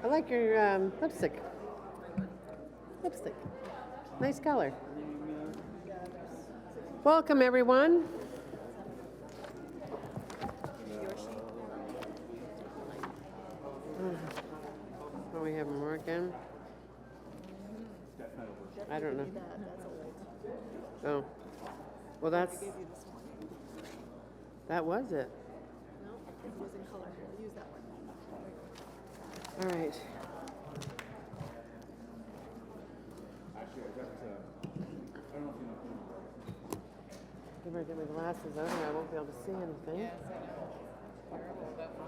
I like your lipstick. Lipstick. Nice color. Welcome, everyone. Oh, we have more again? I don't know. Oh. Well, that's... That was it. No, it was in color. We'll use that one. All right. Actually, I got, I don't know if you know. I better get my glasses on or I won't be able to see anything. Yes, I know. Terrible, but I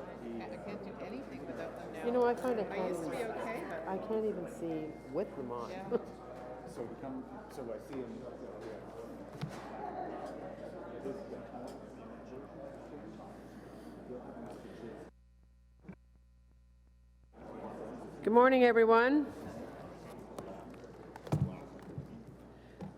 can't do anything without them now. You know, I find I I can't used to even, be okay, but I can't even see with them on. yeah. So to come, so I see him. Good morning, everyone.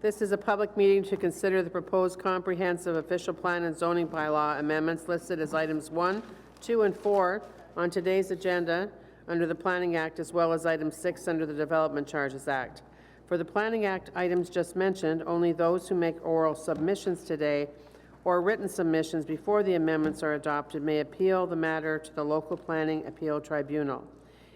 This is a public meeting to consider the proposed comprehensive official plan and zoning bylaw amendments listed as items 1, 2, and 4 on today's agenda under the Planning Act, as well as item 6 under the Development Charges Act. For the Planning Act items just mentioned, only those who make oral submissions today or written submissions before the amendments are adopted may appeal the matter to the local planning appeal tribunal.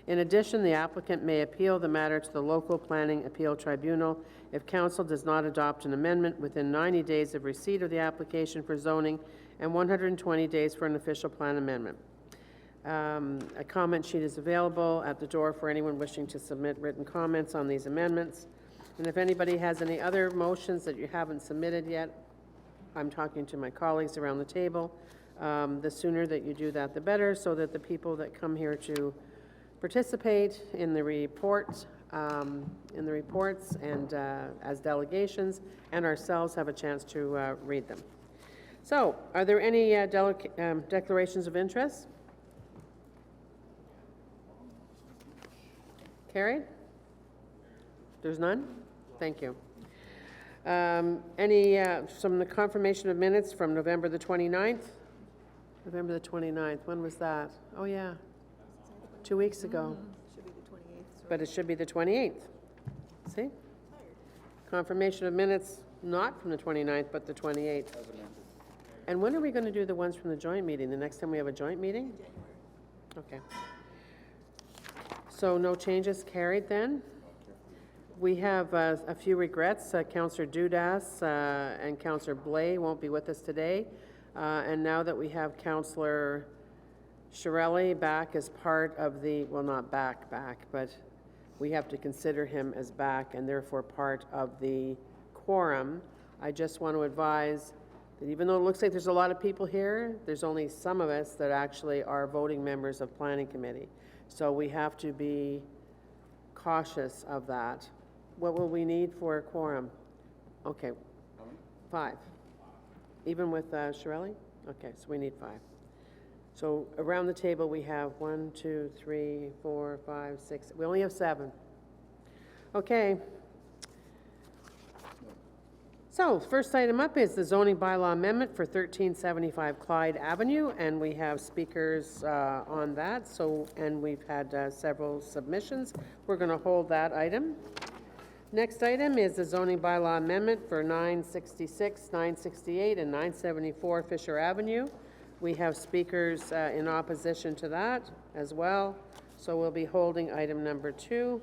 In addition, the applicant may appeal the matter to the local planning appeal tribunal if council does not adopt an amendment within 90 days of receipt of the application for zoning and 120 days for an official plan amendment. A comment sheet is available at the door for anyone wishing to submit written comments on these amendments. And if anybody has any other motions that you haven't submitted yet, I'm talking to my colleagues around the table. The sooner that you do that, the better, so that the people that come here to participate in the reports and as delegations and ourselves have a chance to read them. So, are there any declarations of interest? Carried? There's none? Thank you. Any from the confirmation of minutes from November the 29th? November the 29th, when was that? Oh yeah, 2 weeks ago. Should be the 28th. So But it should be the 28th. See? Confirmation of minutes, not from the 29th, but the 28th. And when are we going to do the ones from the joint meeting? The next time we have a joint meeting? Okay. So no changes carried then? We have a few regrets. Councillor Dudas and Councillor Blais won't be with us today. And now that we have Councillor Shirelli back as part of the, well, not back, but we have to consider him as back and therefore part of the quorum. I just want to advise that even though it looks like there's a lot of people here, there's only some of us that actually are voting members of Planning Committee. So we have to be cautious of that. What will we need for a quorum? Okay, 5. Even with Shirelli? Okay, so we need 5. So around the table we have 1, 2, 3, 4, 5, 6. We only have 7. Okay. So first item up is the zoning bylaw amendment for 1375 Clyde Avenue, and we have speakers on that. So, and we've had several submissions. We're going to hold that item. Next item is the zoning bylaw amendment for 966, 968, and 974 Fisher Avenue. We have speakers in opposition to that as well. So we'll be holding item number 2.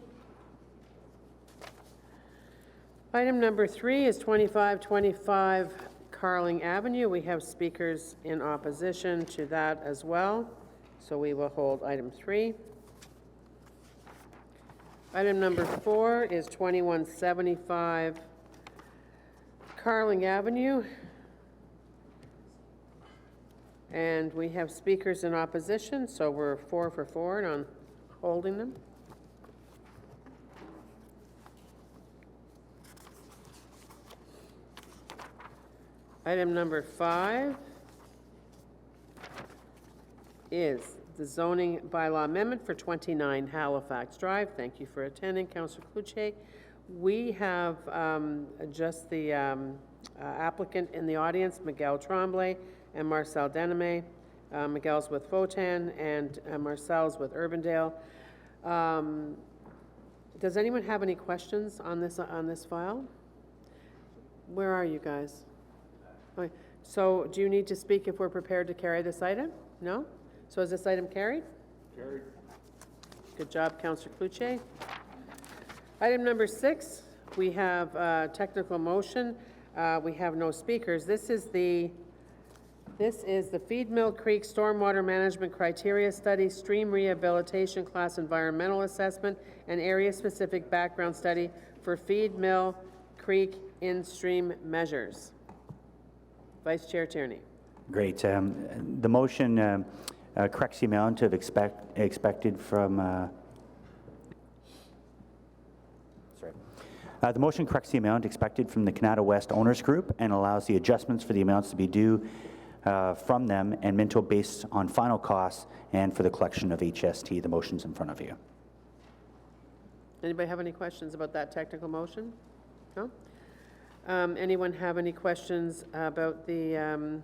Item number 3 is 2525 Carling Avenue. We have speakers in opposition to that as well. So we will hold item 3. Item number 4 is 2175 Carling Avenue. And we have speakers in opposition, so we're 4 for 4 on holding them. Item number 5 is the zoning bylaw amendment for 29 Halifax Drive. Thank you for attending, Councillor Cloutier. We have just the applicant in the audience, Miguel Tremblay and Marcel Deneme. Miguel's with Fotan and Marcel's with Urbandale. Does anyone have any questions on this file? Where are you guys? Okay. So do you need to speak if we're prepared to carry this item? No? So is this item carried? Carried. Good job, Councillor Cloutier. Item number 6, we have technical motion. We have no speakers. This is the Feed Mill Creek Stormwater Management Criteria Study, Stream Rehabilitation Class Environmental Assessment, and Area-Specific Background Study for Feed Mill Creek in-stream measures. Vice Chair Tierney. Great. The motion corrects the amount of expected from. The motion corrects the amount expected from the Canada West Owners Group and allows the adjustments for the amounts to be due from them and Minto based on final costs and for the collection of HST. The motion's in front of you. Anybody have any questions about that technical motion? No? Anyone have any questions about the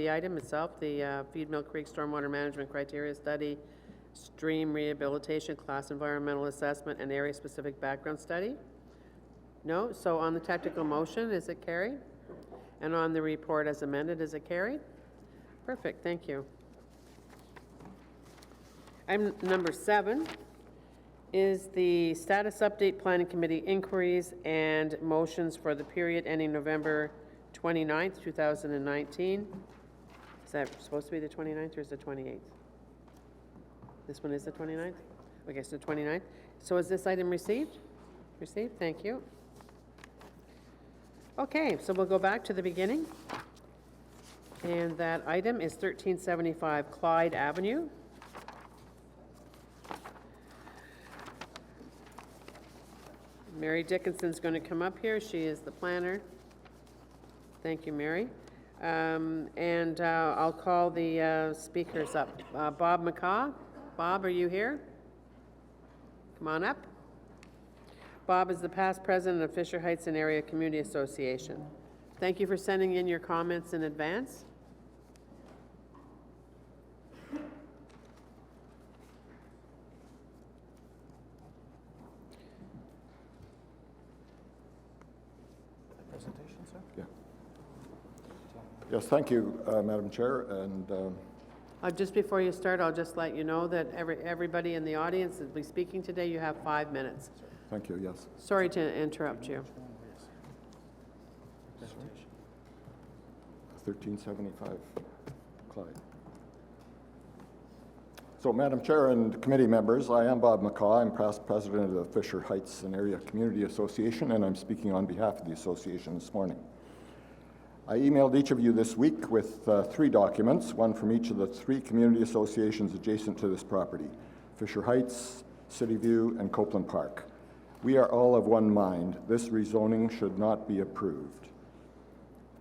item itself, the Feed Mill Creek Stormwater Management Criteria Study, Stream Rehabilitation Class Environmental Assessment, and Area-Specific Background Study? No? So on the technical motion, is it carried? And on the report as amended, is it carried? Perfect, thank you. Item number 7 is the status update planning committee inquiries and motions for the period ending November 29th, 2019. Is that supposed to be the 29th or is it the 28th? This one is the 29th? Okay, so the 29th. So is this item received? Received, thank you. Okay, so we'll go back to the beginning. And that item is 1375 Clyde Avenue. Mary Dickinson's going to come up here. She is the planner. Thank you, Mary. I'll call the speakers up. Bob McCaw. Bob, are you here? Come on up. Bob is the past president of Fisher Heights and Area Community Association. Thank you for sending in your comments in advance. Presentation, sir? Yeah. Yes, thank you, Madam Chair, and Just before you start, I'll just let you know that everybody in the audience that will be speaking today, you have 5 minutes. thank you, yes. Sorry to interrupt you. 1375 Clyde. So, Madam Chair and committee members, I am Bob McCaw. I'm past president of the Fisher Heights and Area Community Association, and I'm speaking on behalf of the association this morning. I emailed each of you this week with 3 documents, one from each of the 3 community associations adjacent to this property, Fisher Heights, City View, and Copeland Park. We are all of one mind. This rezoning should not be approved.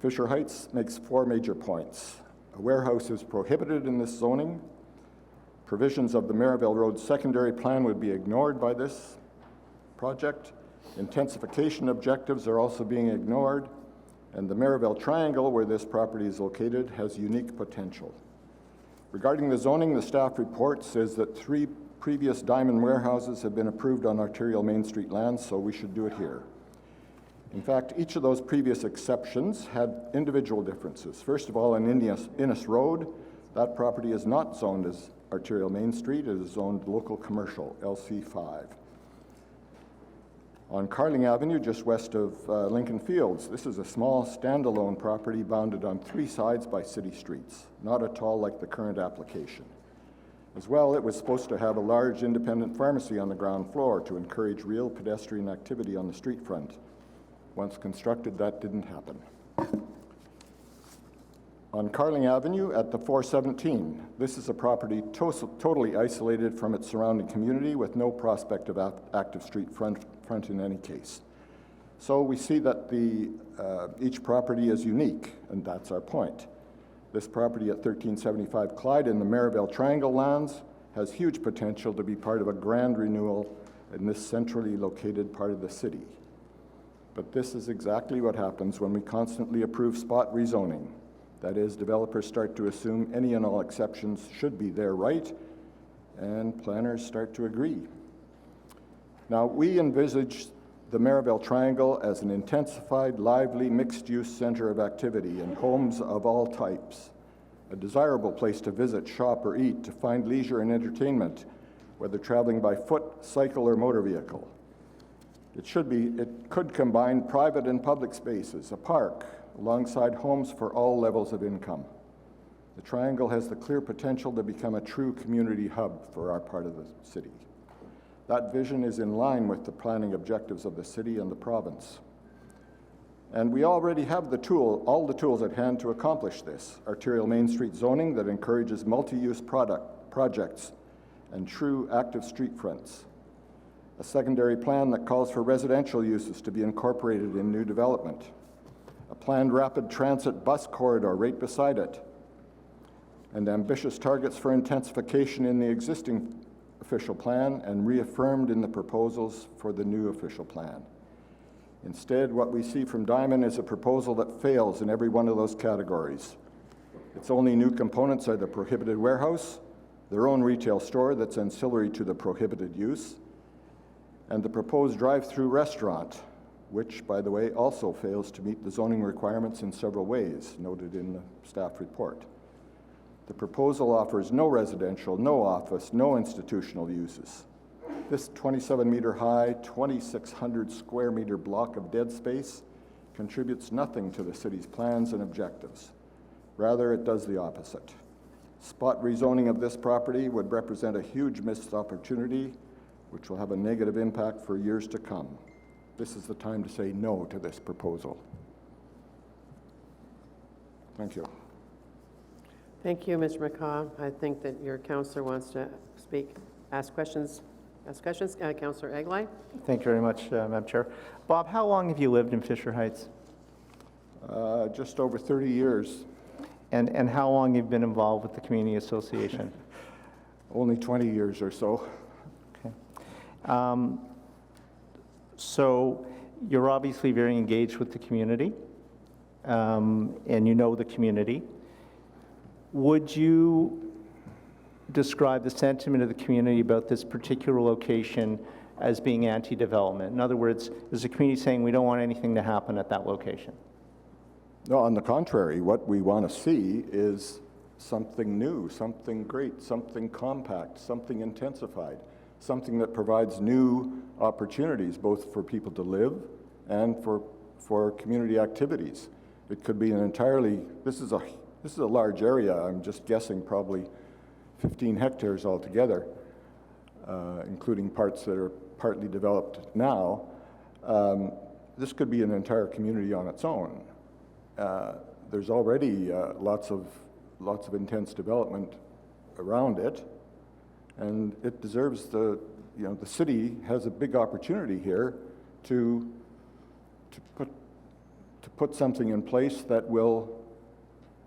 Fisher Heights makes 4 major points. A warehouse is prohibited in this zoning. Provisions of the Merivale Road secondary plan would be ignored by this project. Intensification objectives are also being ignored. And the Merivale Triangle, where this property is located, has unique potential. Regarding the zoning, the staff report says that 3 previous diamond warehouses have been approved on arterial Main Street lands, so we should do it here. In fact, each of those previous exceptions had individual differences. First of all, in Innes Road, that property is not zoned as arterial Main Street. It is zoned local commercial, LC5. On Carling Avenue, just west of Lincoln Fields, this is a small standalone property bounded on 3 sides by city streets, not at all like the current application. As well, it was supposed to have a large independent pharmacy on the ground floor to encourage real pedestrian activity on the street front. Once constructed, that didn't happen. On Carling Avenue at the 417, this is a property totally isolated from its surrounding community with no prospect of active street front in any case. So we see that each property is unique, and that's our point. This property at 1375 Clyde in the Merivale Triangle lands has huge potential to be part of a grand renewal in this centrally located part of the city. But this is exactly what happens when we constantly approve spot rezoning. That is, developers start to assume any and all exceptions should be their right and planners start to agree. Now, we envisage the Maribel Triangle as an intensified, lively, mixed-use center of activity and homes of all types, a desirable place to visit, shop, or eat, to find leisure and entertainment, whether traveling by foot, cycle, or motor vehicle. It could combine private and public spaces, a park, alongside homes for all levels of income. The Triangle has the clear potential to become a true community hub for our part of the city. That vision is in line with the planning objectives of the city and the province. And we already have all the tools at hand to accomplish this. Arterial Main Street zoning that encourages multi-use projects and true active street fronts. A secondary plan that calls for residential uses to be incorporated in new development. A planned rapid transit bus corridor right beside it. And ambitious targets for intensification in the existing official plan and reaffirmed in the proposals for the new official plan. Instead, what we see from Diamond is a proposal that fails in every one of those categories. Its only new components are the prohibited warehouse, their own retail store that's ancillary to the prohibited use, and the proposed drive-through restaurant, which, by the way, also fails to meet the zoning requirements in several ways, noted in the staff report. The proposal offers no residential, no office, no institutional uses. This 27-meter high, 2,600 square meter block of dead space contributes nothing to the city's plans and objectives. Rather, it does the opposite. Spot rezoning of this property would represent a huge missed opportunity, which will have a negative impact for years to come. This is the time to say no to this proposal. Thank you. Thank you, Mr. McCaw. I think that your counselor wants to speak, ask questions. Councillor Egley. Thank you very much, Madam Chair. Bob, how long have you lived in Fisher Heights? Just over 30 years. And how long have you been involved with the Community Association? Only 20 years or so. Okay. So you're obviously very engaged with the community, and you know the community. Would you describe the sentiment of the community about this particular location as being anti-development? In other words, is the community saying we don't want anything to happen at that location? No, on the contrary, what we want to see is something new, something great, something compact, something intensified, something that provides new opportunities both for people to live and for community activities. It could be an entirely, this is a large area. I'm just guessing probably 15 hectares altogether, including parts that are partly developed now. This could be an entire community on its own. There's already lots of intense development around it, and it deserves the city has a big opportunity here to put something in place that will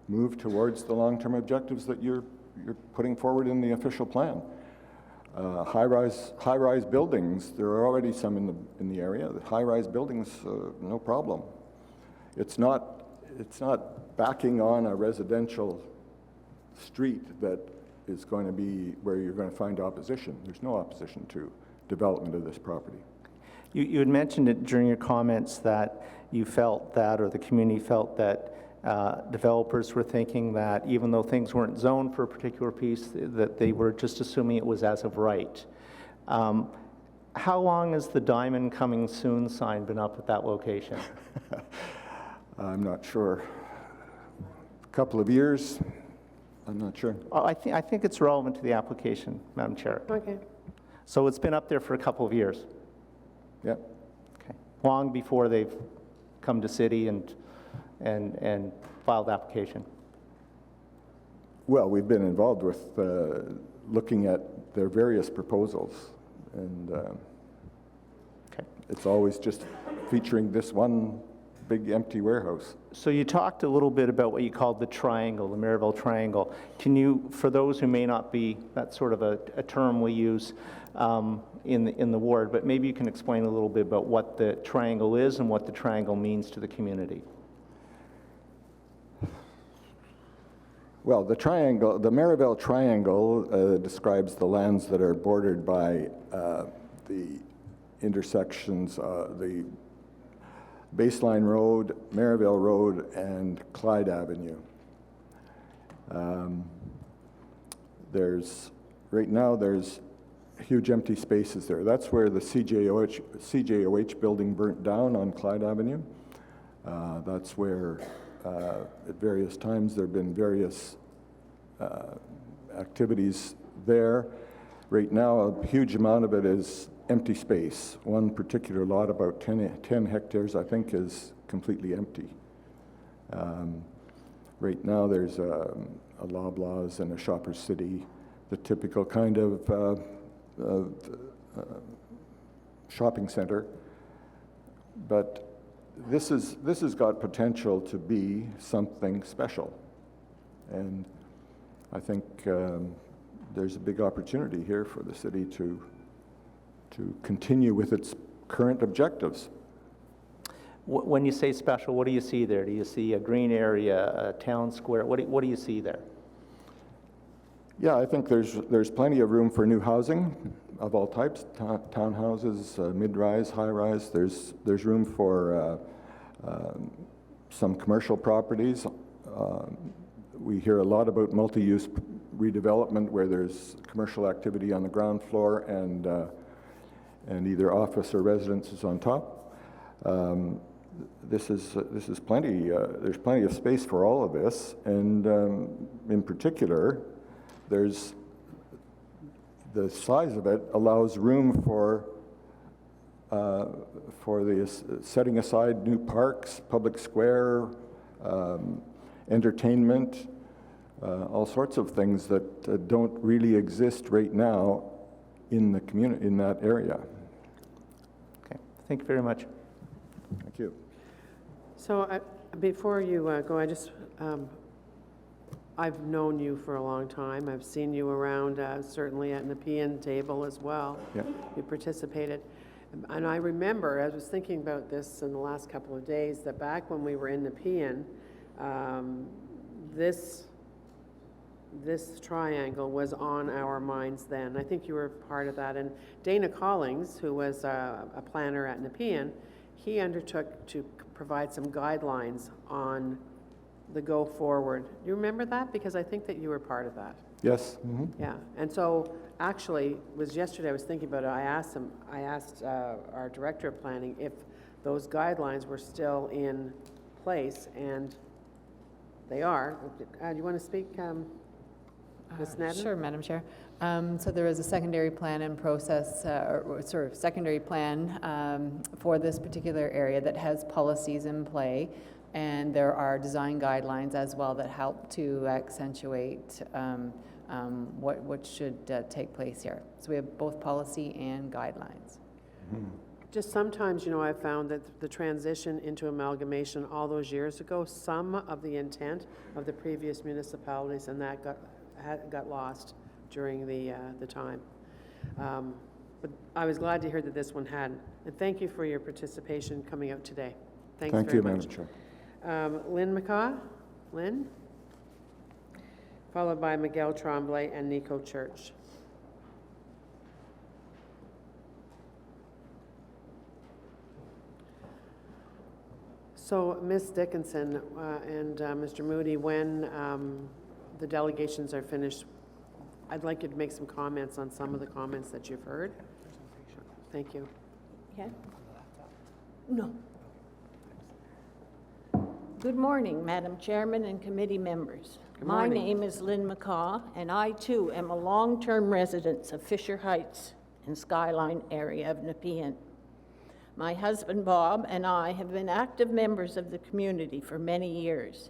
move towards the long-term objectives that you're putting forward in the official plan. High-rise buildings, there are already some in the area. The high-rise buildings, no problem. It's not backing on a residential street that is going to be where you're going to find opposition. There's no opposition to development of this property. You had mentioned it during your comments that you felt that, or the community felt that, developers were thinking that even though things weren't zoned for a particular piece, that they were just assuming it was as of right. How long has the Diamond Coming Soon sign been up at that location? I'm not sure. A couple of years. I'm not sure. I think it's relevant to the application, Madam Chair. Okay. So it's been up there for a couple of years. Yep. Okay. Long before they've come to city and filed application. Well, we've been involved with looking at their various proposals, and Okay. it's always just featuring this one big empty warehouse. So you talked a little bit about what you called the triangle, the Maribel Triangle. Can you, for those who may not be, that's sort of a term we use in the ward, but maybe you can explain a little bit about what the triangle is and what the triangle means to the community. Well, the triangle, the Maryville Triangle describes the lands that are bordered by the intersections, the Baseline Road, Maryville Road, and Clyde Avenue. Right now there's huge empty spaces there. That's where the CJOH building burnt down on Clyde Avenue. That's where at various times there have been various activities there. Right now, a huge amount of it is empty space. One particular lot, about 10 hectares, I think, is completely empty. Right now, there's a Loblaws and a Shoppers City, the typical kind of shopping center. But this has got potential to be something special. And I think there's a big opportunity here for the city to continue with its current objectives. When you say special, what do you see there? Do you see a green area, a town square? What do you see there? Yeah, I think there's plenty of room for new housing of all types, townhouses, mid-rise, high-rise. There's room for some commercial properties. We hear a lot about multi-use redevelopment where there's commercial activity on the ground floor and either office or residences on top. This is plenty. There's plenty of space for all of this, and in particular, there's the size of it allows room for the setting aside new parks, public square, entertainment, all sorts of things that don't really exist right now in the community, in that area. Okay, thank you very much. Thank you. So before you go, I've known you for a long time. I've seen you around, certainly at Nepean table as well. Yeah. You participated. And I remember, I was thinking about this in the last couple of days, that back when we were in Nepean, this triangle was on our minds then. I think you were part of that. And Dana Collings, who was a planner at Nepean, he undertook to provide some guidelines on the go forward. You remember that? Because I think that you were part of that. Yes. Mm-hmm. Yeah. And so actually, it was yesterday I was thinking about it. I asked our director of planning if those guidelines were still in place, and they are. Do you want to speak, Ms. Snedden? Sure, Madam Chair. So there is a secondary plan in process, or sort of secondary plan for this particular area that has policies in play, and there are design guidelines as well that help to accentuate what should take place here. So we have both policy and guidelines. Mm-hmm. Just sometimes, I've found that the transition into amalgamation all those years ago, some of the intent of the previous municipalities and that got lost during the time. But I was glad to hear that this one hadn't. And thank you for your participation coming out today. Thanks Thank very you, much. Madam Chair. Lynn McCaw? Lynn? Followed by Miguel Tremblay and Nico Church. So, Ms. Dickinson and Mr. Moody, when the delegations are finished, I'd like you to make some comments on some of the comments that you've heard. Thank you. Yeah? No. Good morning, Madam Chairman and committee members. Good My morning. name is Lynn McCaw, and I too am a long-term resident of Fisher Heights and Skyline area of Nepean. My husband Bob and I have been active members of the community for many years.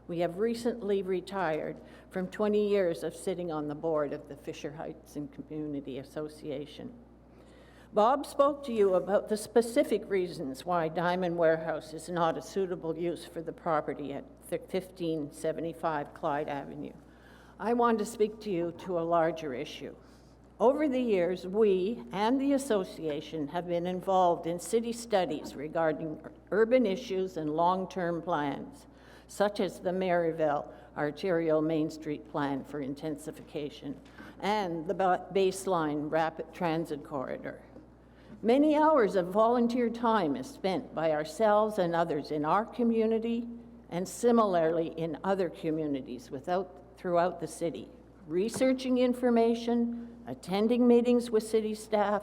We have recently retired from 20 years of sitting on the board of the Fisher Heights and Community Association. Bob spoke to you about the specific reasons why Diamond Warehouse is not a suitable use for the property at 1575 Clyde Avenue. I want to speak to you to a larger issue. Over the years, we and the association have been involved in city studies regarding urban issues and long-term plans. such as the Maryville Arterial Main Street Plan for intensification and the baseline rapid transit corridor. Many hours of volunteer time is spent by ourselves and others in our community and similarly in other communities throughout the city, researching information, attending meetings with city staff,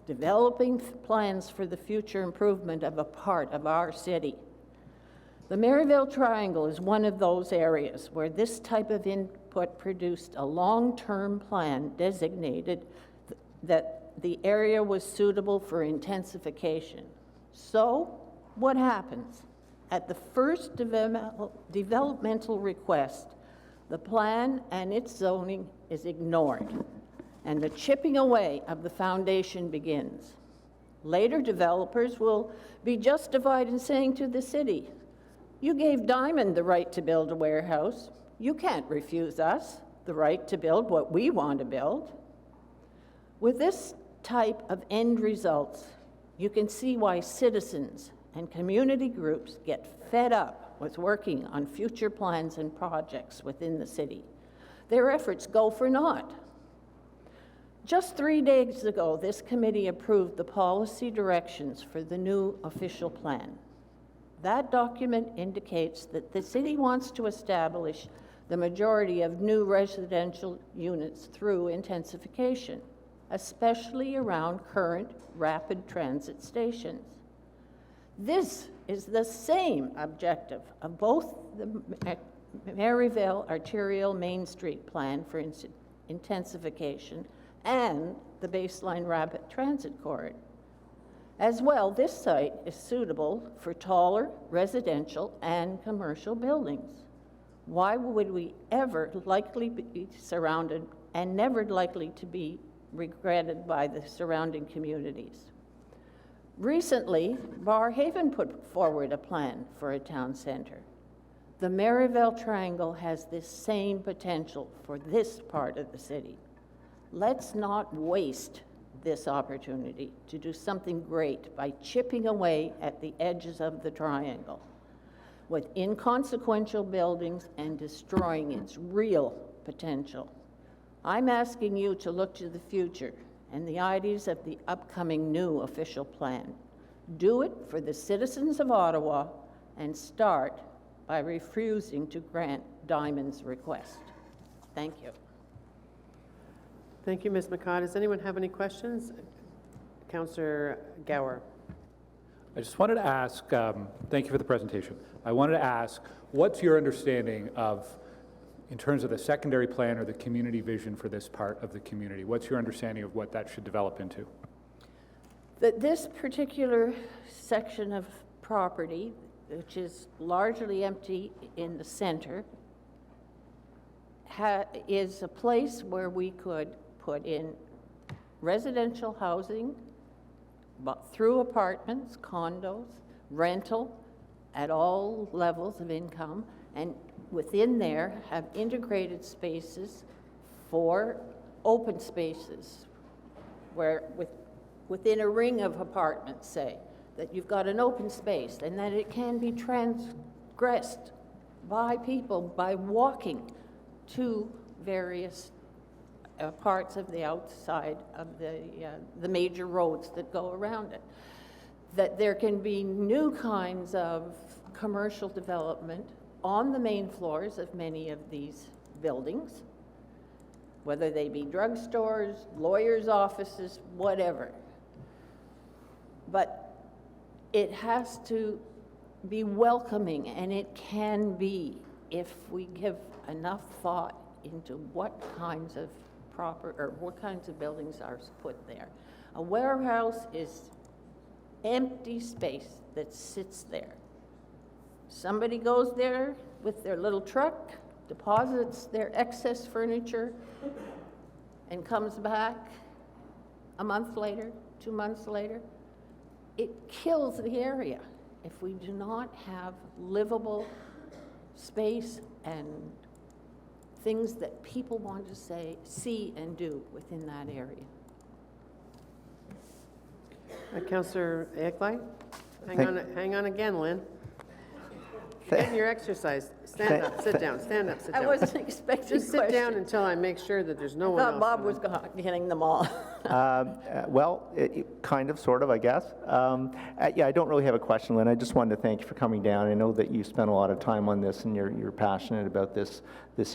developing plans for the future improvement of a part of our city. The Maryville Triangle is one of those areas where this type of input produced a long-term plan designated that the area was suitable for intensification. So, what happens? At the first developmental request, the plan and its zoning is ignored, and the chipping away of the foundation begins. Later, developers will be justified in saying to the city, "You gave Diamond the right to build a warehouse. You can't refuse us the right to build what we want to build." With this type of end results, you can see why citizens and community groups get fed up with working on future plans and projects within the city. Their efforts go for naught. Just 3 days ago, this committee approved the policy directions for the new official plan. That document indicates that the city wants to establish the majority of new residential units through intensification, especially around current rapid transit stations. This is the same objective of both the Maryville Arterial Main Street Plan for intensification and the baseline rapid transit corridor. As well, this site is suitable for taller residential and commercial buildings. Why would we ever likely be surrounded and never likely to be regretted by the surrounding communities? Recently, Barrhaven put forward a plan for a town center. The Maryville Triangle has this same potential for this part of the city. Let's not waste this opportunity to do something great by chipping away at the edges of the triangle with inconsequential buildings and destroying its real potential. I'm asking you to look to the future and the ideas of the upcoming new official plan. Do it for the citizens of Ottawa and start by refusing to grant Diamond's request. Thank you. Thank you, Ms. McCott. Does anyone have any questions? Councillor Gower. I just wanted to ask, thank you for the presentation. I wanted to ask, what's your understanding of, in terms of the secondary plan or the community vision for this part of the community? What's your understanding of what that should develop into? That this particular section of property, which is largely empty in the center, is a place where we could put in residential housing, but through apartments, condos, rental at all levels of income, and within there have integrated spaces for open spaces, where within a ring of apartments, say, that you've got an open space and that it can be transgressed by people by walking to various parts of the outside of the major roads that go around it. That there can be new kinds of commercial development on the main floors of many of these buildings, whether they be drugstores, lawyers' offices, whatever. But it has to be welcoming, and it can be if we give enough thought into what kinds of buildings are put there. A warehouse is empty space that sits there. Somebody goes there with their little truck, deposits their excess furniture, and comes back a month later, 2 months later. It kills the area if we do not have livable space and things that people want to see and do within that area. Councillor Eklai? Hang on again, Lynn. You're getting your exercise. Stand up, sit down, stand up, sit down. I wasn't expecting Just sit down questions. until I make sure that there's no I one else. thought Bob gonna- was getting them all. Well, kind of, sort of, I guess. Yeah, I don't really have a question, Lynn. I just wanted to thank you for coming down. I know that you spent a lot of time on this and you're passionate about this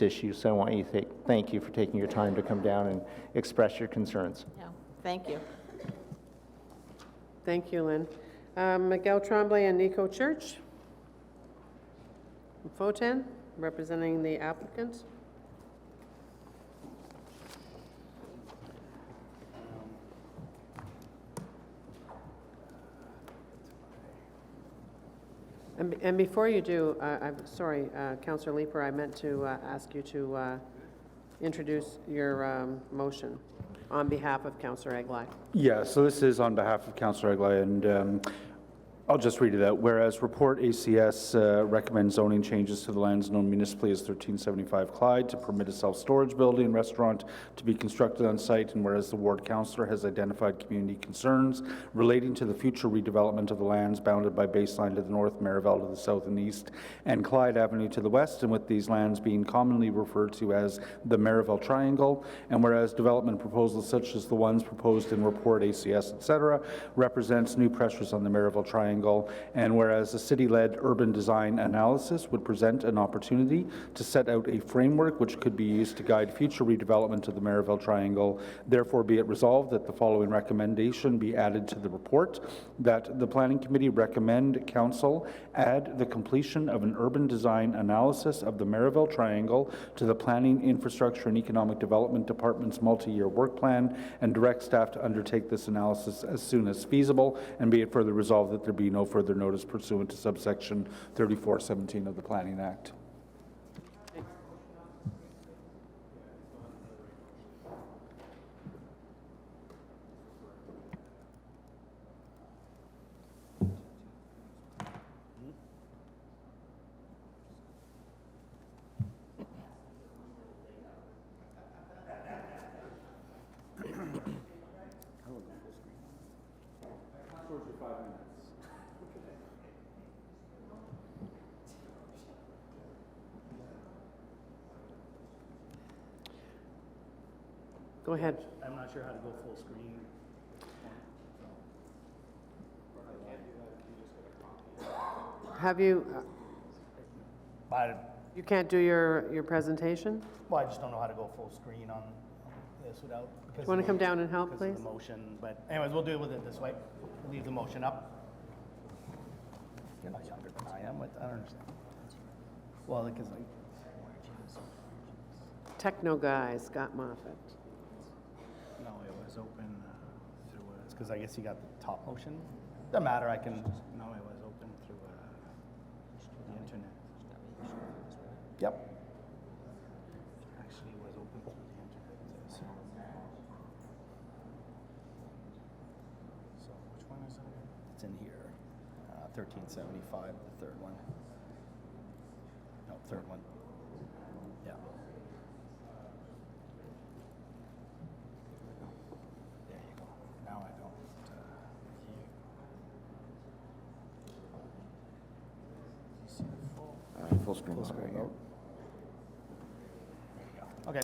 issue, so I want you to thank you for taking your time to come down and express your concerns. Yeah, thank you. Thank you, Lynn. Miguel Tremblay and Nico Church. Foten, representing the applicant. And before you do, I'm sorry, Councillor Leeper, I meant to ask you to introduce your motion on behalf of Councillor Eglai. Yeah, so this is on behalf of Councillor Eglai, and I'll just read it out. Whereas Report ACS recommends zoning changes to the lands known municipally as 1375 Clyde to permit a self-storage building and restaurant to be constructed on site, and whereas the ward councillor has identified community concerns relating to the future redevelopment of the lands bounded by Baseline to the north, Marival to the south and east, and Clyde Avenue to the west, and with these lands being commonly referred to as the Marival Triangle, and whereas development proposals such as the ones proposed in Report ACS, etc., represents new pressures on the Marival Triangle, and whereas a city-led urban design analysis would present an opportunity to set out a framework which could be used to guide future redevelopment of the Marival Triangle, therefore be it resolved that the following recommendation be added to the report, that the Planning Committee recommend Council add the completion of an urban design analysis of the Marival Triangle to the Planning, Infrastructure and Economic Development Department's multi-year work plan, and direct staff to undertake this analysis as soon as feasible, and be it further resolved that there be no further notice pursuant to subsection 3417 of the Planning Act. Go ahead. I'm not sure how to go full screen. Have you, But, you can't do your presentation? well, I just don't know how to go full screen on this without. Do you want to come down and help, Because of please? the motion, but anyways, we'll deal with it this way. Leave the motion up. You're not younger than I am, I don't understand. Well, because like, Techno guy, Scott Moffett. no, it was open through, it's because I guess you got the top motion. Doesn't matter, I can, no, it was open through the internet. Yep. Actually, it was open through the internet, so. So which one is it? It's in here, 1375, the third one. No, third one. Yeah. There you go. Now I don't. You see the full? Full screen. Full screen. Right, There you go. Okay.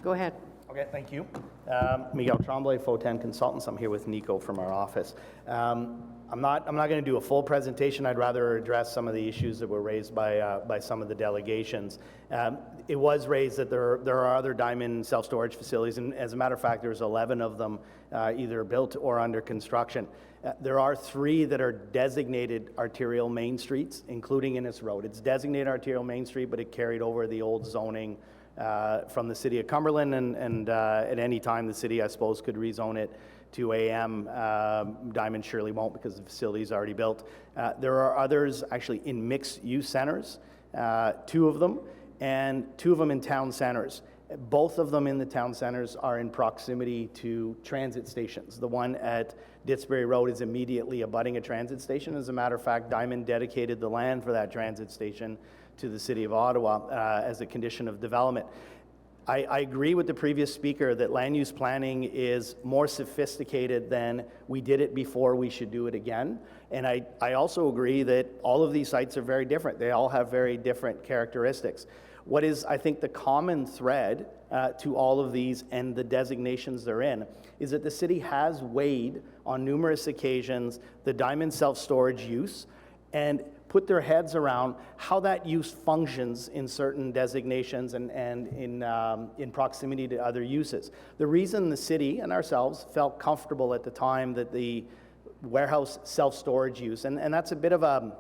Go ahead. Okay, thank you. Miguel Tremblay, Foten Consultants. I'm here with Nico from our office. I'm not going to do a full presentation. I'd rather address some of the issues that were raised by some of the delegations. It was raised that there are other diamond self-storage facilities, and as a matter of fact, there's 11 of them either built or under construction. There are 3 that are designated arterial main streets, including Innes Road. It's designated arterial main street, but it carried over the old zoning from the city of Cumberland, and at any time the city, I suppose, could rezone it to AM. Diamond surely won't because the facility is already built. There are others actually in mixed-use centers, 2 of them, and 2 of them in town centers. Both of them in the town centers are in proximity to transit stations. The one at Ditsbury Road is immediately abutting a transit station. As a matter of fact, Diamond dedicated the land for that transit station to the City of Ottawa as a condition of development. I agree with the previous speaker that land use planning is more sophisticated than we did it before. We should do it again. And I also agree that all of these sites are very different. They all have very different characteristics. What is, I think, the common thread to all of these and the designations they're in is that the city has weighed on numerous occasions the diamond self-storage use and put their heads around how that use functions in certain designations and in proximity to other uses. The reason the city and ourselves felt comfortable at the time that the warehouse self-storage use, and that's a bit of an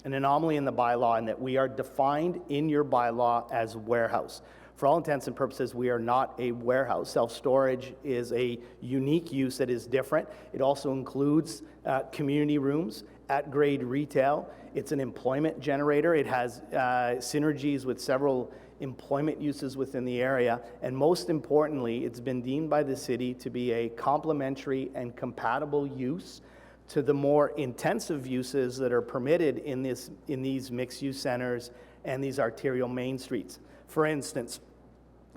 anomaly in the bylaw in that we are defined in your bylaw as warehouse. For all intents and purposes, we are not a warehouse. Self-storage is a unique use that is different. It also includes community rooms, at-grade retail. It's an employment generator. It has synergies with several employment uses within the area. And most importantly, it's been deemed by the city to be a complementary and compatible use to the more intensive uses that are permitted in these mixed-use centers and these arterial main streets. For instance,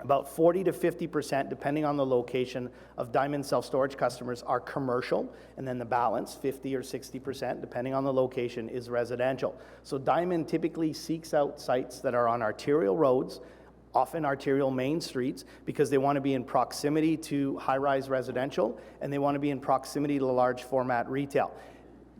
about 40 to 50%, depending on the location, of Diamond self-storage customers are commercial, and then the balance, 50 or 60%, depending on the location, is residential. So Diamond typically seeks out sites that are on arterial roads, often arterial main streets, because they want to be in proximity to high-rise residential, and they want to be in proximity to large format retail.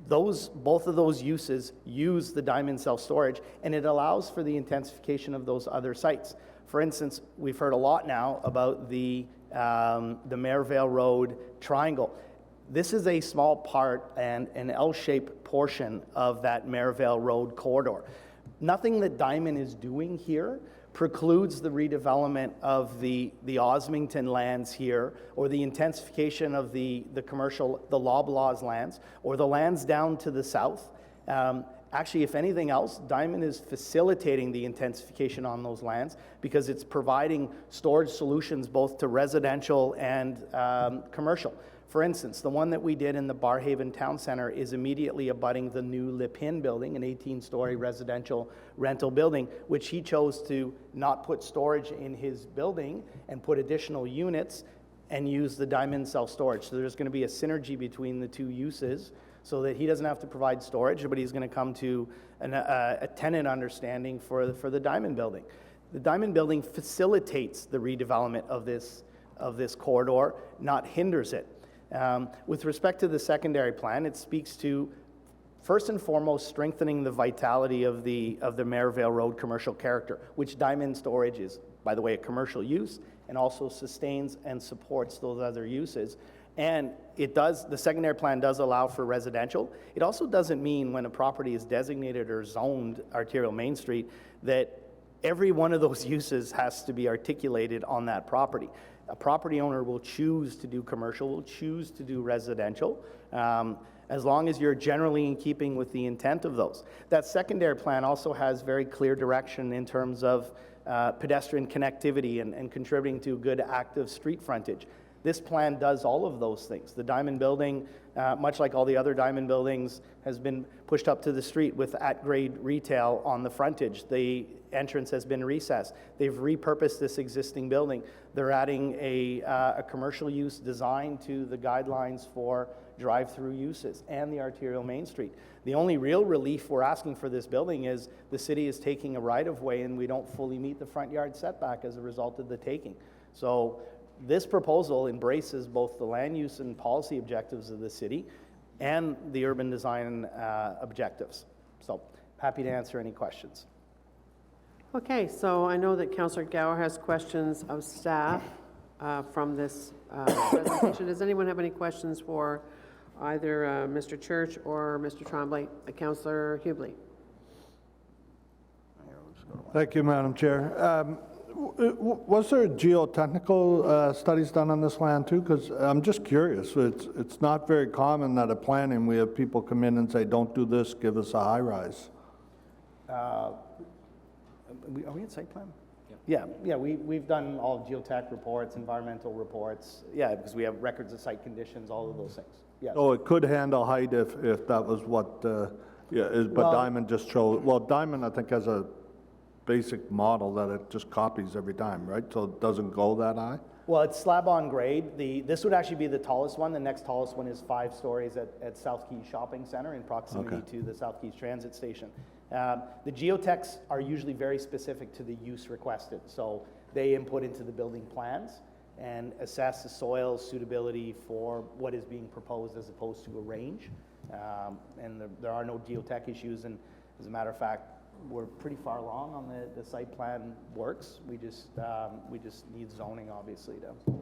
Both of those uses use the Diamond self-storage, and it allows for the intensification of those other sites. For instance, we've heard a lot now about the Merivale Road triangle. This is a small part and an L-shaped portion of that Merivale Road corridor. Nothing that Diamond is doing here precludes the redevelopment of the Osmington lands here, or the intensification of the commercial, the Loblaws lands, or the lands down to the south. Actually, if anything else, Diamond is facilitating the intensification on those lands because it's providing storage solutions both to residential and commercial. For instance, the one that we did in the Barhaven Town Center is immediately abutting the new Lipin building, an 18-story residential rental building, which he chose to not put storage in his building and put additional units and use the Diamond self-storage. So there's going to be a synergy between the two uses, so that he doesn't have to provide storage, but he's going to come to a tenant understanding for the Diamond building. The Diamond building facilitates the redevelopment of this corridor, not hinders it. With respect to the secondary plan, it speaks to, first and foremost, strengthening the vitality of the Merivale Road commercial character, which Diamond storage is, by the way, a commercial use, and also sustains and supports those other uses. And the secondary plan does allow for residential. It also doesn't mean when a property is designated or zoned arterial main street that every one of those uses has to be articulated on that property. A property owner will choose to do commercial, will choose to do residential, as long as you're generally in keeping with the intent of those. That secondary plan also has very clear direction in terms of pedestrian connectivity and contributing to good active street frontage. This plan does all of those things. The Diamond building, much like all the other Diamond buildings, has been pushed up to the street with at-grade retail on the frontage. The entrance has been recessed. They've repurposed this existing building. They're adding a commercial use design to the guidelines for drive-through uses and the arterial main street. The only real relief we're asking for this building is the city is taking a right-of-way and we don't fully meet the front yard setback as a result of the taking. So this proposal embraces both the land use and policy objectives of the city and the urban design objectives. So happy to answer any questions. Okay, so I know that Councillor Gower has questions of staff from this presentation. Does anyone have any questions for either Mr. Church or Mr. Tremblay? Councillor Hubley. Thank you, Madam Chair. Was there geotechnical studies done on this land too? Because I'm just curious. It's not very common that at planning we have people come in and say, don't do this, give us a high rise. Are we in site plan? Yeah, we've done all geotech reports, environmental reports. Yeah, because we have records of site conditions, all of those things. Yeah. So it could handle height if that was what, but Well, Diamond just chose, well, Diamond I think has a basic model that it just copies every time, right? So it doesn't go that high? Well, it's slab on grade. This would actually be the tallest one. The next tallest one is 5 stories at South Keys Shopping Center in proximity to the South Keys Transit Station. The geotechs are usually very specific to the use requested. So they input into the building plans and assess the soil suitability for what is being proposed as opposed to a range. And there are no geotech issues. And as a matter of fact, we're pretty far along on the site plan works. We just need zoning, obviously, to.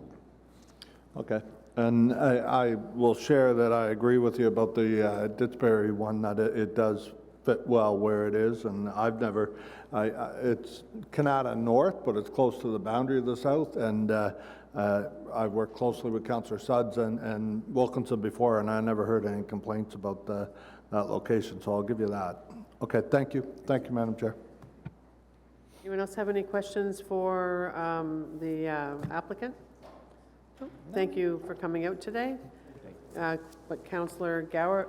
Okay. And I will share that I agree with you about the Didsbury one, that it does fit well where it is. And I've never, it's Canada North, but it's close to the boundary of the south. And I've worked closely with Councillor Sudds and Wilkinson before, and I never heard any complaints about that location. So I'll give you that. Okay, thank you. Thank you, Madam Chair. Anyone else have any questions for the applicant? No? Thank you for coming out today. But Councillor Gower,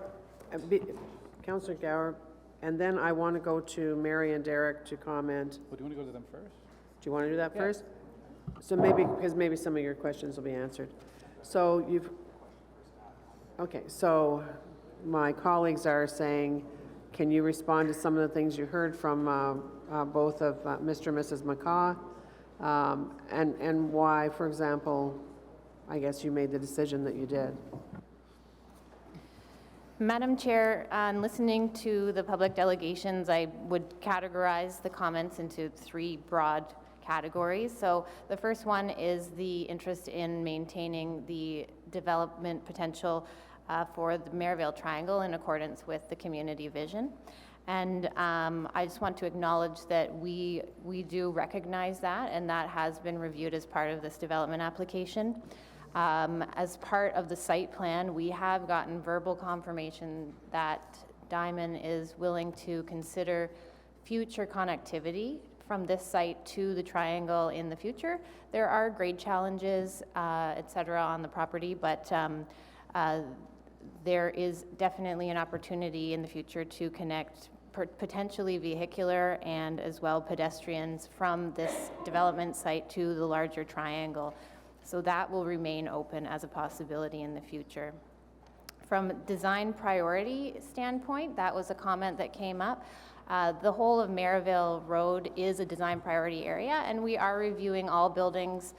and then I want to go to Mary and Derek to comment. Well, do you want to go to them first? Do you want to do that first? So because maybe some of your questions will be answered. So okay, so my colleagues are saying, can you respond to some of the things you heard from both of Mr. and Mrs. McCaw, and why, for example, I guess you made the decision that you did? Madam Chair, on listening to the public delegations, I would categorize the comments into 3 broad categories. So the first one is the interest in maintaining the development potential for the Maryvale Triangle in accordance with the community vision. And I just want to acknowledge that we do recognize that, and that has been reviewed as part of this development application. As part of the site plan, we have gotten verbal confirmation that Diamond is willing to consider future connectivity from this site to the triangle in the future. There are grade challenges, et cetera, on the property, but there is definitely an opportunity in the future to connect potentially vehicular and as well pedestrians from this development site to the larger triangle. So that will remain open as a possibility in the future. From design priority standpoint, that was a comment that came up. The whole of Maryvale Road is a design priority area, and we are reviewing all buildings,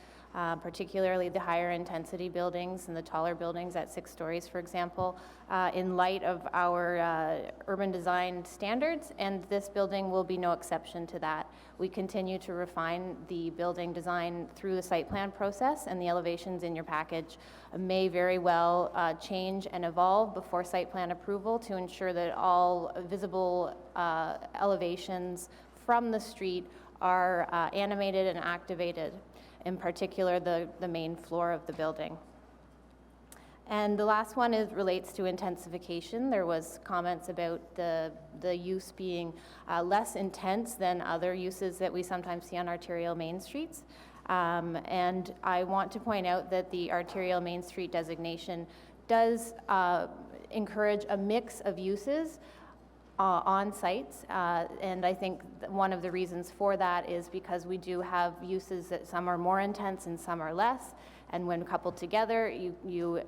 particularly the higher intensity buildings and the taller buildings at 6 stories, for example, in light of our urban design standards, and this building will be no exception to that. We continue to refine the building design through the site plan process, and the elevations in your package may very well change and evolve before site plan approval to ensure that all visible elevations from the street are animated and activated, in particular the main floor of the building. And the last one relates to intensification. There was comments about the use being less intense than other uses that we sometimes see on arterial main streets. And I want to point out that the arterial main street designation does encourage a mix of uses on sites, and I think one of the reasons for that is because we do have uses that some are more intense and some are less, and when coupled together, you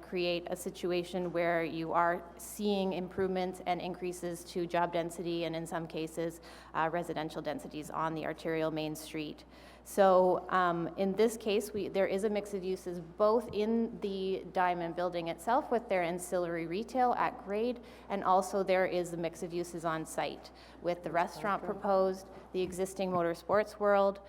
create a situation where you are seeing improvements and increases to job density and in some cases residential densities on the arterial main street. So in this case, there is a mix of uses both in the Diamond building itself with their ancillary retail at grade, and also there is a mix of uses on site with the restaurant proposed, the existing motor sports world,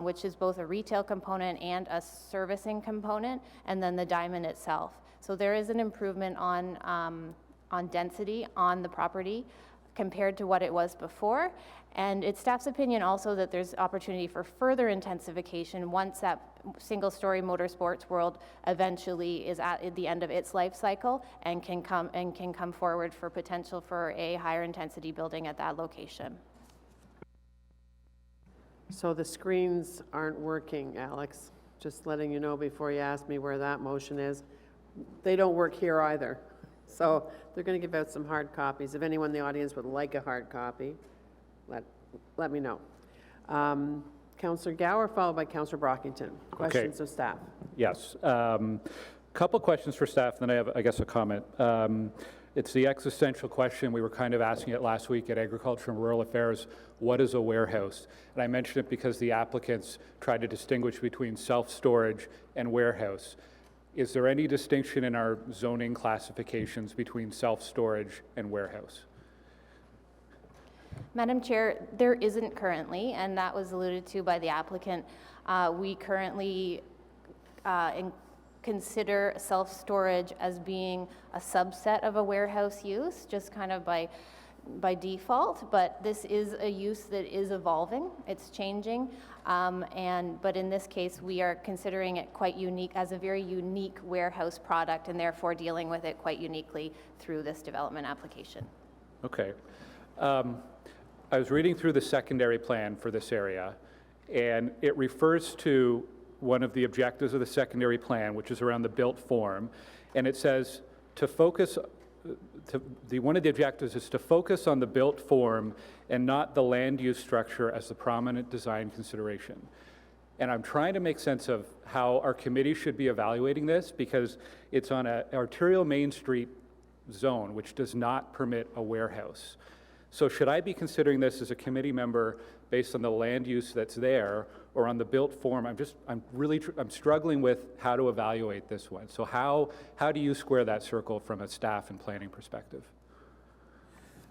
which is both a retail component and a servicing component, and then the Diamond itself. So there is an improvement on density on the property compared to what it was before. And it's staff's opinion also that there's opportunity for further intensification once that single-story motorsports world eventually is at the end of its life cycle and can come forward for potential for a higher intensity building at that location. So the screens aren't working, Alex. Just letting you know before you ask me where that motion is. They don't work here either. So they're going to give out some hard copies. If anyone in the audience would like a hard copy, let me know. Councillor Gower, followed by Councillor Brockington. Questions of staff? Yes. Couple questions for staff, then I have, I guess, a comment. It's the existential question. We were kind of asking it last week at Agriculture and Rural Affairs. What is a warehouse? And I mention it because the applicants tried to distinguish between self-storage and warehouse. Is there any distinction in our zoning classifications between self-storage and warehouse? Madam Chair, there isn't currently, and that was alluded to by the applicant. We currently consider self-storage as being a subset of a warehouse use, just kind of by default, but this is a use that is evolving, it's changing, but in this case, we are considering it quite unique, as a very unique warehouse product, and therefore dealing with it quite uniquely through this development application. Okay. I was reading through the secondary plan for this area, and it refers to one of the objectives of the secondary plan, which is around the built form, and it says to focus, one of the objectives is to focus on the built form and not the land use structure as the prominent design consideration. And I'm trying to make sense of how our committee should be evaluating this, because it's on an arterial Main Street zone, which does not permit a warehouse. So should I be considering this as a committee member based on the land use that's there, or on the built form? I'm struggling with how to evaluate this one. So how do you square that circle from a staff and planning perspective?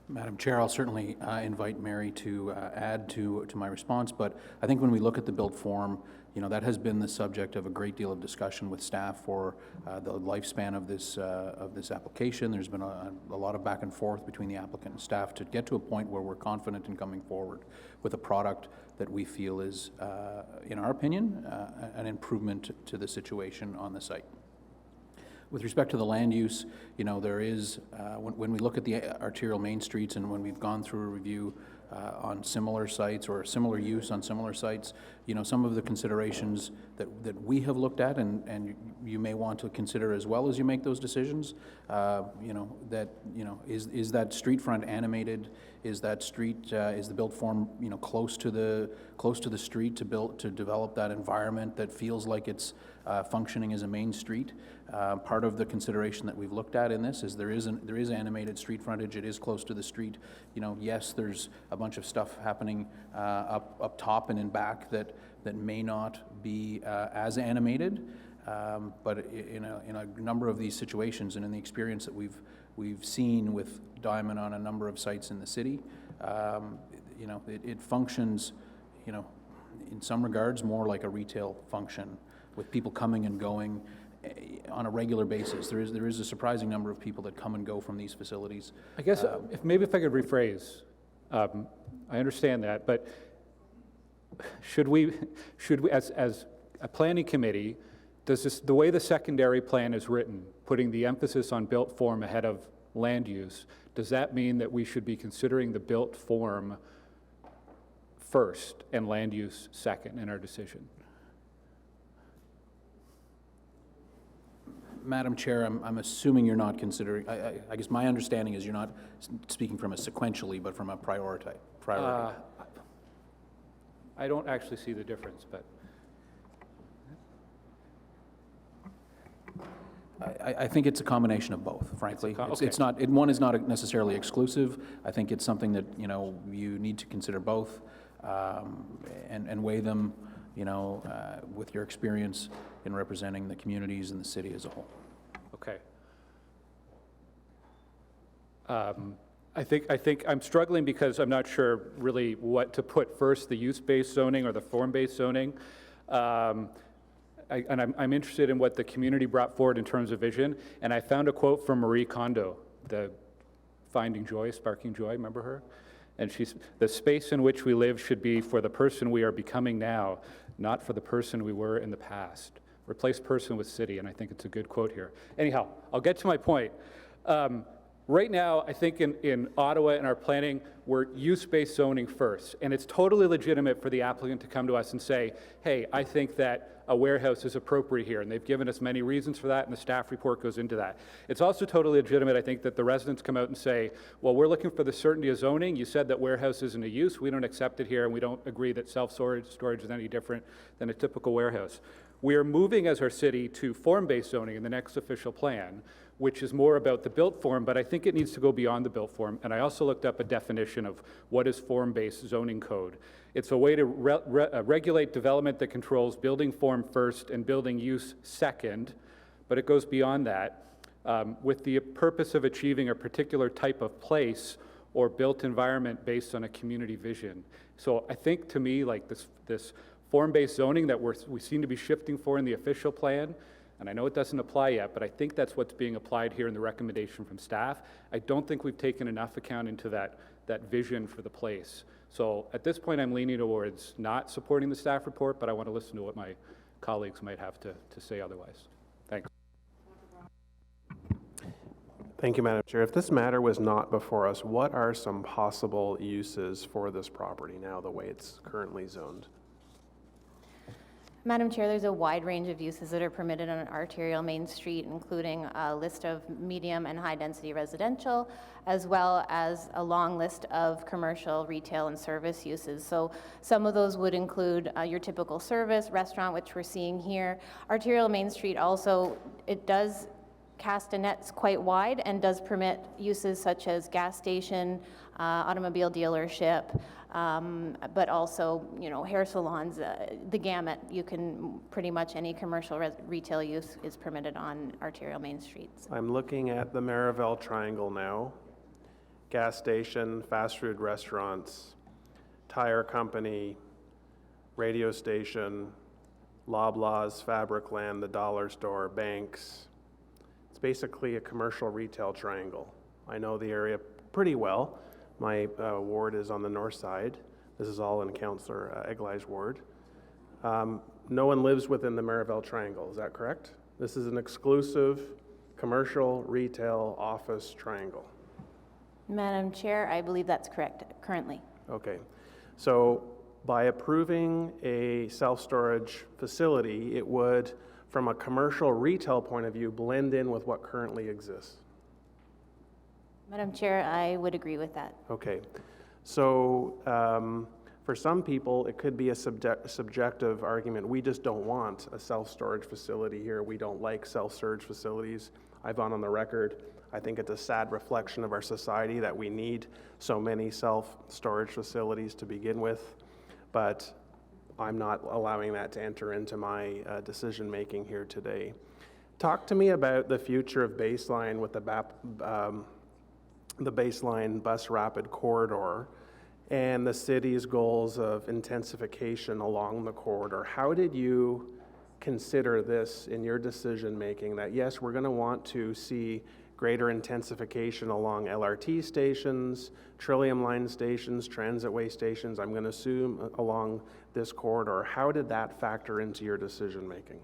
Madam Chair, I'll certainly invite Mary to add to my response, but I think when we look at the built form, you know, that has been the subject of a great deal of discussion with staff for the lifespan of this application. There's been a lot of back and forth between the applicant and staff to get to a point where we're confident in coming forward with a product that we feel is, in our opinion, an improvement to the situation on the site. With respect to the land use, you know, there is, when we look at the arterial main streets and when we've gone through a review on similar sites or similar use on similar sites, you know, some of the considerations that we have looked at and you may want to consider as well as you make those decisions, you know, that, you know, is that street front animated? Is that street, is the built form, you know, close to the street to develop that environment that feels like it's functioning as a main street? Part of the consideration that we've looked at in this is there is animated street frontage. It is close to the street. You know, yes, there's a bunch of stuff happening up top and in back that may not be as animated, but in a number of these situations and in the experience that we've seen with Diamond on a number of sites in the city, you know, it functions, you know, in some regards more like a retail function with people coming and going on a regular basis. There is a surprising number of people that come and go from these facilities. I guess maybe if I could rephrase, I understand that, but should we as a planning committee, does the way the secondary plan is written, putting the emphasis on built form ahead of land use, does that mean that we should be considering the built form first and land use second in our decision? Madam Chair, I'm assuming you're not considering, I guess my understanding is you're not speaking from a sequentially, but from a priority. I don't actually see the difference, but. I think it's a combination of both, frankly. Okay. It's not, one is not necessarily exclusive. I think it's something that, you know, you need to consider both and weigh them, you know, with your experience in representing the communities and the city as a whole. Okay. I think I'm struggling because I'm not sure really what to put first, the use-based zoning or the form-based zoning. I'm interested in what the community brought forward in terms of vision, and I found a quote from Marie Kondo, the Finding Joy, Sparking Joy, remember her? And she's, the space in which we live should be for the person we are becoming now, not for the person we were in the past. Replace person with city, and I think it's a good quote here. Anyhow, I'll get to my point. Right now, I think in Ottawa, in our planning, we're use-based zoning first, and it's totally legitimate for the applicant to come to us and say, hey, I think that a warehouse is appropriate here, and they've given us many reasons for that, and the staff report goes into that. It's also totally legitimate, I think, that the residents come out and say, well, we're looking for the certainty of zoning. You said that warehouse isn't a use. We don't accept it here, and we don't agree that self-storage is any different than a typical warehouse. We are moving as our city to form-based zoning in the next official plan, which is more about the built form, but I think it needs to go beyond the built form. And I also looked up a definition of what is form-based zoning code. It's a way to regulate development that controls building form first and building use second, but it goes beyond that with the purpose of achieving a particular type of place or built environment based on a community vision. So I think, to me, like this form-based zoning that we seem to be shifting for in the official plan, and I know it doesn't apply yet, but I think that's what's being applied here in the recommendation from staff. I don't think we've taken enough account into that vision for the place. So at this point, I'm leaning towards not supporting the staff report, but I want to listen to what my colleagues might have to say otherwise. Thanks. Thank you, Madam Chair. If this matter was not before us, what are some possible uses for this property now, the way it's currently zoned? Madam Chair, there's a wide range of uses that are permitted on arterial Main Street, including a list of medium and high-density residential, as well as a long list of commercial, retail, and service uses. So some of those would include your typical service, restaurant, which we're seeing here. Arterial Main Street also, it does cast a net quite wide and does permit uses such as gas station, automobile dealership, but also, hair salons, the gamut. You can pretty much any commercial retail use is permitted on arterial Main Streets. I'm looking at the Marival Triangle now. Gas station, fast food restaurants, tire company, radio station, Loblaws, Fabric Land, the dollar store, banks. It's basically a commercial retail triangle. I know the area pretty well. My ward is on the north side. This is all in Councillor Eglai's ward. No one lives within the Marival Triangle, is that correct? This is an exclusive commercial, retail, office triangle. Madam Chair, I believe that's correct currently. Okay. So by approving a self-storage facility, it would, from a commercial retail point of view, blend in with what currently exists. Madam Chair, I would agree with that. Okay. So for some people, it could be a subjective argument. We just don't want a self-storage facility here. We don't like self-storage facilities. I've gone on the record. I think it's a sad reflection of our society that we need so many self-storage facilities to begin with. But I'm not allowing that to enter into my decision-making here today. Talk to me about the future of Baseline with the Baseline bus rapid corridor and the city's goals of intensification along the corridor. How did you consider this in your decision-making that, yes, we're going to want to see greater intensification along LRT stations, Trillium Line stations, Transitway stations, I'm going to assume along this corridor. How did that factor into your decision-making?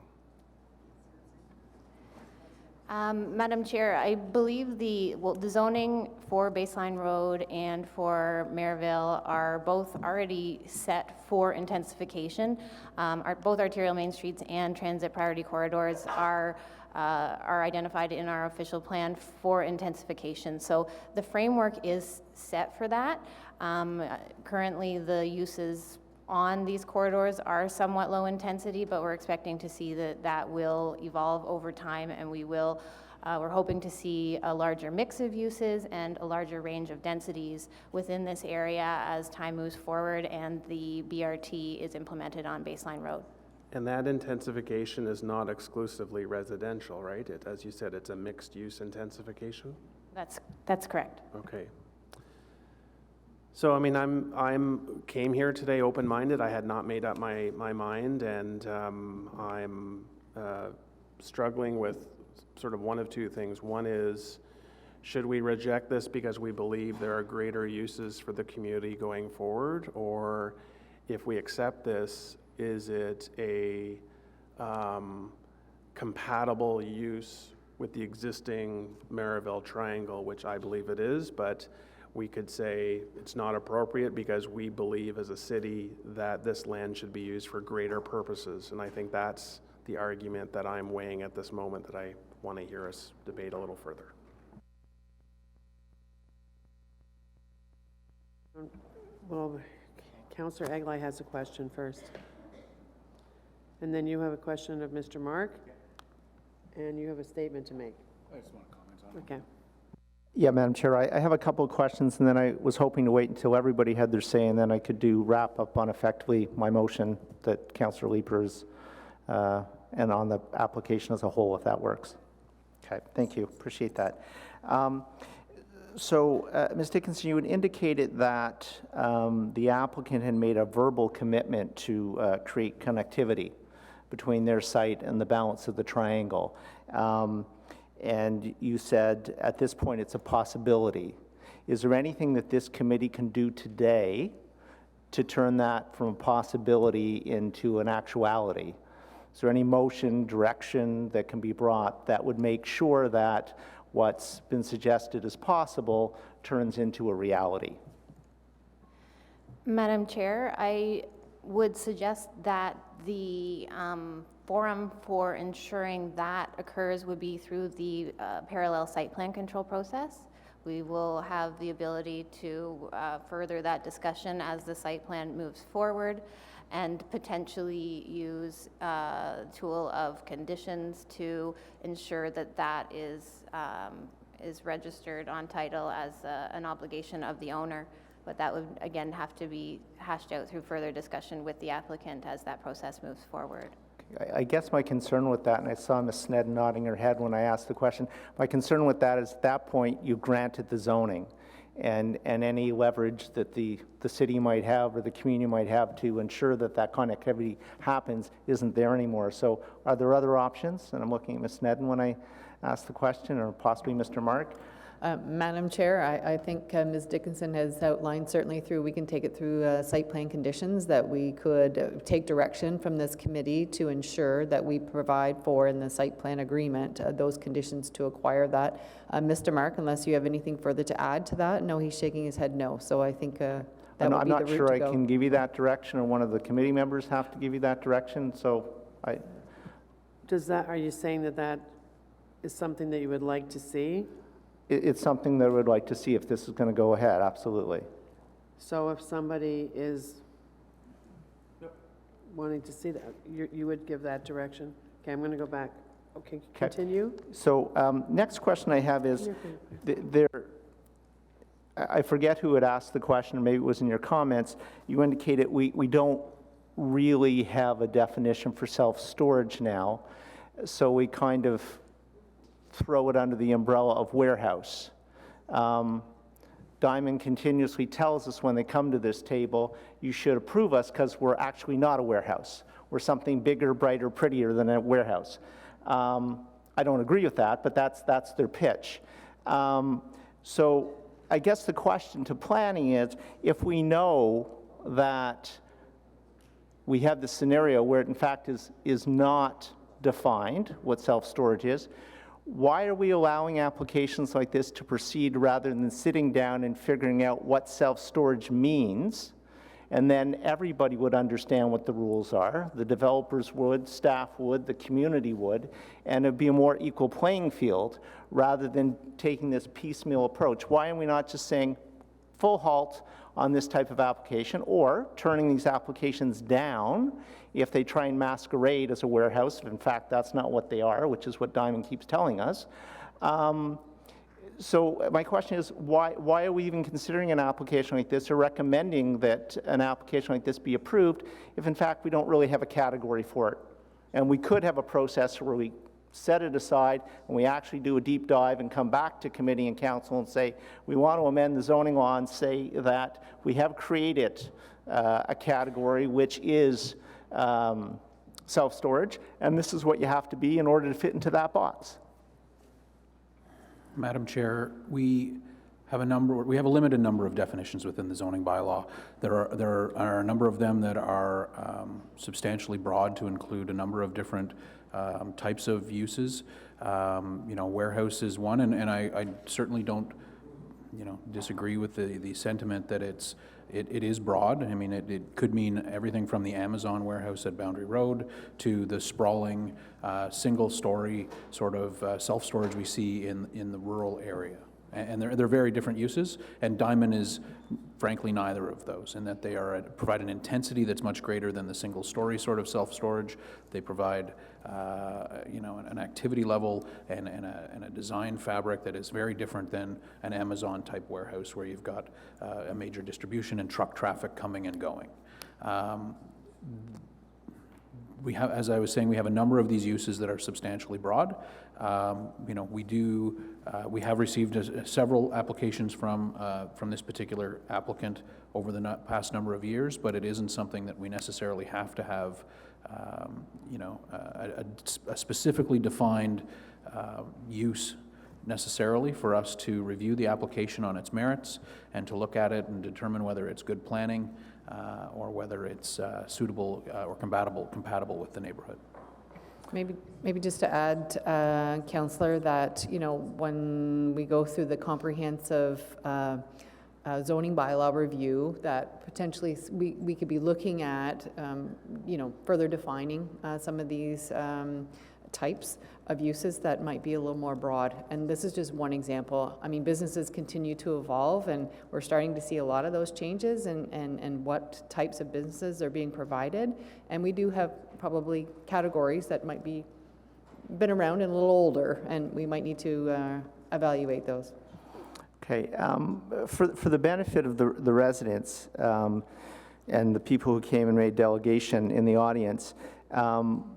Madam Chair, I believe the zoning for Baseline Road and for Maryville are both already set for intensification. Both arterial Main Streets and transit priority corridors are identified in our official plan for intensification. So the framework is set for that. Currently, the uses on these corridors are somewhat low intensity, but we're expecting to see that will evolve over time, and we're hoping to see a larger mix of uses and a larger range of densities within this area as time moves forward and the BRT is implemented on Baseline Road. And that intensification is not exclusively residential, right? As you said, it's a mixed-use intensification? That's correct. Okay. So, I mean, I'm came here today open-minded. I had not made up my mind, and I'm struggling with sort of one of two things. One is, should we reject this because we believe there are greater uses for the community going forward? Or if we accept this, is it a compatible use with the existing Maryville triangle, which I believe it is, but we could say it's not appropriate because we believe as a city that this land should be used for greater purposes. And I think that's the argument that I'm weighing at this moment that I want to hear us debate a little further. Well, Councillor Egley has a question first. And then you have a question of Mr. Mark, and you have a statement to make. I just want to comment on it. Okay. Yeah, Madam Chair, I have a couple of questions, and then I was hoping to wait until everybody had their say, and then I could wrap up on effectively my motion that Councillor Leeper's, and on the application as a whole, if that works. Okay, thank you, appreciate that. Ms. Dickinson, you had indicated that the applicant had made a verbal commitment to create connectivity between their site and the balance of the triangle. And you said at this point it's a possibility. Is there anything that this committee can do today to turn that from a possibility into an actuality? Is there any motion, direction that can be brought that would make sure that what's been suggested as possible turns into a reality? Madam Chair, I would suggest that the forum for ensuring that occurs would be through the parallel site plan control process. We will have the ability to further that discussion as the site plan moves forward, and potentially use a tool of conditions to ensure that that is registered on title as an obligation of the owner. But that would, again, have to be hashed out through further discussion with the applicant as that process moves forward. I guess my concern with that, and I saw Ms. Snedden nodding her head when I asked the question, my concern with that is at that point you granted the zoning, and any leverage that the city might have or the community might have to ensure that that connectivity happens isn't there anymore. So are there other options? And I'm looking at Ms. Snedden when I asked the question, or possibly Mr. Mark. Madam Chair, I think Ms. Dickinson has outlined, certainly through, we can take it through site plan conditions, that we could take direction from this committee to ensure that we provide for in the site plan agreement those conditions to acquire that. Mr. Mark, unless you have anything further to add to that? No, he's shaking his head no. So I think that would be the route to go. I'm not sure I can give you that direction, or one of the committee members have to give you that direction. So Are you saying that that is something that you would like to see? It's something that I would like to see if this is going to go ahead, absolutely. So if somebody is wanting to see that, you would give that direction? Okay, I'm going to go back. Okay, continue. So next question I have is, I forget who had asked the question, or maybe it was in your comments. You indicated we don't really have a definition for self-storage now, so we kind of throw it under the umbrella of warehouse. Diamond continuously tells us when they come to this table, you should approve us because we're actually not a warehouse. We're something bigger, brighter, prettier than a warehouse. I don't agree with that, but that's their pitch. So I guess the question to planning is, if we know that we have the scenario where it in fact is not defined what self-storage is, why are we allowing applications like this to proceed rather than sitting down and figuring out what self-storage means? And then everybody would understand what the rules are. The developers would, staff would, the community would, and it'd be a more equal playing field rather than taking this piecemeal approach. Why are we not just saying full halt on this type of application, or turning these applications down if they try and masquerade as a warehouse, if in fact that's not what they are, which is what Diamond keeps telling us. So my question is, why are we even considering an application like this, or recommending that an application like this be approved, if in fact we don't really have a category for it? And we could have a process where we set it aside and we actually do a deep dive and come back to committee and council and say, we want to amend the zoning law and say that we have created a category which is self-storage, and this is what you have to be in order to fit into that box. Madam Chair, we have a limited number of definitions within the zoning bylaw. There are a number of them that are substantially broad to include a number of different types of uses. Warehouse is one, and I certainly don't, disagree with the sentiment that it is broad. I mean, it could mean everything from the Amazon warehouse at Boundary Road to the sprawling, single-story sort of self-storage we see in the rural area. And they're very different uses, and Diamond is frankly neither of those, in that they provide an intensity that's much greater than the single-story sort of self-storage. They provide, an activity level and a design fabric that is very different than an Amazon-type warehouse where you've got a major distribution and truck traffic coming and going. We have, as I was saying, we have a number of these uses that are substantially broad. We have received several applications from this particular applicant over the past number of years, but it isn't something that we necessarily have to have, a specifically defined use necessarily for us to review the application on its merits and to look at it and determine whether it's good planning or whether it's suitable or compatible with the neighborhood. Maybe just to add, Councillor, that, when we go through the comprehensive zoning bylaw review, that potentially we could be looking at, further defining some of these types of uses that might be a little more broad. And this is just one example. I mean, businesses continue to evolve, and we're starting to see a lot of those changes and what types of businesses are being provided. And we do have probably categories that might be been around and a little older, and we might need to evaluate those. Okay, for the benefit of the residents and the people who came and made delegation in the audience,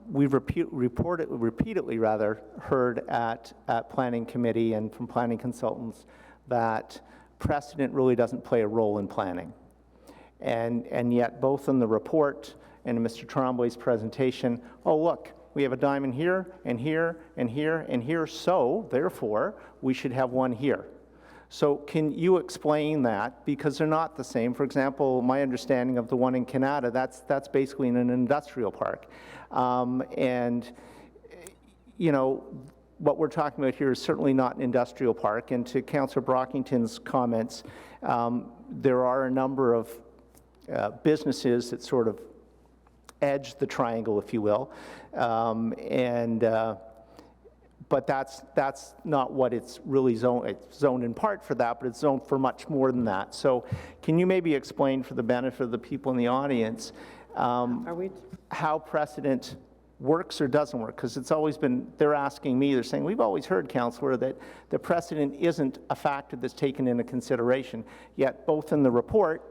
we've repeatedly heard at Planning Committee and from planning consultants that precedent really doesn't play a role in planning. And yet both in the report and in Mr. Tremblay's presentation, oh look, we have a diamond here and here and here and here, so therefore we should have one here. So can you explain that? Because they're not the same. For example, my understanding of the one in Canada, that's basically in an industrial park. What we're talking about here is certainly not an industrial park. And to Councillor Brockington's comments, there are a number of businesses that sort of edge the triangle, if you will. But that's not what it's really zoned. It's zoned in part for that, but it's zoned for much more than that. So can you maybe explain for the benefit of the people in the audience how precedent works or doesn't work? Because it's always been, they're asking me, they're saying, we've always heard, Councillor, that the precedent isn't a factor that's taken into consideration. Yet both in the report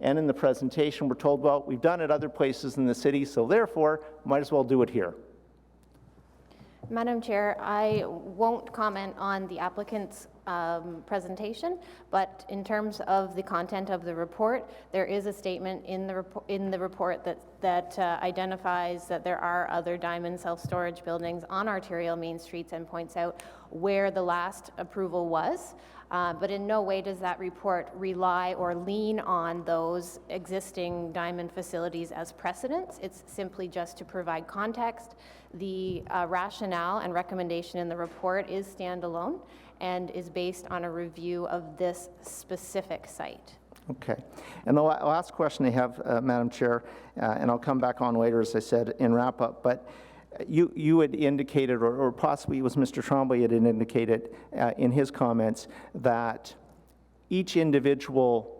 and in the presentation, we're told, well, we've done it other places in the city, so therefore, might as well do it here. Madam Chair, I won't comment on the applicant's presentation, but in terms of the content of the report, there is a statement in the report that identifies that there are other diamond self-storage buildings on arterial main streets and points out where the last approval was. But in no way does that report rely or lean on those existing diamond facilities as precedents. It's simply just to provide context. The rationale and recommendation in the report is standalone and is based on a review of this specific site. Okay. And the last question I have, Madam Chair, and I'll come back on later, as I said, in wrap-up, but you had indicated, or possibly it was Mr. Tremblay had indicated in his comments, that each individual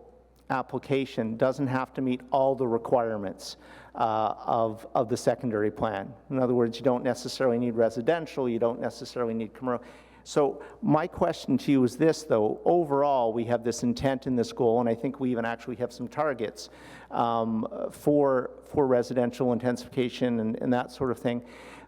application doesn't have to meet all the requirements of the secondary plan. In other words, you don't necessarily need residential, you don't necessarily need commercial. So my question to you is this, though. Overall, we have this intent and this goal, and I think we even actually have some targets for residential intensification and that sort of thing.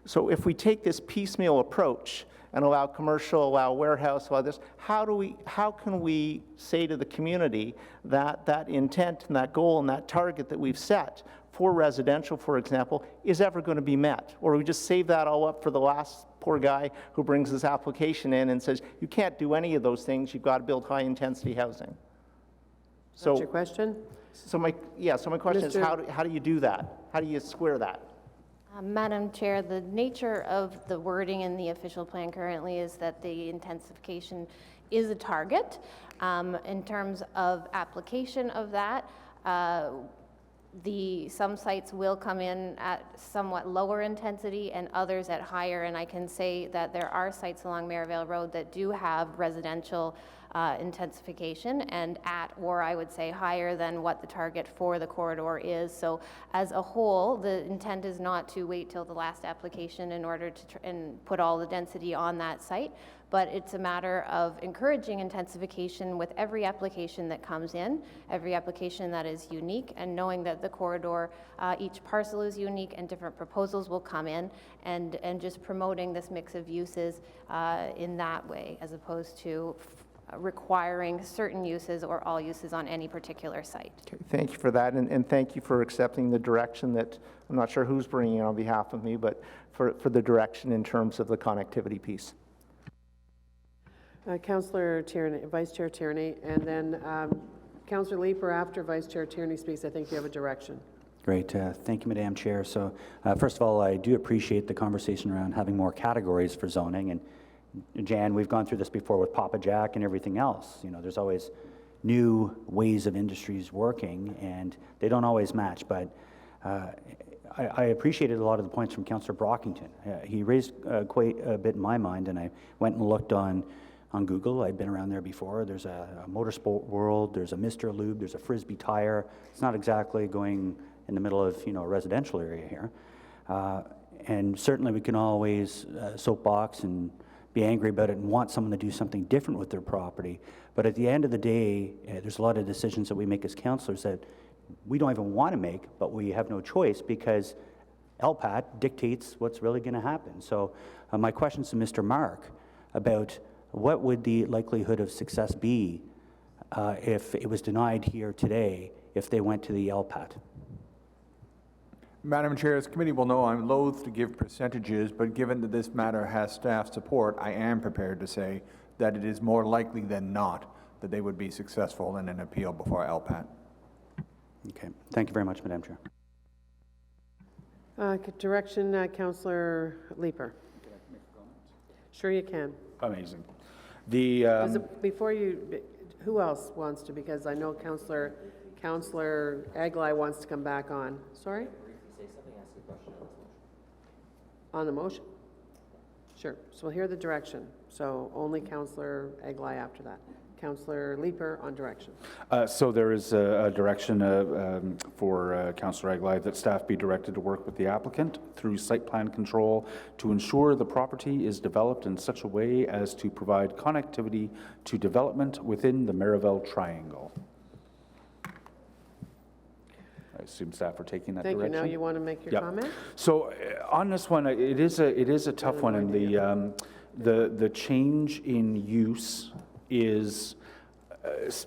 So if we take this piecemeal approach and allow commercial, allow warehouse, allow this, how can we say to the community that that intent and that goal and that target that we've set for residential, for example, is ever going to be met? Or we just save that all up for the last poor guy who brings his application in and says, you can't do any of those things, you've got to build high-intensity housing. So, That's your question? So my question is, how do you do that? How do you square that? Madam Chair, the nature of the wording in the official plan currently is that the intensification is a target. In terms of application of that, some sites will come in at somewhat lower intensity and others at higher, and I can say that there are sites along Maryvale Road that do have residential intensification and at, or I would say higher than what the target for the corridor is. So as a whole, the intent is not to wait till the last application in order to and put all the density on that site, but it's a matter of encouraging intensification with every application that comes in, every application that is unique, and knowing that the corridor, each parcel is unique and different proposals will come in, and just promoting this mix of uses in that way, as opposed to requiring certain uses or all uses on any particular site. Okay, thank you for that, and thank you for accepting the direction that, I'm not sure who's bringing it on behalf of me, but for the direction in terms of the connectivity piece. Councillor Tierney, Vice Chair Tierney, and then Councillor Leeper after Vice Chair Tierney speaks. I think you have a direction. Great. Thank you, Madam Chair. So first of all, I do appreciate the conversation around having more categories for zoning. And Jan, we've gone through this before with Papa Jack and everything else. You know, there's always new ways of industries working, and they don't always match. But I appreciated a lot of the points from Councillor Brockington. He raised quite a bit in my mind, and I went and looked on Google. I've been around there before. There's a Motorsport World, there's a Mr. Lube, there's a Frisbee Tire. It's not exactly going in the middle of, you know, a residential area here. And certainly we can always soapbox and be angry about it and want someone to do something different with their property. But at the end of the day, there's a lot of decisions that we make as councillors that we don't even want to make, but we have no choice because LPAT dictates what's really going to happen. So my question to Mr. Mark about what would the likelihood of success be if it was denied here today if they went to the LPAT? Madam Chair, as committee will know, I'm loath to give percentages, but given that this matter has staff support, I am prepared to say that it is more likely than not that they would be successful in an appeal before LPAT. Okay. Thank you very much, Madam Chair. Direction, Councillor Leeper. Can I make a comment? Sure you can. Amazing. The Before you, who else wants to? Because I know Councillor Aglai wants to come back on. Sorry? On the motion? Sure. So we'll hear the direction. So only Councillor Aglai after that. Councillor Leeper on direction. So there is a direction for Councillor Aglai that staff be directed to work with the applicant through site plan control to ensure the property is developed in such a way as to provide connectivity to development within the Maryvale Triangle. I assume staff are taking that direction. Thank you. Now you want to make your comment? So on this one, it is a tough one, and the change in use is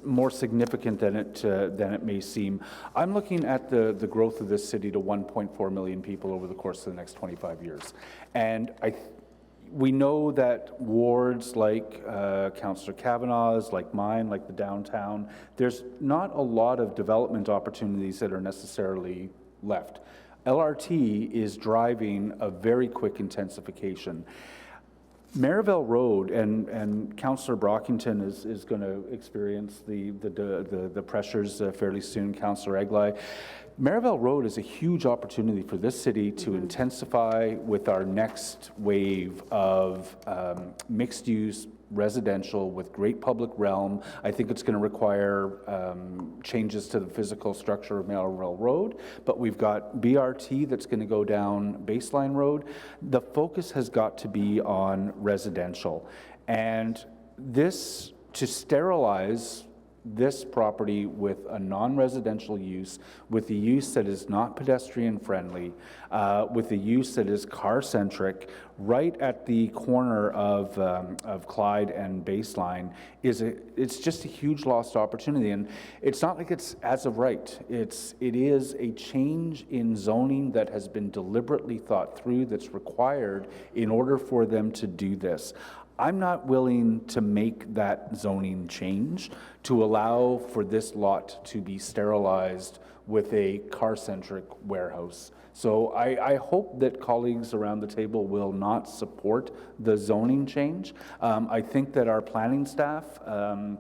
more significant than it may seem. I'm looking at the growth of this city to 1.4 million people over the course of the next 25 years, and we know that wards like Councillor Kavanaugh's, like mine, like the downtown, there's not a lot of development opportunities that are necessarily left. LRT is driving a very quick intensification. Maryvale Road, and Councillor Brockington is going to experience the pressures fairly soon, Councillor Aglai. Maryvale Road is a huge opportunity for this city to intensify with our next wave of mixed-use residential with great public realm. I think it's going to require changes to the physical structure of Maryvale Road, but we've got BRT that's going to go down Baseline Road. The focus has got to be on residential, and this, to sterilize this property with a non-residential use, with a use that is not pedestrian friendly, with a use that is car-centric, right at the corner of Clyde and Baseline, it's just a huge lost opportunity. And it's not like it's as of right. It is a change in zoning that has been deliberately thought through, that's required in order for them to do this. I'm not willing to make that zoning change to allow for this lot to be sterilized with a car-centric warehouse. So I hope that colleagues around the table will not support the zoning change. I think that our planning staff, I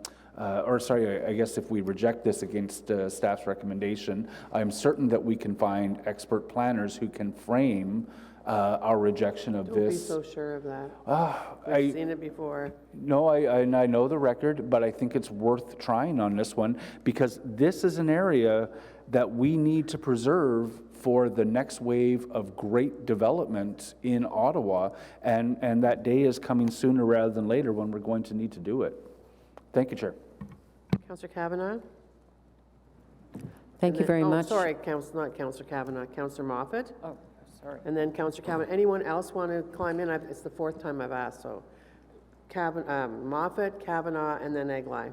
guess if we reject this against staff's recommendation, I'm certain that we can find expert planners who can frame our rejection of Don't be this. so sure of that. I've We've seen it before. No, I know the record, but I think it's worth trying on this one because this is an area that we need to preserve for the next wave of great development in Ottawa, and that day is coming sooner rather than later when we're going to need to do it. Thank you, Chair. Councillor Kavanagh? Thank you very much. Sorry, not Councillor Kavanagh, Councillor Moffat. Oh, sorry. And then Councillor Kavanagh. Anyone else want to climb in? It's the fourth time I've asked, so Moffat, Kavanagh, and then Eglai.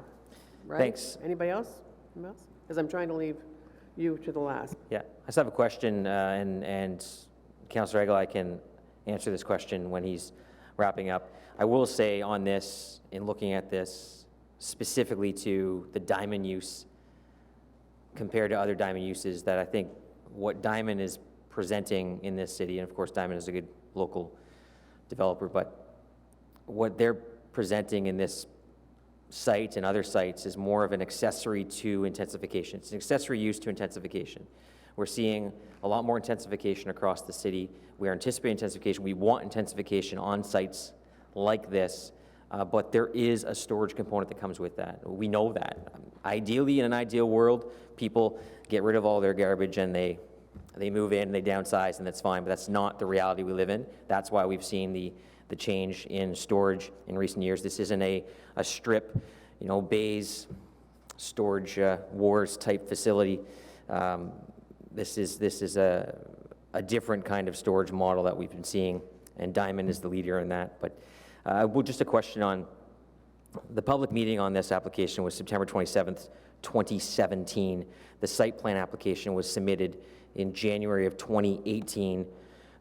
Right? Thanks. Anybody else? Because I'm trying to leave you to the last. Yeah, I just have a question, and Councillor Eglai can answer this question when he's wrapping up. I will say on this, in looking at this, specifically to the diamond use compared to other diamond uses, that I think what Diamond is presenting in this city, and of course Diamond is a good local developer, but what they're presenting in this site and other sites is more of an accessory to intensification. It's an accessory use to intensification. We're seeing a lot more intensification across the city. We are anticipating intensification. We want intensification on sites like this, but there is a storage component that comes with that. We know that. Ideally, in an ideal world, people get rid of all their garbage and they move in, they downsize, and that's fine, but that's not the reality we live in. That's why we've seen the change in storage in recent years. This isn't a strip, bays, storage wars type facility. This is a different kind of storage model that we've been seeing, and Diamond is the leader in that. But just a question on the public meeting on this application was September 27th, 2017. The site plan application was submitted in January of 2018.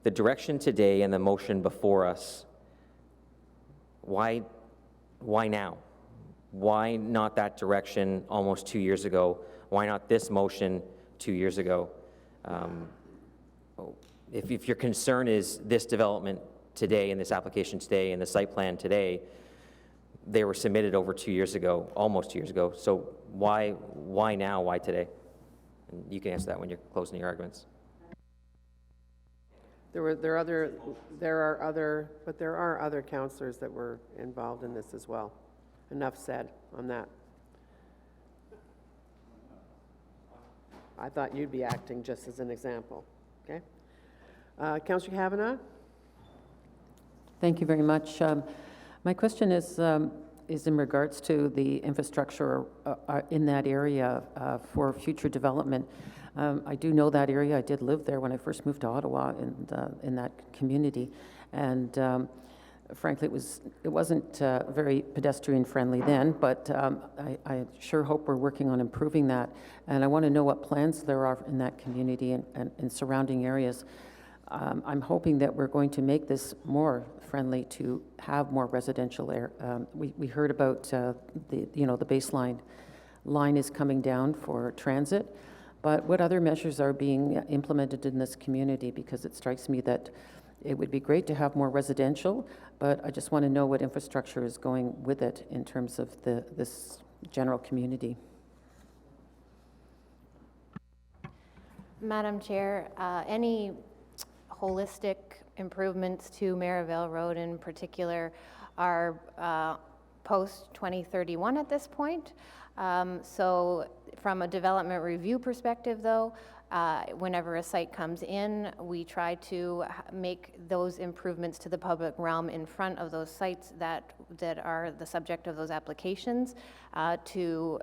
The direction today and the motion before us, why now? Why not that direction almost 2 years ago? Why not this motion 2 years ago? If your concern is this development today and this application today and the site plan today, they were submitted over 2 years ago, almost 2 years ago. So why now? Why today? And you can answer that when you're closing your arguments. There are other councillors that were involved in this as well. Enough said on that. I thought you'd be acting just as an example. Okay, Councillor Kavanagh. Thank you very much. My question is in regards to the infrastructure in that area for future development. I do know that area. I did live there when I first moved to Ottawa in that community, and frankly, it wasn't very pedestrian friendly then. But I sure hope we're working on improving that, and I want to know what plans there are in that community and in surrounding areas. I'm hoping that we're going to make this more friendly to have more residential air. We heard about the baseline line is coming down for transit, but what other measures are being implemented in this community? Because it strikes me that it would be great to have more residential, but I just want to know what infrastructure is going with it in terms of this general community. Madam Chair, any holistic improvements to Merivale Road in particular are post-2031 at this point. So from a development review perspective, though, whenever a site comes in, we try to make those improvements to the public realm in front of those sites that are the subject of those applications to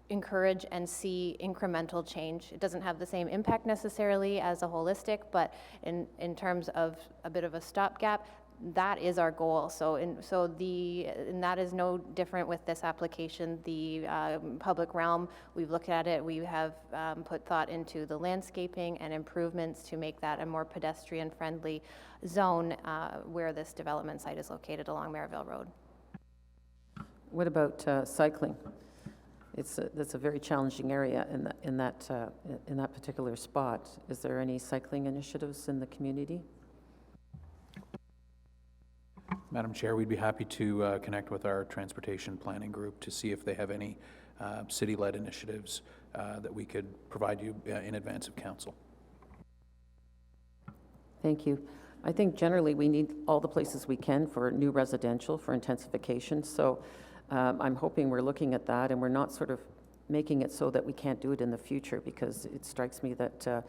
encourage and see incremental change. It doesn't have the same impact necessarily as a holistic, but in terms of a bit of a stopgap, that is our goal. And that is no different with this application. The public realm, we've looked at it. We have put thought into the landscaping and improvements to make that a more pedestrian-friendly zone where this development site is located along Merivale Road. What about cycling? That's a very challenging area in that particular spot. Is there any cycling initiatives in the community? Madam Chair, we'd be happy to connect with our transportation planning group to see if they have any city-led initiatives that we could provide you in advance of council. Thank you. I think generally we need all the places we can for new residential, for intensification. So I'm hoping we're looking at that and we're not sort of making it so that we can't do it in the future, because it strikes me that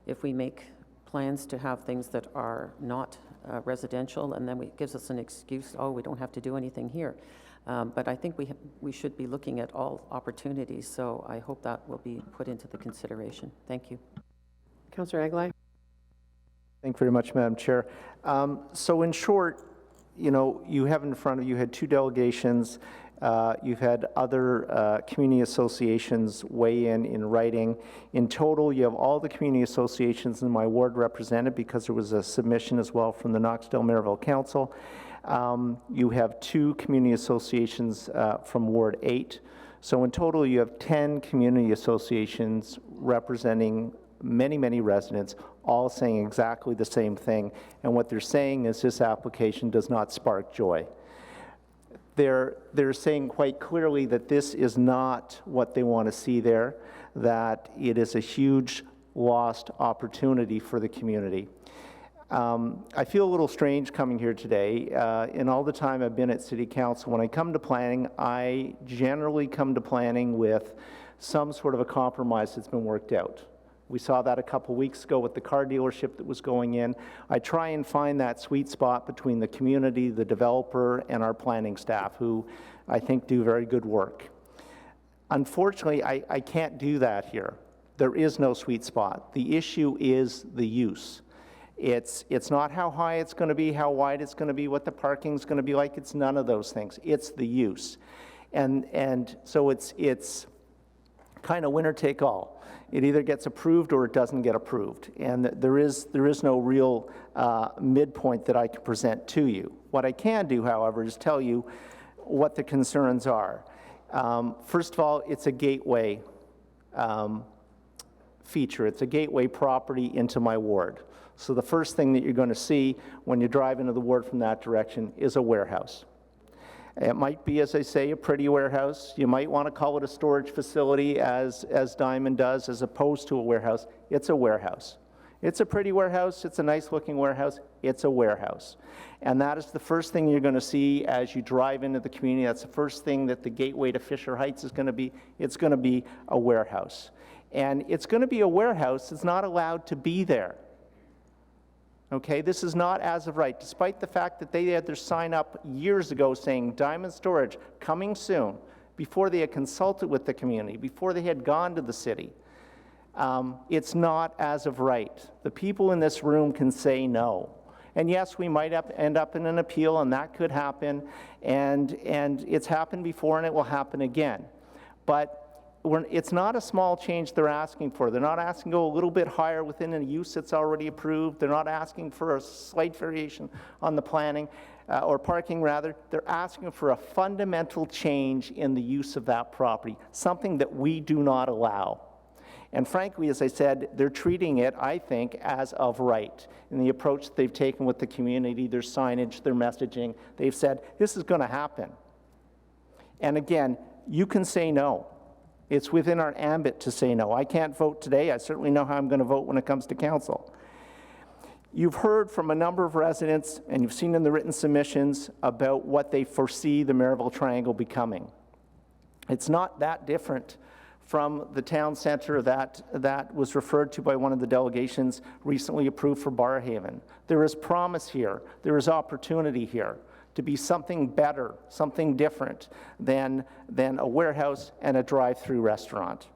if we make plans to have things that are not residential, and then it gives us an excuse, oh, we don't have to do anything here. But I think we should be looking at all opportunities, so I hope that will be put into the consideration. Thank you. Councillor Aguilar? Thank you very much, Madam Chair. So in short, you know, you have in front of you had 2 delegations. You've had other community associations weigh in writing. In total, you have all the community associations in my ward represented, because there was a submission as well from the Knoxdale-Maryville Council. You have 2 community associations from Ward 8. So in total, you have 10 community associations representing many, many residents, all saying exactly the same thing. And what they're saying is this application does not spark joy. They're saying quite clearly that this is not what they want to see there, that it is a huge lost opportunity for the community. I feel a little strange coming here today. In all the time I've been at City Council, when I come to planning, I generally come to planning with some sort of a compromise that's been worked out. We saw that a couple weeks ago with the car dealership that was going in. I try and find that sweet spot between the community, the developer, and our planning staff, who I think do very good work. Unfortunately, I can't do that here. There is no sweet spot. The issue is the use. It's not how high it's going to be, how wide it's going to be, what the parking's going to be like. It's none of those things. It's the use. And so it's kind of winner take all. It either gets approved or it doesn't get approved. And there is no real midpoint that I can present to you. What I can do, however, is tell you what the concerns are. First of all, it's a gateway feature. It's a gateway property into my ward. So the first thing that you're going to see when you drive into the ward from that direction is a warehouse. It might be, as I say, a pretty warehouse. You might want to call it a storage facility, as Diamond does, as opposed to a warehouse. It's a warehouse. It's a pretty warehouse. It's a nice-looking warehouse. It's a warehouse. And that is the first thing you're going to see as you drive into the community. That's the first thing that the gateway to Fisher Heights is going to be. It's going to be a warehouse. And it's going to be a warehouse that's not allowed to be there. Okay, this is not as of right, despite the fact that they had their sign up years ago saying Diamond Storage coming soon, before they had consulted with the community, before they had gone to the city. It's not as of right. The people in this room can say no. And yes, we might end up in an appeal, and that could happen, and it's happened before and it will happen again. But it's not a small change they're asking for. They're not asking to go a little bit higher within a use that's already approved. They're not asking for a slight variation on the planning, or parking rather. They're asking for a fundamental change in the use of that property, something that we do not allow. And frankly, as I said, they're treating it, I think, as of right. In the approach that they've taken with the community, their signage, their messaging, they've said, this is going to happen. And again, you can say no. It's within our ambit to say no. I can't vote today. I certainly know how I'm going to vote when it comes to council. You've heard from a number of residents, and you've seen in the written submissions, about what they foresee the Maryville Triangle becoming. It's not that different from the town center that was referred to by one of the delegations recently approved for Barrhaven. There is promise here. There is opportunity here to be something better, something different than a warehouse and a drive-through restaurant.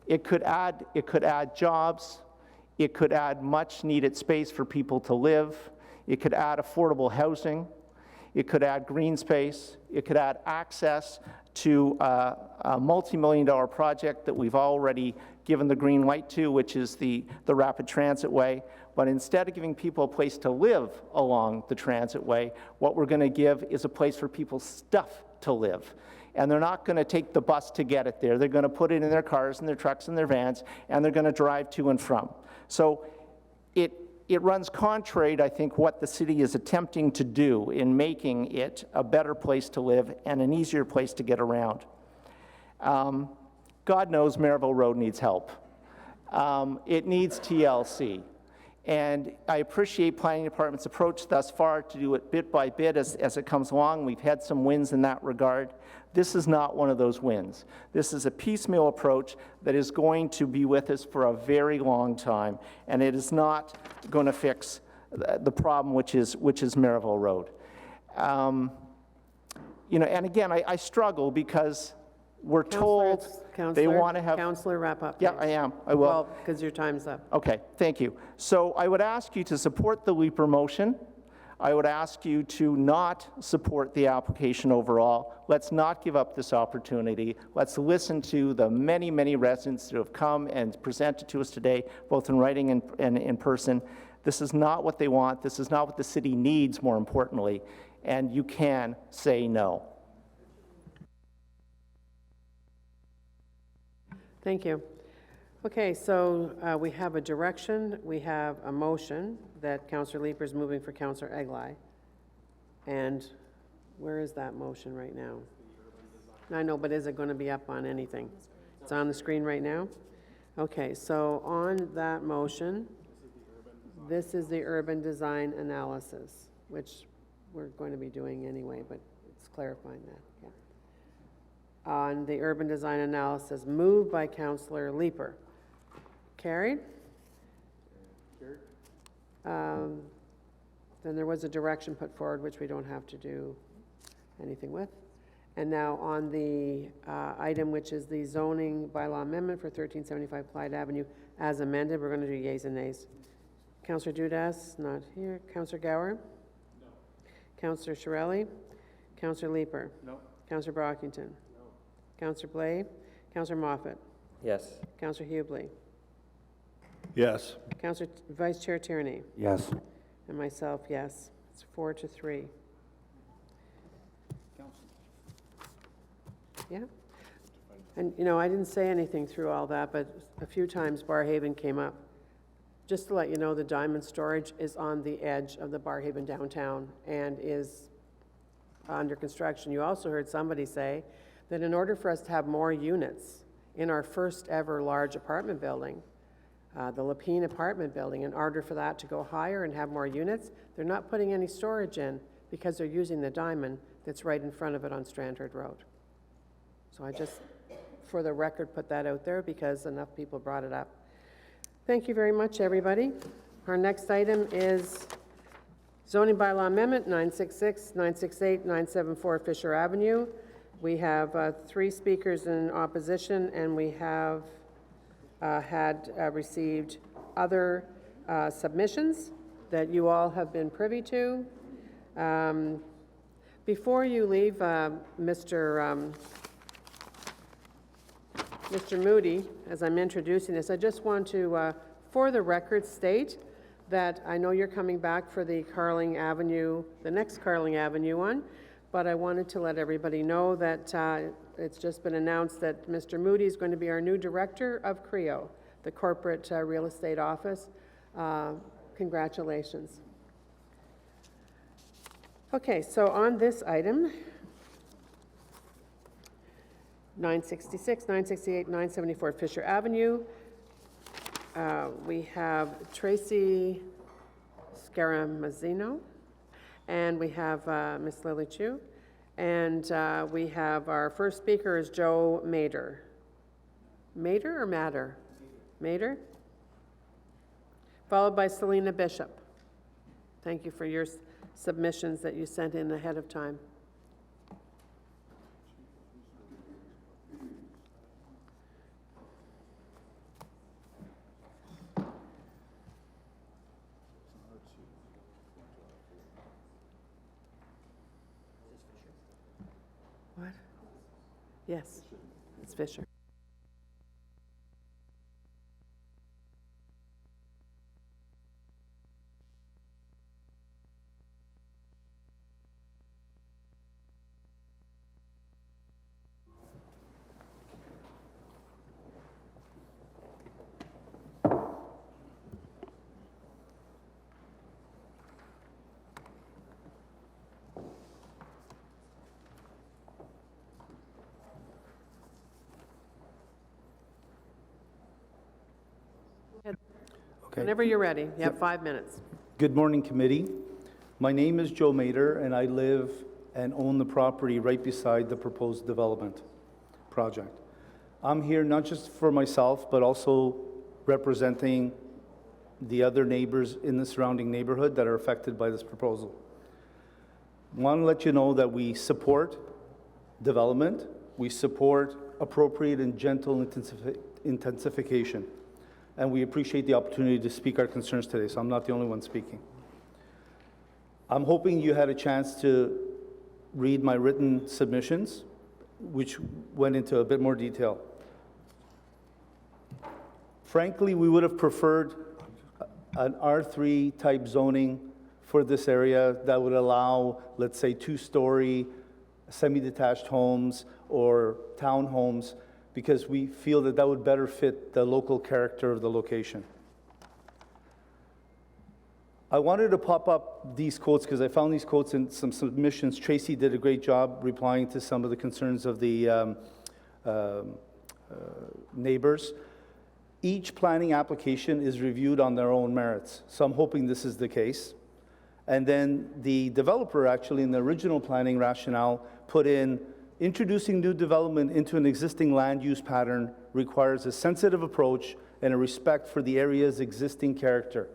It could add jobs. It could add much-needed space for people to live. It could add affordable housing. it could add green space, it could add access to a multi-million-dollar project that we've already given the green light to, which is the rapid transit way. But instead of giving people a place to live along the transit way, what we're going to give is a place for people's stuff to live. And they're not going to take the bus to get it there. They're going to put it in their cars and their trucks and their vans, and they're going to drive to and from. So it runs contrary to, I think, what the city is attempting to do in making it a better place to live and an easier place to get around. God knows Maryville Road needs help. It needs TLC. And I appreciate Planning Department's approach thus far to do it bit by bit as it comes along. We've had some wins in that regard. This is not one of those wins. This is a piecemeal approach that is going to be with us for a very long time, and it is not going to fix the problem, which is Maryville Road. You know, and again, I struggle because we're told they want to have... Councillor, wrap up. Yeah, please. I am. I will. Well, because your time's up. Okay, thank you. So I would ask you to support the Leaper motion. I would ask you to not support the application overall. Let's not give up this opportunity. Let's listen to the many, many residents who have come and presented to us today, both in writing and in person. This is not what they want. This is not what the city needs, more importantly, and you can say no. Thank you. Okay, so we have a direction, we have a motion that Councillor Leaper is moving for Councillor Eglai. And where is that motion right now? I know, but is it going to be up on anything? It's on the screen right now? Okay, so on that motion, this is the urban design analysis, which we're going to be doing anyway, but it's clarifying that. Yeah. On the urban design analysis, moved by Councillor Leaper. Carried? Then there was a direction put forward, which we don't have to do anything with. And now on the item, which is the zoning bylaw amendment for 1375 Clyde Avenue, as amended, we're going to do yeas and nays. Councillor Dudas, not here. Councillor Gower? No. Councillor Shirelli? Councillor Leaper? No. Councillor Brockington? No. Councillor Blais? Councillor Moffat? Yes. Councillor Hubley? Yes. Councillor Vice Chair Tierney? Yes. And myself, yes. It's 4-3. Yeah. And, you know, I didn't say anything through all that, but a few times Barrhaven came up. Just to let you know, the diamond storage is on the edge of the Barrhaven downtown and is under construction. You also heard somebody say that in order for us to have more units in our first ever large apartment building, the Lapine apartment building, in order for that to go higher and have more units, they're not putting any storage in because they're using the diamond that's right in front of it on Strandherd Road. So I just, for the record, put that out there because enough people brought it up. Thank you very much, everybody. Our next item is zoning bylaw amendment 966, 968, 974 Fisher Avenue. We have 3 speakers in opposition, and we have received other submissions that you all have been privy to. Before you leave, Mr. Moody, as I'm introducing this, I just want to, for the record, state that I know you're coming back for the Carling Avenue, the next Carling Avenue one, but I wanted to let everybody know that it's just been announced that Mr. Moody is going to be our new director of CREO, the corporate real estate office. Congratulations. Okay, so on this item, 966, 968, 974 Fisher Avenue, we have Tracy Scaramazzino, and we have Ms. Lily Chu, and we have our first speaker is Joe Mader. Mader or Matter? Mader? Followed by Selena Bishop. Thank you for your submissions that you sent in ahead of time. Yes, it's Fisher. Whenever you're ready, you have 5 minutes. Good morning, committee. My name is Joe Mader, and I live and own the property right beside the proposed development project. I'm here not just for myself, but also representing the other neighbors in the surrounding neighborhood that are affected by this proposal. I want to let you know that we support development, we support appropriate and gentle intensification, and we appreciate the opportunity to speak our concerns today, so I'm not the only one speaking. I'm hoping you had a chance to read my written submissions, which went into a bit more detail. Frankly, we would have preferred an R3 type zoning for this area that would allow, let's say, 2-story semi-detached homes or townhomes, because we feel that that would better fit the local character of the location. I wanted to pop up these quotes because I found these quotes in some submissions. Tracy did a great job replying to some of the concerns of the neighbors. Each planning application is reviewed on their own merits, so I'm hoping this is the case. And then the developer actually in the original planning rationale put in, introducing new development into an existing land use pattern requires a sensitive approach and a respect for the area's existing character.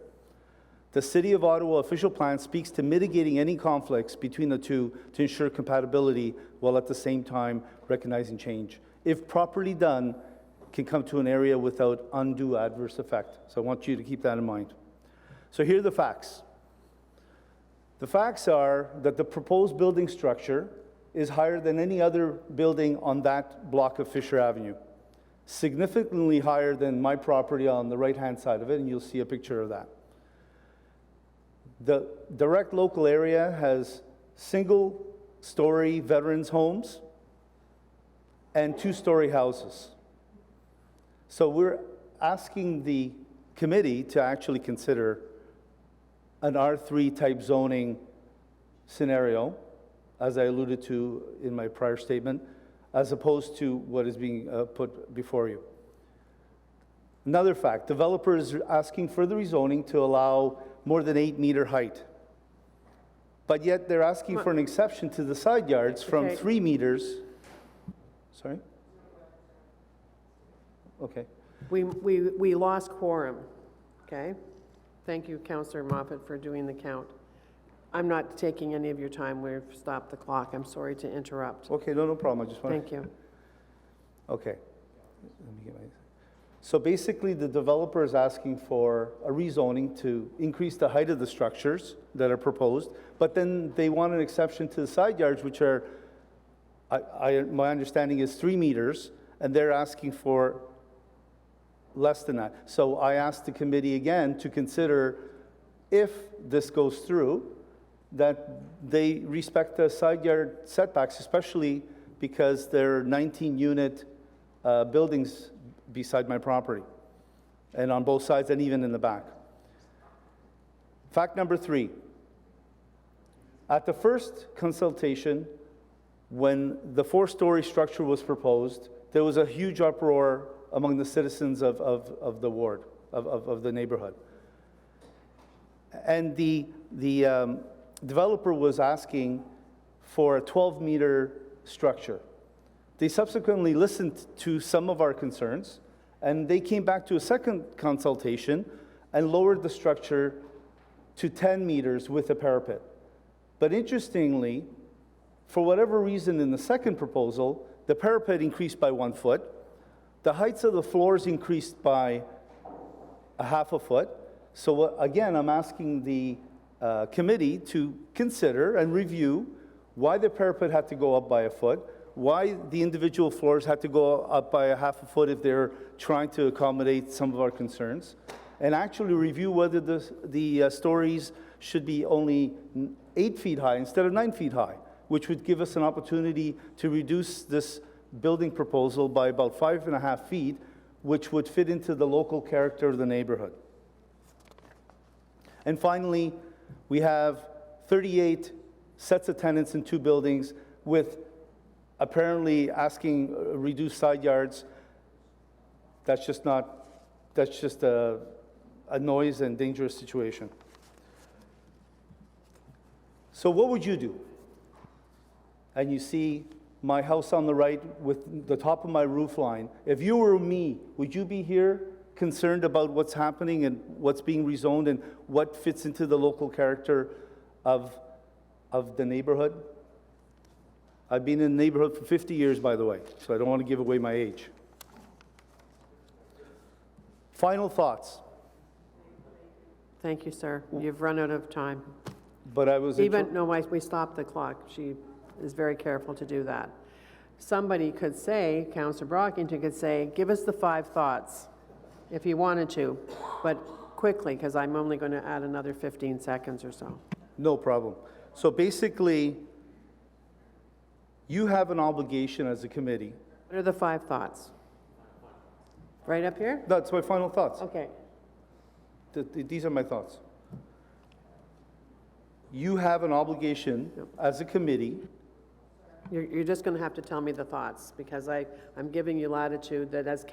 The City of Ottawa official plan speaks to mitigating any conflicts between the two to ensure compatibility while at the same time recognizing change. If properly done, can come to an area without undue adverse effect. So I want you to keep that in mind. So here are the facts. The facts are that the proposed building structure is higher than any other building on that block of Fisher Avenue, significantly higher than my property on the right-hand side of it, and you'll see a picture of that. The direct local area has single-story veterans' homes and 2-story houses. So we're asking the committee to actually consider an R3 type zoning scenario, as I alluded to in my prior statement, as opposed to what is being put before you. Another fact, developers are asking for the rezoning to allow more than 8-meter height. But yet they're asking for an exception to the side yards from 3 meters. Sorry? Okay. We lost quorum, okay? Thank you, Councillor Moffat, for doing the count. I'm not taking any of your time. We've stopped the clock. I'm sorry to interrupt. Okay, no problem. I just want Thank you. Okay. Let me get my... So basically, the developer is asking for a rezoning to increase the height of the structures that are proposed, but then they want an exception to the side yards, which are, my understanding is 3 meters, and they're asking for less than that. So I asked the committee again to consider, if this goes through, that they respect the side yard setbacks, especially because there are 19-unit buildings beside my property, and on both sides and even in the back. Fact number 3, at the first consultation, when the 4-story structure was proposed, there was a huge uproar among the citizens of the ward, of the neighborhood. And the developer was asking for a 12-meter structure. They subsequently listened to some of our concerns, and they came back to a second consultation and lowered the structure to 10 meters with a parapet. But interestingly, for whatever reason in the second proposal, the parapet increased by 1 foot, the heights of the floors increased by a half a foot. So again, I'm asking the committee to consider and review why the parapet had to go up by a foot, why the individual floors had to go up by a half a foot if they're trying to accommodate some of our concerns, and actually review whether the stories should be only 8 feet high instead of 9 feet high, which would give us an opportunity to reduce this building proposal by about 5.5 feet, which would fit into the local character of the neighborhood. And finally, we have 38 sets of tenants in 2 buildings with apparently asking reduced side yards. That's just a noise and dangerous situation. So what would you do? And you see my house on the right with the top of my roof line. If you were me, would you be here concerned about what's happening and what's being rezoned and what fits into the local character of the neighborhood? I've been in the neighborhood for 50 years, by the way, so I don't want to give away my age. Final thoughts. Thank you, sir. You've run out of time. But I was we stopped the clock. She is very careful to do that. Somebody could say, Councillor Brockington could say, give us the 5 thoughts if he wanted to, but quickly, because I'm only going to add another 15 seconds or so. No problem. So basically, you have an obligation as a committee. What are the 5 thoughts? Right up here? That's my final thoughts. Okay. These are my thoughts. You have an obligation as a committee. You're just going to have to tell me the thoughts, because I'm giving you latitude that, as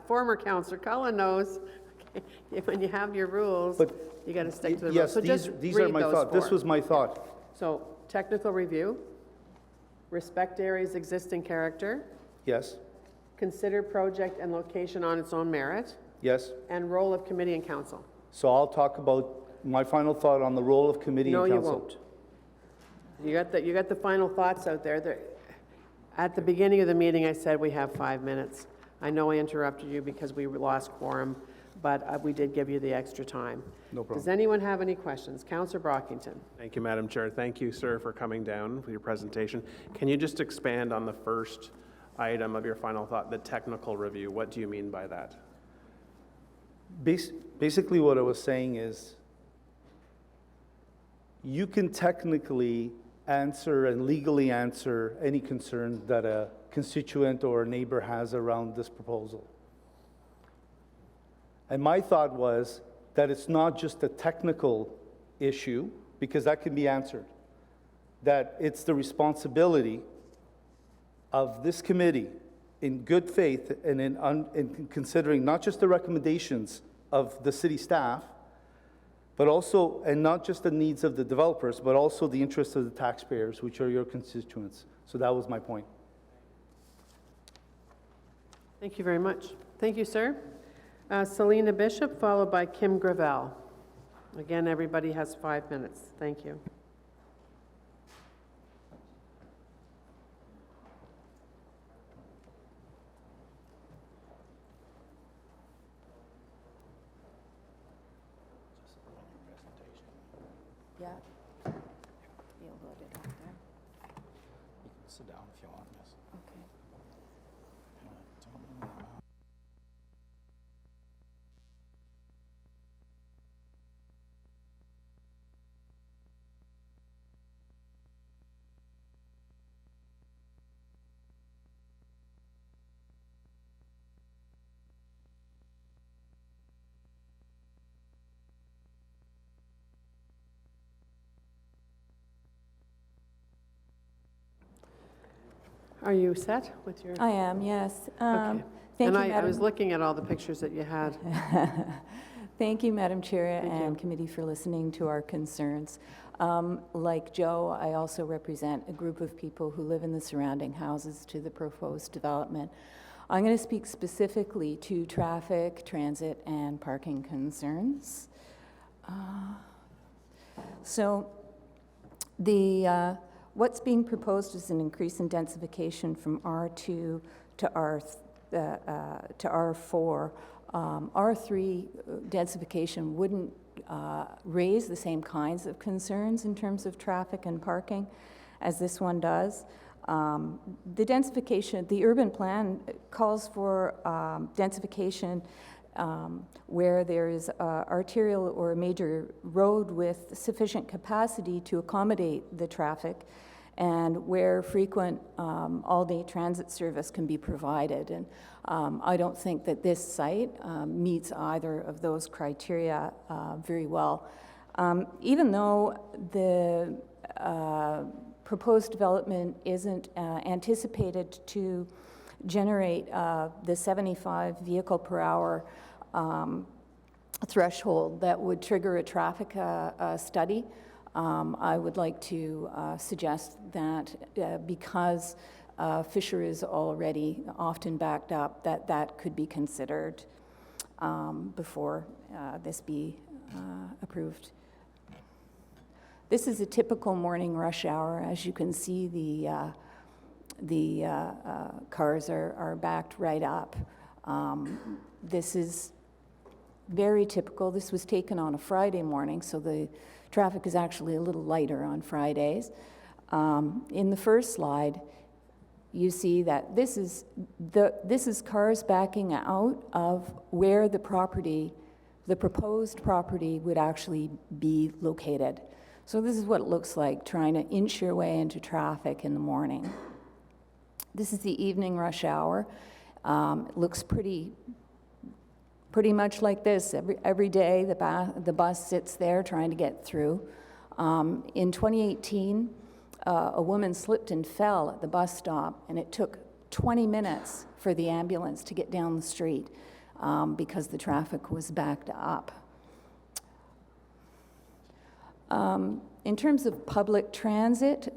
former Councillor Cullen knows, when you have your rules, you got to stick to the rules. So these are my thoughts. This was my thought. So, technical review, respect area's existing character. Yes. Consider project and location on its own merit. Yes. And role of committee and council. So I'll talk about my final thought on the role of committee and council. No, you won't. You got the final thoughts out there. At the beginning of the meeting, I said we have 5 minutes. I know I interrupted you because we lost quorum, but we did give you the extra time. No problem. Does anyone have any questions? Councillor Brockington. Thank you, Madam Chair. Thank you, sir, for coming down for your presentation. Can you just expand on the first item of your final thought, the technical review? What do you mean by that? Basically, what I was saying is, you can technically answer and legally answer any concern that a constituent or a neighbor has around this proposal. And my thought was that it's not just a technical issue, because that can be answered, that it's the responsibility of this committee, in good faith and in considering not just the recommendations of the city staff, but also, and not just the needs of the developers, but also the interests of the taxpayers, which are your constituents. So that was my point. Thank you very much. Thank you, sir. Selena Bishop, followed by Kim Gravel. Again, everybody has 5 minutes. Thank you. Yeah. You'll load it up there. You can sit down if you want, miss. Okay. Are you set with your? I am, yes. Okay. Thank you, I was Madam. looking at all the pictures that you had. Thank you, Madam Chair Thank and you. committee, for listening to our concerns. Like Joe, I also represent a group of people who live in the surrounding houses to the proposed development. I'm going to speak specifically to traffic, transit, and parking concerns. What's being proposed is an increase in densification from R2 to R4. R3 densification wouldn't raise the same kinds of concerns in terms of traffic and parking as this one does. The densification, the urban plan calls for densification where there is arterial or a major road with sufficient capacity to accommodate the traffic, and where frequent all-day transit service can be provided. And I don't think that this site meets either of those criteria very well. Even though the proposed development isn't anticipated to generate the 75 vehicle per hour threshold that would trigger a traffic study, I would like to suggest that because Fisher is already often backed up, that could be considered before this be approved. This is a typical morning rush hour. As you can see, the cars are backed right up. This is very typical. This was taken on a Friday morning, so the traffic is actually a little lighter on Fridays. In the first slide, you see that this is cars backing out of where the proposed property would actually be located. So this is what it looks like trying to inch your way into traffic in the morning. This is the evening rush hour. It looks pretty much like this. Every day the bus sits there trying to get through. In 2018, a woman slipped and fell at the bus stop, and it took 20 minutes for the ambulance to get down the street because the traffic was backed up. In terms of public transit,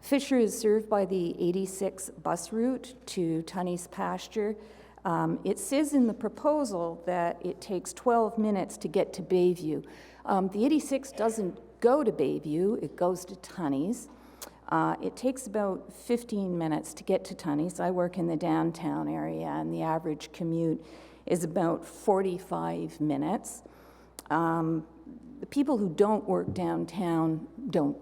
Fisher is served by the 86 bus route to Tunney's Pasture. It says in the proposal that it takes 12 minutes to get to Bayview. The 86 doesn't go to Bayview, it goes to Tunney's. It takes about 15 minutes to get to Tunney's. I work in the downtown area, and the average commute is about 45 minutes. The people who don't work downtown don't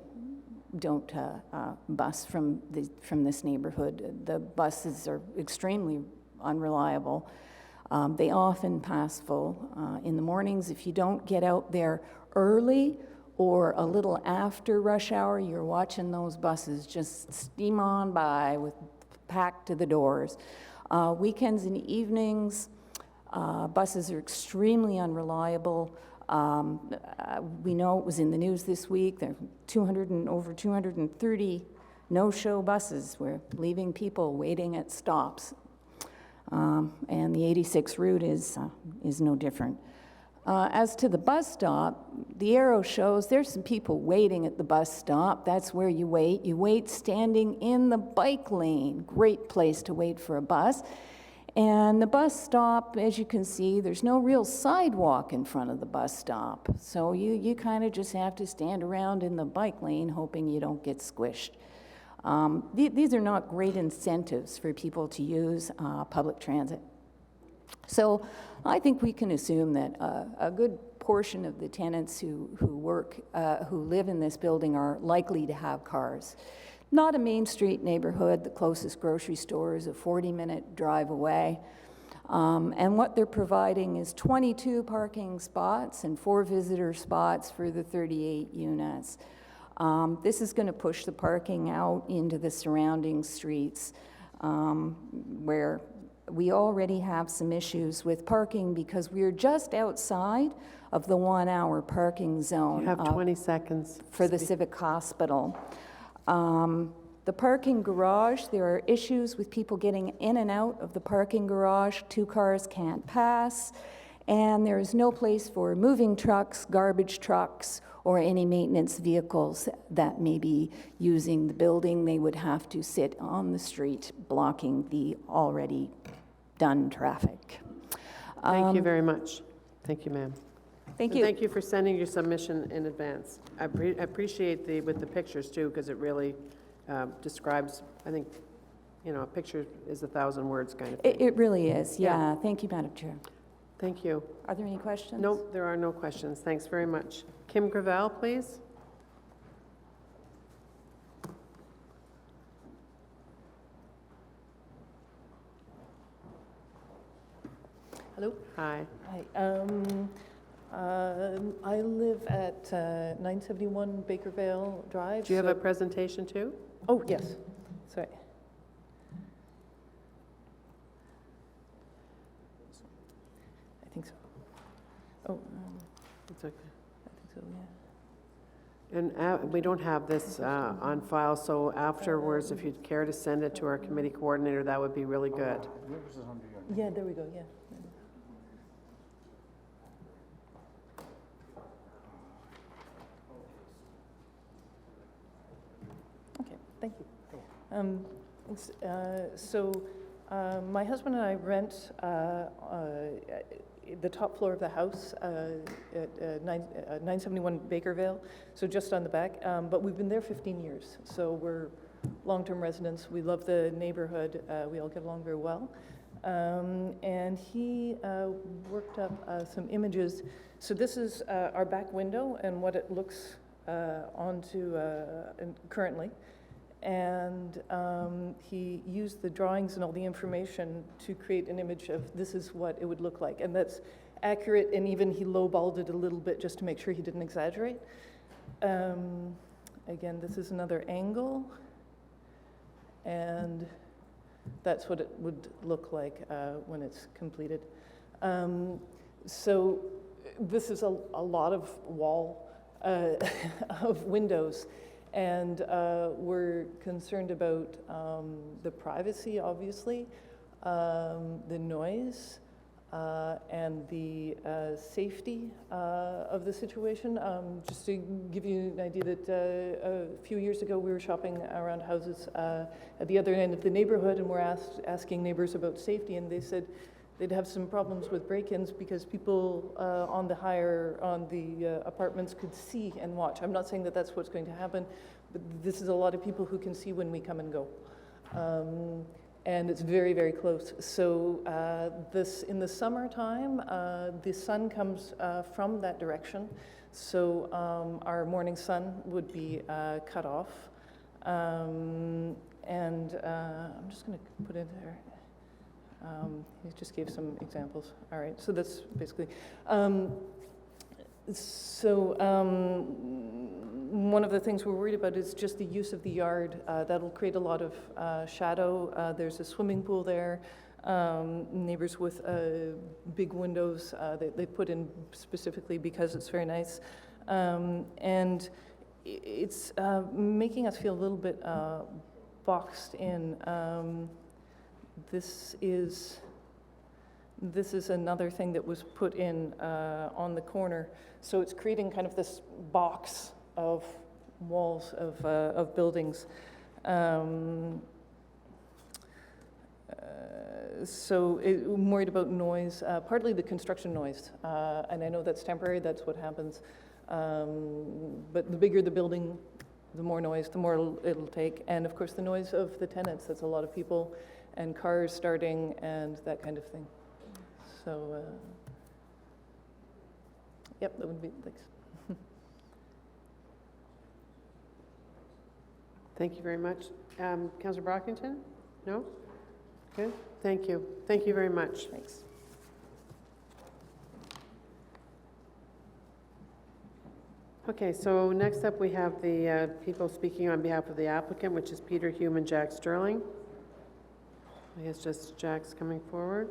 bus from this neighborhood. The buses are extremely unreliable. They often pass full in the mornings. If you don't get out there early or a little after rush hour, you're watching those buses just steam on by with packed to the doors. Weekends and evenings, buses are extremely unreliable. We know it was in the news this week. There are over 230 no-show buses. We're leaving people waiting at stops. And the 86 route is no different. As to the bus stop, the arrow shows there's some people waiting at the bus stop. That's where you wait. You wait standing in the bike lane. Great place to wait for a bus. And the bus stop, as you can see, there's no real sidewalk in front of the bus stop. So you kind of just have to stand around in the bike lane hoping you don't get squished. These are not great incentives for people to use public transit. So I think we can assume that a good portion of the tenants who live in this building are likely to have cars. Not a Main Street neighborhood. The closest grocery store is a 40-minute drive away. And what they're providing is 22 parking spots and 4 visitor spots for the 38 units. This is going to push the parking out into the surrounding streets where we already have some issues with parking because we're just outside of the 1-hour parking zone. You have 20 seconds. For the Civic Hospital. The parking garage, there are issues with people getting in and out of the parking garage. 2 cars can't pass. And there is no place for moving trucks, garbage trucks, or any maintenance vehicles that may be using the building. They would have to sit on the street blocking the already done traffic. Thank you very much. Thank you, ma'am. Thank And you. thank you for sending your submission in advance. I appreciate with the pictures too, because it really describes, I think, a picture is 1,000 words kind of thing. It really is, yeah. Thank you, Madam Chair. Thank you. Are there any questions? Nope, there are no questions. Thanks very much. Kim Gravel, please. Hi. Hi. I live at 971 Bakervale Drive. Do you have a presentation too? Oh, yes. Sorry. I think so. Oh, It's okay. I think so, yeah. And we don't have this on file, so afterwards, if you'd care to send it to our committee coordinator, that would be really good. Yeah, there we go, yeah. Okay, thank you. My husband and I rent the top floor of the house at 971 Bakervale, so just on the back. But we've been there 15 years, so we're long-term residents. We love the neighborhood. We all get along very well. And he worked up some images. So this is our back window and what it looks onto currently. And he used the drawings and all the information to create an image of this is what it would look like. And that's accurate, and even he lowballed it a little bit just to make sure he didn't exaggerate. Again, this is another angle, and that's what it would look like when it's completed. So this is a lot of wall of windows. And we're concerned about the privacy, obviously, the noise, and the safety of the situation. Just to give you an idea that a few years ago we were shopping around houses at the other end of the neighborhood, and we're asking neighbors about safety, and they said they'd have some problems with break-ins because people on the apartments could see and watch. I'm not saying that that's what's going to happen, but this is a lot of people who can see when we come and go. And it's very, very close. So in the summertime, the sun comes from that direction. So our morning sun would be cut off. And I'm just going to put it there. He just gave some examples. All right, so that's basically. One of the things we're worried about is just the use of the yard. That'll create a lot of shadow. There's a swimming pool there. Neighbors with big windows they put in specifically because it's very nice. And it's making us feel a little bit boxed in. This is another thing that was put in on the corner. So it's creating kind of this box of walls of buildings. I'm worried about noise, partly the construction noise. And I know that's temporary, that's what happens. But the bigger the building, the more noise, the more it'll take. And of course the noise of the tenants, that's a lot of people and cars starting and that kind of thing. So, yep, that would be, thanks. Thank you very much. Councillor Brockington? No? Good, thank you. Thank you very much. Thanks. Okay, so next up we have the people speaking on behalf of the applicant, which is Peter Hume and Jack Sterling. I guess just Jack's coming forward.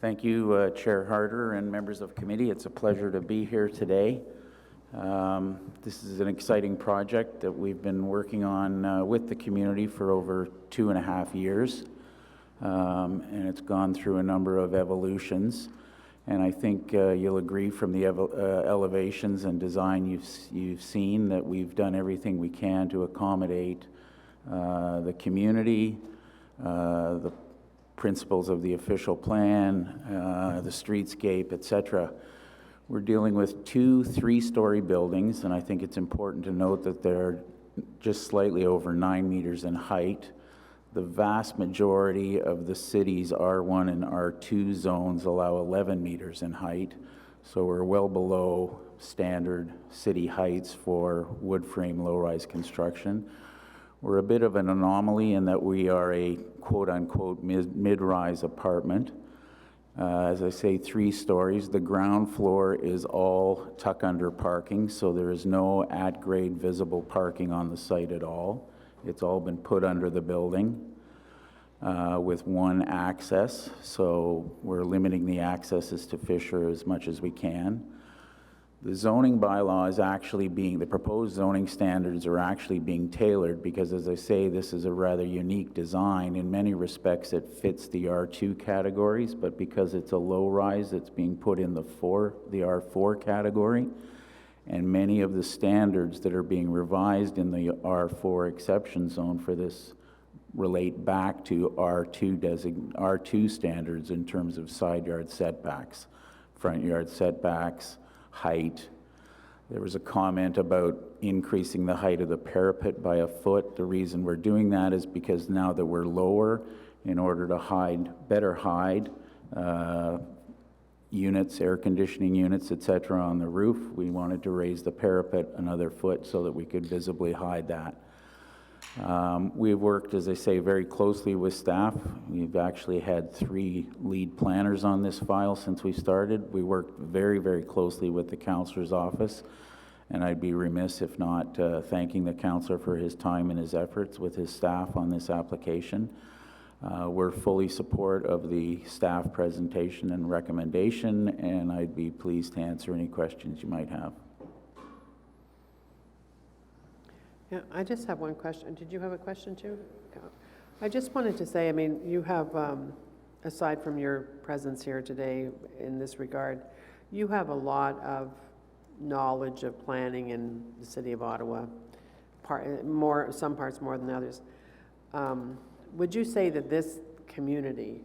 Thank you, Chair Harder and members of committee. It's a pleasure to be here today. This is an exciting project that we've been working on with the community for over 2.5 years. And it's gone through a number of evolutions. And I think you'll agree from the elevations and design you've seen that we've done everything we can to accommodate the community, the principles of the official plan, the streetscape, etc. We're dealing with 2 3-story buildings, and I think it's important to note that they're just slightly over 9 meters in height. the vast majority of the city's R1 and R2 zones allow 11 meters in height. So we're well below standard city heights for wood frame low-rise construction. We're a bit of an anomaly in that we are a quote-unquote mid-rise apartment. As I say, 3 stories. The ground floor is all tuck-under parking, so there is no at-grade visible parking on the site at all. It's all been put under the building with one access, so we're limiting the accesses to Fisher as much as we can. The zoning bylaw is actually the proposed zoning standards are actually being tailored because, as I say, this is a rather unique design. In many respects, it fits the R2 categories, but because it's a low-rise, it's being put in the R4 category. And many of the standards that are being revised in the R4 exception zone for this relate back to R2 standards in terms of side yard setbacks, front yard setbacks, height. There was a comment about increasing the height of the parapet by a foot. The reason we're doing that is because now that we're lower, in order to better hide units, air conditioning units, etc. on the roof, we wanted to raise the parapet another foot so that we could visibly hide that. We've worked, as I say, very closely with staff. We've actually had 3 lead planners on this file since we started. We worked very, very closely with the councillor's office, and I'd be remiss if not thanking the councillor for his time and his efforts with his staff on this application. We're fully support of the staff presentation and recommendation, and I'd be pleased to answer any questions you might have. Yeah, I just have one question. Did you have a question too? I just wanted to say, I mean, you have, aside from your presence here today in this regard, you have a lot of knowledge of planning in the city of Ottawa, some parts more than others. Would you say that this community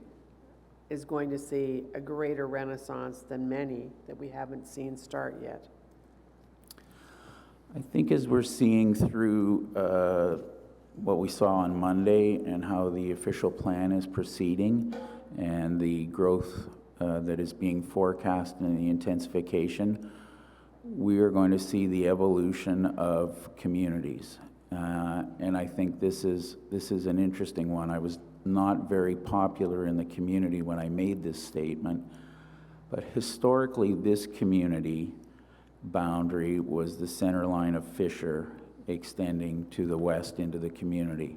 is going to see a greater renaissance than many that we haven't seen start yet? I think as we're seeing through what we saw on Monday and how the official plan is proceeding and the growth that is being forecast and the intensification, we are going to see the evolution of communities. And I think this is an interesting one. I was not very popular in the community when I made this statement, but historically this community boundary was the center line of Fisher extending to the west into the community.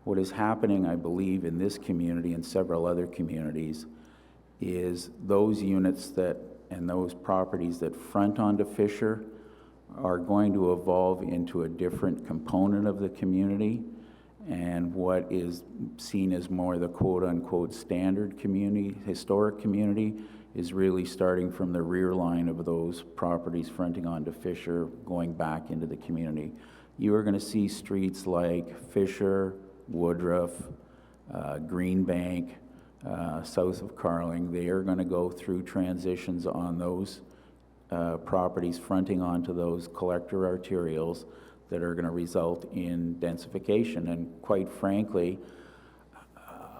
What is happening, I believe, in this community and several other communities is those units and those properties that front onto Fisher are going to evolve into a different component of the community, and what is seen as more the quote-unquote standard community, historic community, is really starting from the rear line of those properties fronting onto Fisher, going back into the community. You are going to see streets like Fisher, Woodruff, Greenbank, south of Carling. They are going to go through transitions on those properties fronting onto those collector arterials that are going to result in densification. And quite frankly,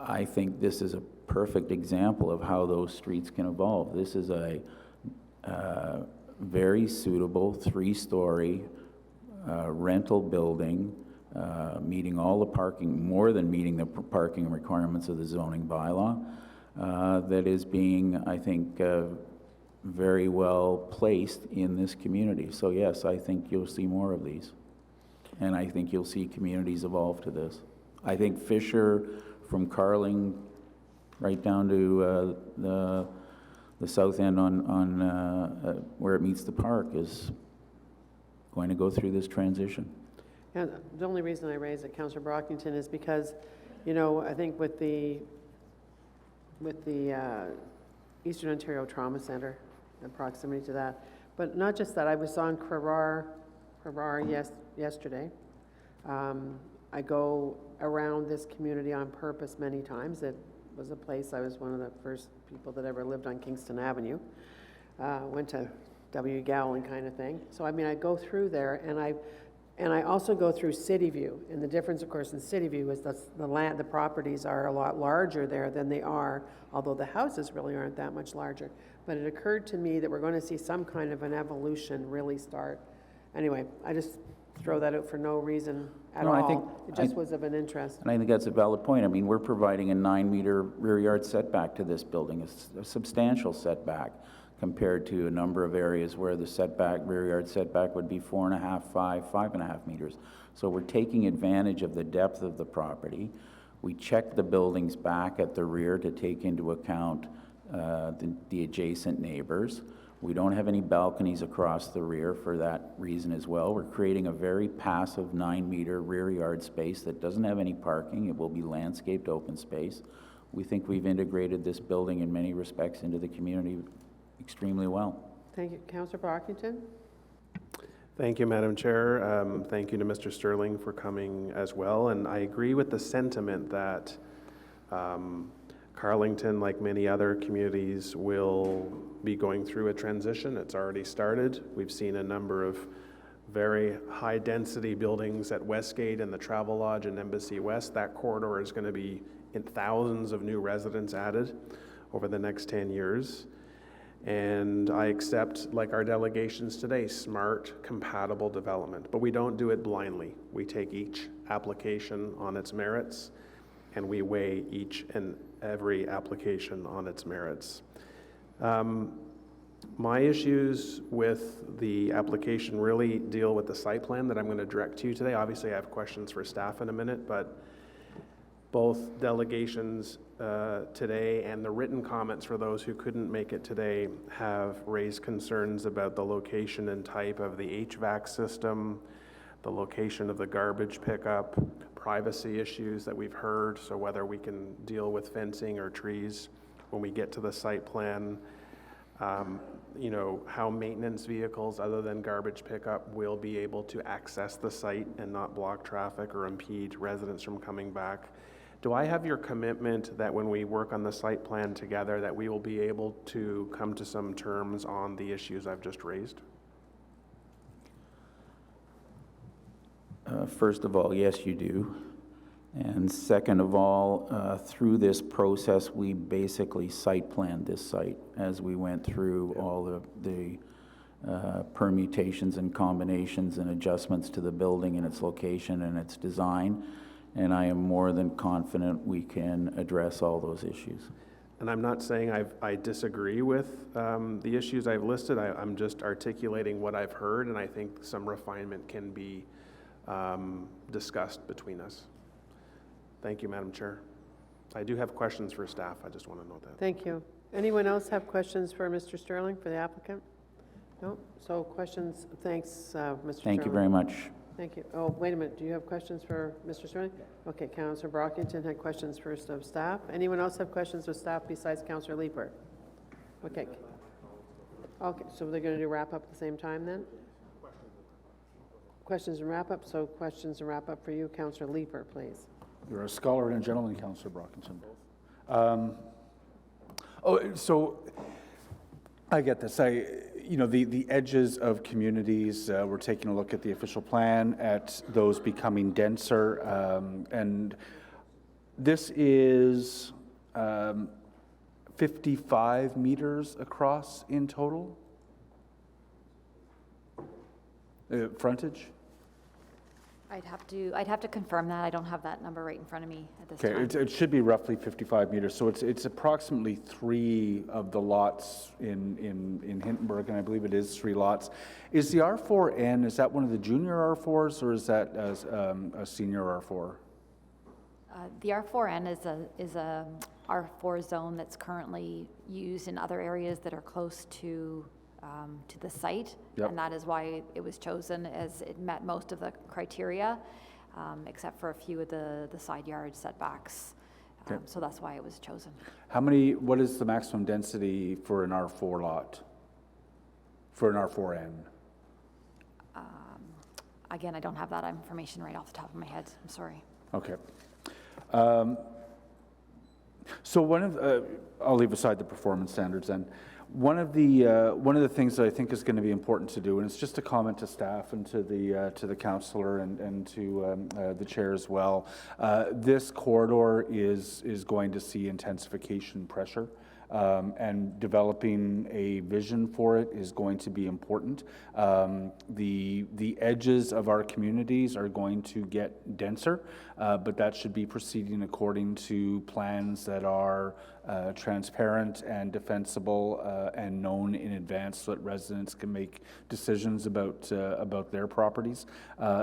I think this is a perfect example of how those streets can evolve. This is a very suitable 3-story rental building, meeting all the parking, more than meeting the parking requirements of the zoning bylaw, that is being, I think, very well placed in this community. So yes, I think you'll see more of these. And I think you'll see communities evolve to this. I think Fisher, from Carling right down to the south end on where it meets the park, is going to go through this transition. Yeah, the only reason I raise it, Councillor Brockington, is because, you know, I think with the Eastern Ontario Trauma Centre and proximity to that, but not just that. I was on Crerar yesterday. I go around this community on purpose many times. It was a place, I was one of the first people that ever lived on Kingston Avenue. Went to W. Gowling kind of thing. So I mean, I go through there, and And I also go through City View, and the difference, of course, in City View is that the properties are a lot larger there than they are, although the houses really aren't that much larger. But it occurred to me that we're going to see some kind of an evolution really start. Anyway, I just throw that out for no reason at all. I think it just was of an interest. And I think that's a valid point. I mean, we're providing a 9-meter rear yard setback to this building, a substantial setback compared to a number of areas where the setback, rear yard setback would be 4.5, 5.5 meters. So we're taking advantage of the depth of the property. We check the buildings back at the rear to take into account the adjacent neighbors. We don't have any balconies across the rear for that reason as well. We're creating a very passive 9-meter rear yard space that doesn't have any parking. It will be landscaped open space. We think we've integrated this building in many respects into the community extremely well. Thank you. Councillor Brockington? Thank you, Madam Chair. Thank you to Mr. Sterling for coming as well. And I agree with the sentiment that Carlington, like many other communities, will be going through a transition. It's already started. We've seen a number of very high-density buildings at Westgate and the Travel Lodge and Embassy West. That corridor is going to be in thousands of new residents added over the next 10 years. And I accept, like our delegations today, smart, compatible development. But we don't do it blindly. We take each application on its merits, and we weigh each and every application on its merits. My issues with the application really deal with the site plan that I'm going to direct to you today. Obviously, I have questions for staff in a minute, but both delegations today and the written comments for those who couldn't make it today have raised concerns about the location and type of the HVAC system, the location of the garbage pickup, privacy issues that we've heard, so whether we can deal with fencing or trees when we get to the site plan, you know, how maintenance vehicles other than garbage pickup will be able to access the site and not block traffic or impede residents from coming back. Do I have your commitment that when we work on the site plan together that we will be able to come to some terms on the issues I've just raised? First of all, yes, you do. And second of all, through this process, we basically site planned this site as we went through all the permutations and combinations and adjustments to the building and its location and its design. And I am more than confident we can address all those issues. And I'm not saying I disagree with the issues I've listed. I'm just articulating what I've heard, and I think some refinement can be discussed between us. Thank you, Madam Chair. I do have questions for staff. I just want to note that. Thank you. Anyone else have questions for Mr. Sterling, for the applicant? No? So questions, thanks, Mr. Sterling. Thank you very much. Thank you. Oh, wait a minute. Do you have questions for Mr. Sterling? Okay, Councillor Brockington had questions first of staff. Anyone else have questions of staff besides Councillor Leeper? Okay. Okay, so they're going to do wrap up at the same time then? Questions and wrap up. So questions and wrap up for you, Councillor Leeper, please. You're a scholar and a gentleman, Councillor Brockington. So I get this. You know, the edges of communities, we're taking a look at the official plan, at those becoming denser, and this is 55 meters across in total, frontage? I'd have to confirm that. I don't have that number right in front of me at this time. Okay, it should be roughly 55 meters. So it's approximately 3 of the lots in Hintonburg, and I believe it is 3 lots. Is the R4N, is that one of the junior R4s, or is that a senior R4? The R4N is a R4 zone that's currently used in other areas that are close to the site, and that is why it was chosen, as it met most of the criteria, except for a few of the side yard setbacks. So that's why it was chosen. What is the maximum density for an R4 lot, for an R4N? Again, I don't have that information right off the top of my head. I'm sorry. Okay. So I'll leave aside the performance standards then. One of the things that I think is going to be important to do, and it's just a comment to staff and to the councillor and to the chair as well. This corridor is going to see intensification pressure. And developing a vision for it is going to be important. The edges of our communities are going to get denser, but that should be proceeding according to plans that are transparent and defensible and known in advance, so that residents can make decisions about their properties.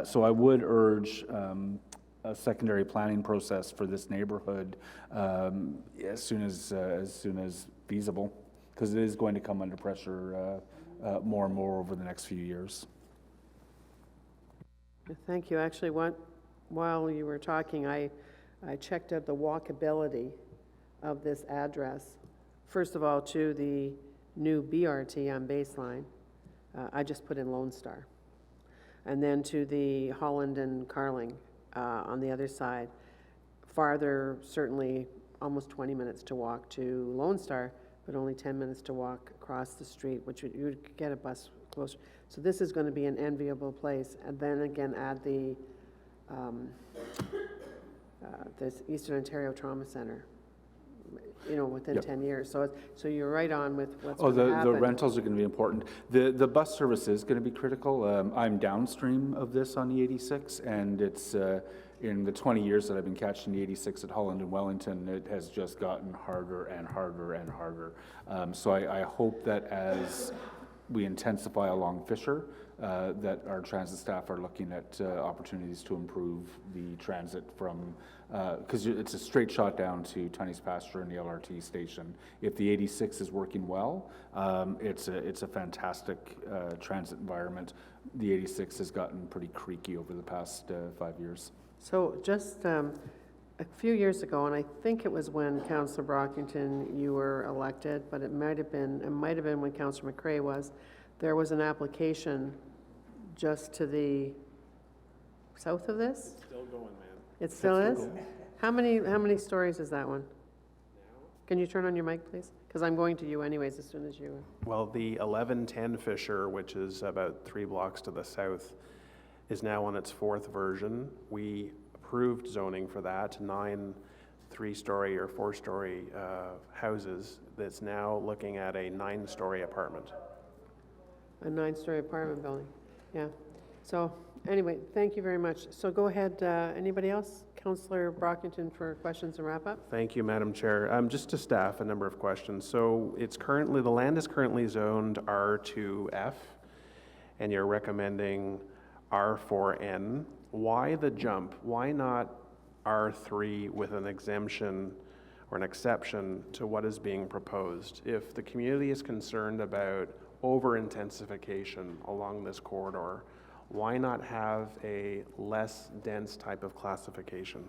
So I would urge a secondary planning process for this neighborhood as soon as feasible, because it is going to come under pressure more and more over the next few years. Thank you. Actually, while you were talking, I checked out the walkability of this address. First of all, to the new BRT on Baseline, I just put in Lone Star. And then to the Holland and Carling on the other side. Farther, certainly almost 20 minutes to walk to Lone Star, but only 10 minutes to walk across the street, which you would get a bus closer. So this is going to be an enviable place. And then again, add the this Eastern Ontario Trauma Center, within 10 years. So you're right on with what's going to happen. The rentals are going to be important. The bus service is going to be critical. I'm downstream of this on the 86, and it's in the 20 years that I've been catching the 86 at Holland and Wellington, it has just gotten harder and harder and harder. So I hope that as we intensify along Fisher, that our transit staff are looking at opportunities to improve the transit from, because it's a straight shot down to Tunney's Pasture and the LRT station. If the 86 is working well, it's a fantastic transit environment. The 86 has gotten pretty creaky over the past 5 years. So just a few years ago, and I think it was when Councillor Brockington, you were elected, but it might have been when Councillor McCrae was, there was an application just to the south of this? Still going, man. It still is? How many stories is that one? Can you turn on your mic, please? Because I'm going to you anyways as soon as you... Well, the 1110 Fisher, which is about 3 blocks to the south, is now on its 4th version. We approved zoning for that, 9 3-story or 4-story houses. That's now looking at a 9-story apartment. A 9-story apartment building, yeah. So anyway, thank you very much. So go ahead, anybody else? Councillor Brockington for questions and wrap up. Thank you, Madam Chair. Just to staff, a number of questions. So the land is currently zoned R2F, and you're recommending R4N. Why the jump? Why not R3 with an exemption or an exception to what is being proposed? If the community is concerned about over-intensification along this corridor, why not have a less dense type of classification?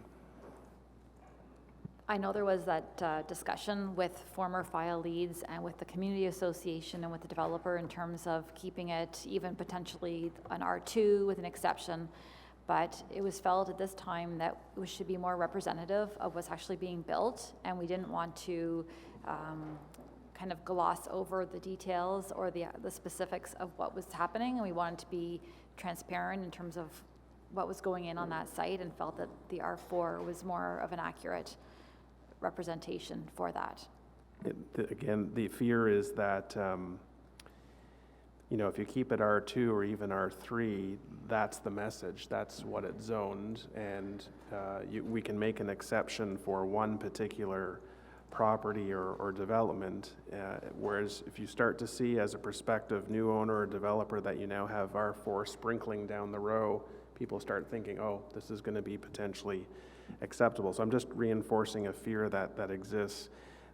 I know there was that discussion with former file leads and with the community association and with the developer in terms of keeping it even potentially an R2 with an exception, but it was felt at this time that it should be more representative of what's actually being built, and we didn't want to kind of gloss over the details or the specifics of what was happening, and we wanted to be transparent in terms of what was going in on that site, and felt that the R4 was more of an accurate representation for that. Again, the fear is that if you keep it R2 or even R3, that's the message, that's what it's zoned, and we can make an exception for one particular property or development, whereas if you start to see as a prospective new owner or developer that you now have R4 sprinkling down the row, people start thinking, oh, this is going to be potentially acceptable. So I'm just reinforcing a fear that exists.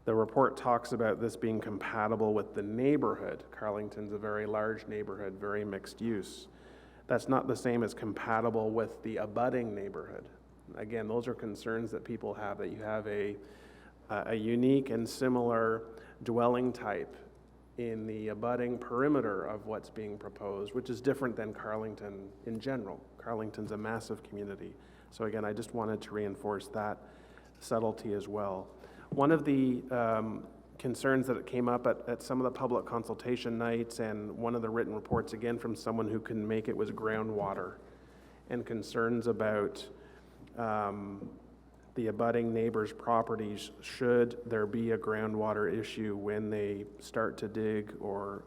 The report talks about this being compatible with the neighborhood. Carlington's a very large neighborhood, very mixed use. That's not the same as compatible with the abutting neighborhood. Again, those are concerns that people have, that you have a unique and similar dwelling type in the abutting perimeter of what's being proposed, which is different than Carlington in general. Carlington's a massive community. So again, I just wanted to reinforce that subtlety as well. One of the concerns that came up at some of the public consultation nights, and one of the written reports, again, from someone who couldn't make it, was groundwater, and concerns about the abutting neighbors' properties should there be a groundwater issue when they start to dig, or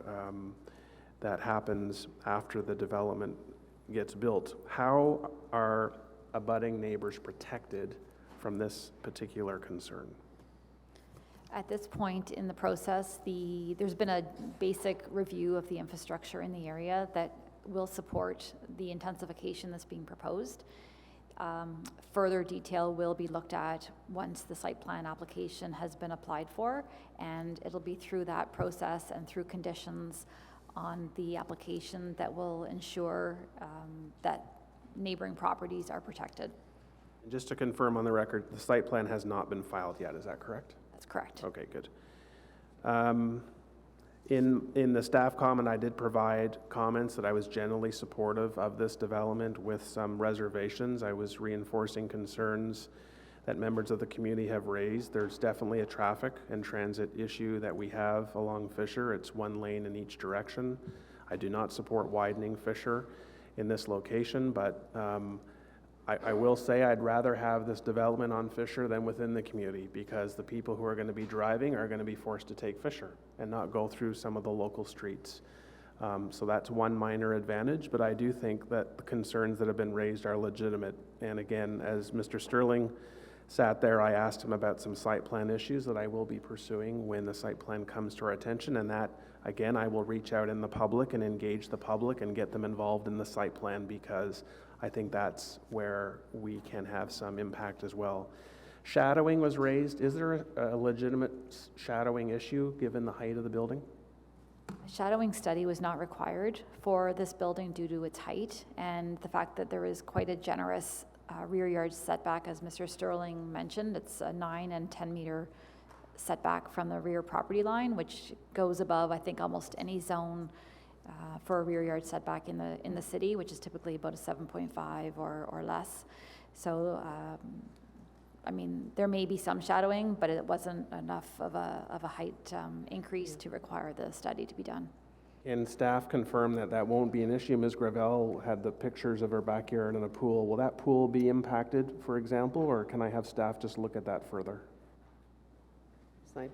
that happens after the development gets built. How are abutting neighbors protected from this particular concern? At this point in the process, there's been a basic review of the infrastructure in the area that will support the intensification that's being proposed. Further detail will be looked at once the site plan application has been applied for, and it'll be through that process and through conditions on the application that will ensure that neighboring properties are protected. And just to confirm on the record, the site plan has not been filed yet, is that correct? That's correct. Okay, good. In the staff comment, I did provide comments that I was generally supportive of this development with some reservations. I was reinforcing concerns that members of the community have raised. There's definitely a traffic and transit issue that we have along Fisher. It's one lane in each direction. I do not support widening Fisher in this location, but I will say I'd rather have this development on Fisher than within the community, because the people who are going to be driving are going to be forced to take Fisher and not go through some of the local streets. So that's one minor advantage, but I do think that the concerns that have been raised are legitimate. And again, as Mr. Sterling sat there, I asked him about some site plan issues that I will be pursuing when the site plan comes to our attention, and that, again, I will reach out in the public and engage the public and get them involved in the site plan, because I think that's where we can have some impact as well. Shadowing was raised. Is there a legitimate shadowing issue given the height of the building? A shadowing study was not required for this building due to its height and the fact that there is quite a generous rear yard setback, as Mr. Sterling mentioned. It's a 9 and 10 meter setback from the rear property line, which goes above, I think, almost any zone for a rear yard setback in the city, which is typically about a 7.5 or less. So, I mean, there may be some shadowing, but it wasn't enough of a height increase to require the study to be done. And staff confirmed that that won't be an issue. Ms. Gravel had the pictures of her backyard and a pool. Will that pool be impacted, for example, or can I have staff just look at that further? Site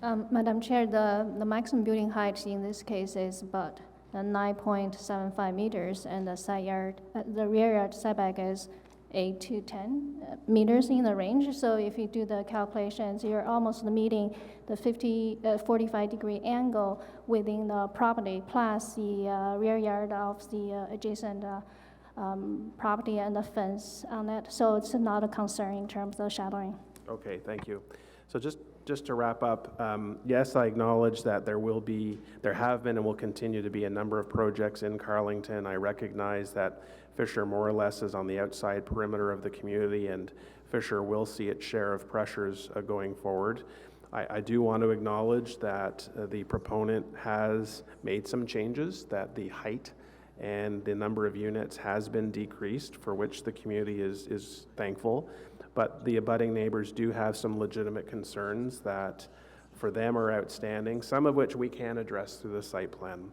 plan. Madam Chair, the maximum building height in this case is about 9.75 meters, and the rear yard setback is 8 to 10 meters in the range. So if you do the calculations, you're almost meeting the 45-degree angle within the property, plus the rear yard of the adjacent property and the fence on it. So it's not a concern in terms of shadowing. Okay, thank you. So just to wrap up, yes, I acknowledge that there have been and will continue to be a number of projects in Carlington. I recognize that Fisher more or less is on the outside perimeter of the community, and Fisher will see its share of pressures going forward. I do want to acknowledge that the proponent has made some changes, that the height and the number of units has been decreased, for which the community is thankful. But the abutting neighbors do have some legitimate concerns that for them are outstanding, some of which we can address through the site plan.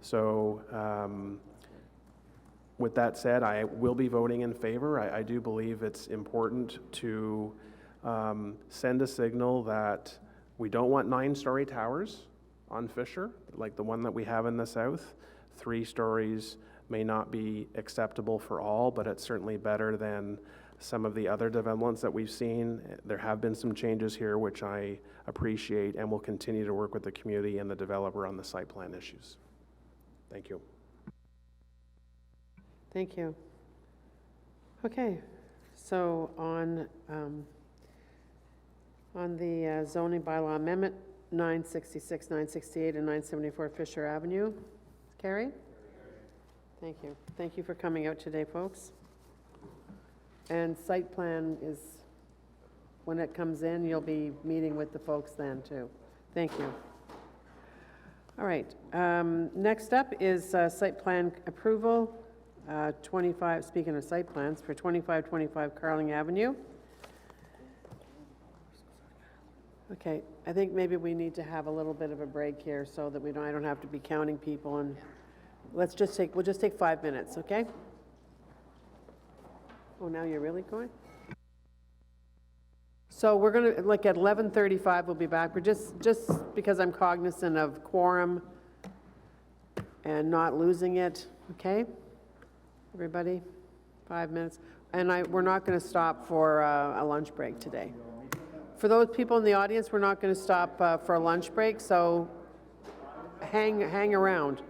So with that said, I will be voting in favor. I do believe it's important to send a signal that we don't want 9-story towers on Fisher, like the one that we have in the south. 3 stories may not be acceptable for all, but it's certainly better than some of the other developments that we've seen. There have been some changes here, which I appreciate, and will continue to work with the community and the developer on the site plan issues. Thank you. Thank you. Okay, so on the zoning bylaw amendment, 966, 968, and 974 Fisher Avenue. Carrie? Thank you. Thank you for coming out today, folks. And site plan is, when it comes in, you'll be meeting with the folks then too. Thank you. All right, next up is site plan approval, 25, speaking of site plans, for 2525 Carling Avenue. Okay, I think maybe we need to have a little bit of a break here so that I don't have to be counting people, and we'll just take 5 minutes, okay? Oh, now you're really going? So we're gonna, like at 11:35, we'll be back. We're just because I'm cognizant of quorum and not losing it, okay? Everybody, 5 minutes. And we're not gonna stop for a lunch break today. For those people in the audience, we're not gonna stop for a lunch break, so hang around.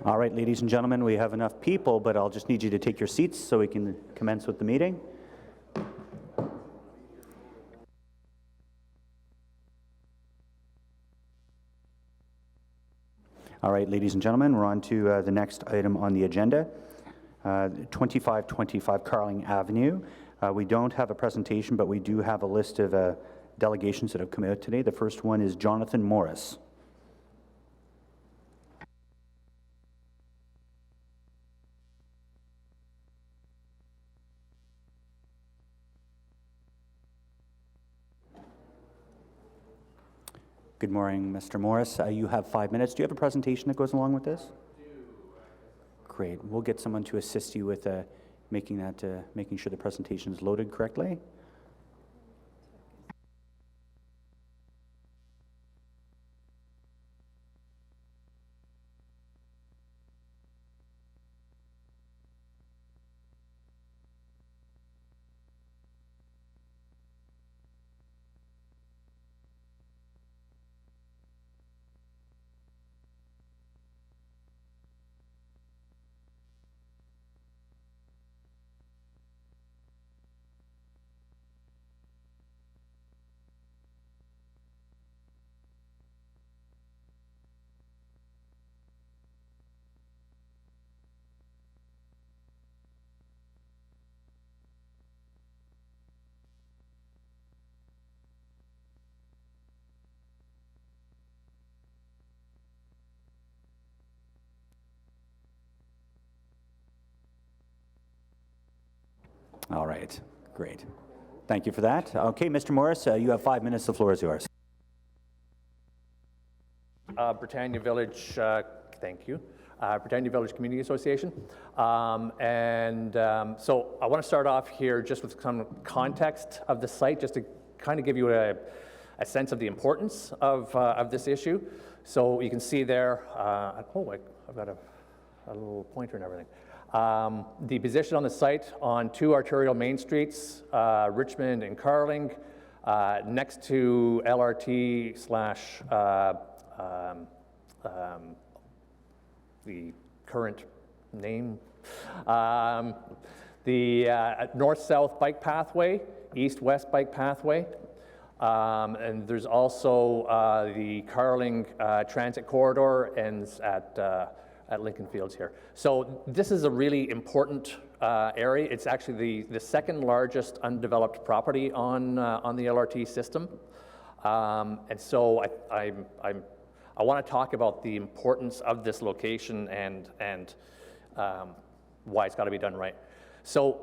All right, ladies and gentlemen, we have enough people, but I'll just need you to take your seats so we can commence with the meeting. All right, ladies and gentlemen, we're on to the next item on the agenda, 2525 Carling Avenue. We don't have a presentation, but we do have a list of delegations that have come out today. The first one is Jonathan Morris. Good morning, Mr. Morris. You have 5 minutes. Do you have a presentation that goes along with this? Great. We'll get someone to assist you with making sure the presentation is loaded correctly. All right, great. Thank you for that. Okay, Mr. Morris, you have 5 minutes. The floor is yours. Britannia Village, thank you. Britannia Village Community Association. So I want to start off here just with some context of the site, just to kind of give you a sense of the importance of this issue. So you can see there, I've got a little pointer and everything. The position on the site on 2 arterial main streets, Richmond and Carling, next to LRT slash the current name, the north-south bike pathway, east-west bike pathway, and there's also the Carling transit corridor ends at Lincoln Fields here. So this is a really important area. It's actually the second largest undeveloped property on the LRT system. And so I want to talk about the importance of this location and why it's got to be done right. So,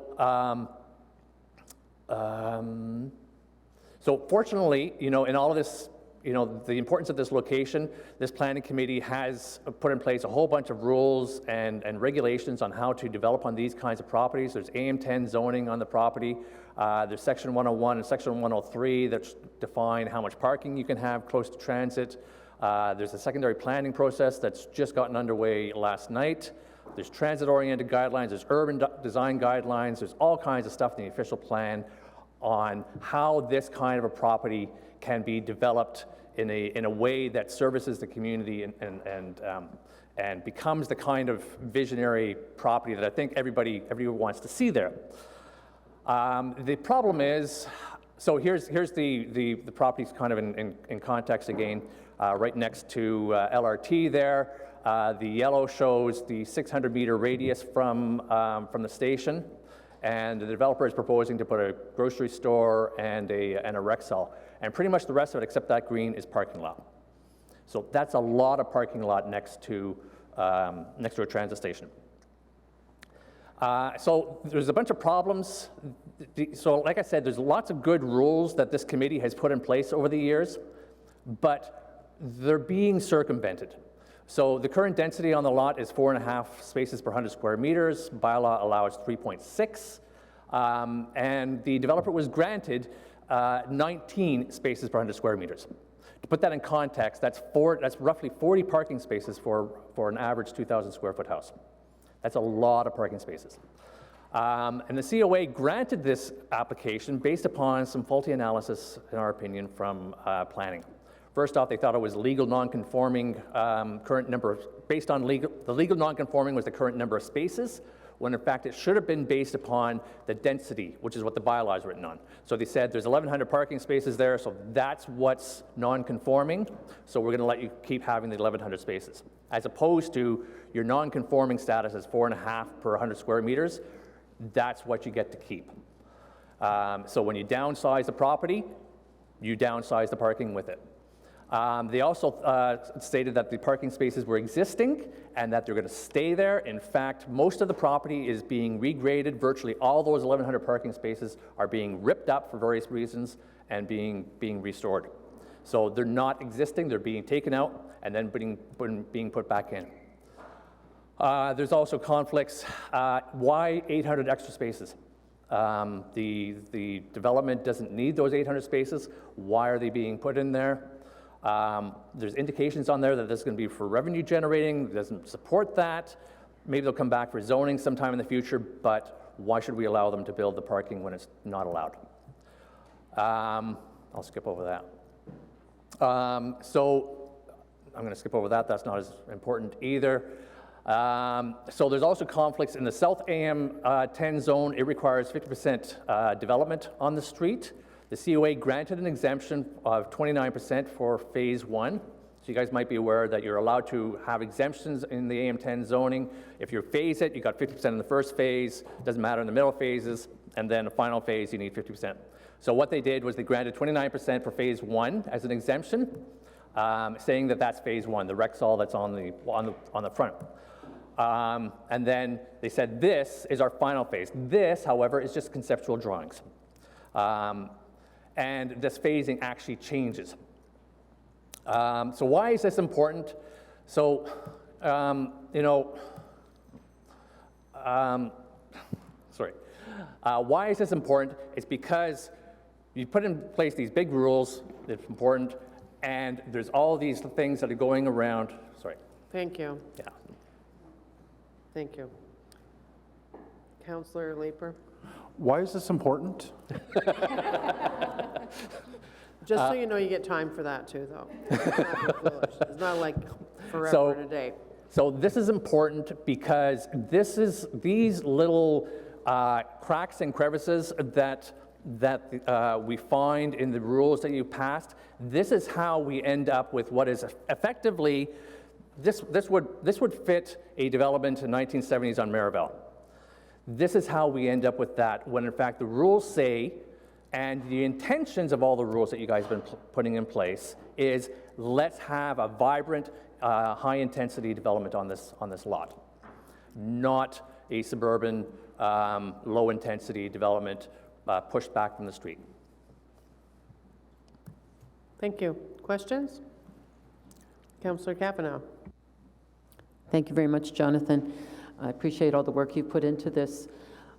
so fortunately, in all of this, the importance of this location, this planning committee has put in place a whole bunch of rules and regulations on how to develop on these kinds of properties. There's AM10 zoning on the property. There's Section 101 and Section 103 that define how much parking you can have close to transit. There's a secondary planning process that's just gotten underway last night. There's transit-oriented guidelines. There's urban design guidelines. There's all kinds of stuff in the official plan on how this kind of a property can be developed in a way that services the community and becomes the kind of visionary property that I think everyone wants to see there. The problem is, so here's the properties kind of in context again, right next to LRT there. The yellow shows the 600-meter radius from the station, and the developer is proposing to put a grocery store and a Rexall. And pretty much the rest of it, except that green, is parking lot. So that's a lot of parking lot next to a transit station. So there's a bunch of problems. So like I said, there's lots of good rules that this committee has put in place over the years, but they're being circumvented. So the current density on the lot is 4.5 spaces per 100 square meters. Bylaw allows 3.6. And the developer was granted 19 spaces per 100 square meters. To put that in context, that's roughly 40 parking spaces for an average 2,000 square foot house. That's a lot of parking spaces. And the COA granted this application based upon some faulty analysis, in our opinion, from planning. First off, they thought it was legal non-conforming current number of, based on the legal non-conforming was the current number of spaces, when in fact it should have been based upon the density, which is what the bylaw is written on. So they said there's 1,100 parking spaces there, so that's what's non-conforming, so we're going to let you keep having the 1,100 spaces. As opposed to your non-conforming status is 4.5 per 100 square meters, that's what you get to keep. So when you downsize the property, you downsize the parking with it. They also stated that the parking spaces were existing and that they're going to stay there. In fact, most of the property is being regraded. Virtually all those 1,100 parking spaces are being ripped up for various reasons and being restored. So they're not existing, they're being taken out and then being put back in. There's also conflicts. Why 800 extra spaces? The development doesn't need those 800 spaces. Why are they being put in there? There's indications on there that this is going to be for revenue generating, doesn't support that. Maybe they'll come back for zoning sometime in the future, but why should we allow them to build the parking when it's not allowed? I'll skip over that. So I'm going to skip over that. That's not as important either. So there's also conflicts in the South AM 10 zone. It requires 50% development on the street. The COA granted an exemption of 29% for phase 1. So you guys might be aware that you're allowed to have exemptions in the AM10 zoning. If you phase it, you got 50% in the first phase, doesn't matter in the middle phases, and then the final phase, you need 50%. So what they did was they granted 29% for phase 1 as an exemption, saying that that's phase 1, the Rexall that's on the front. And then they said this is our final phase. This, however, is just conceptual drawings. And this phasing actually changes. So why is this important? So, why is this important? It's because you put in place these big rules, it's important, and there's all these things that are going around. Sorry. Thank you. Yeah. Thank you. Councillor Leeper. Why is this important? Just so you know, you get time for that too, though. It's not like forever and a day. So this is important because these little cracks and crevices that we find in the rules that you passed. This is how we end up with what is effectively this would fit a development in 1970s on Maribel. This is how we end up with that, when in fact the rules say, and the intentions of all the rules that you guys have been putting in place is, let's have a vibrant, high-intensity development on this lot, not a suburban, low-intensity development pushed back from the street. Thank you. Questions? Councillor Capano. Thank you very much, Jonathan. I appreciate all the work you've put into this.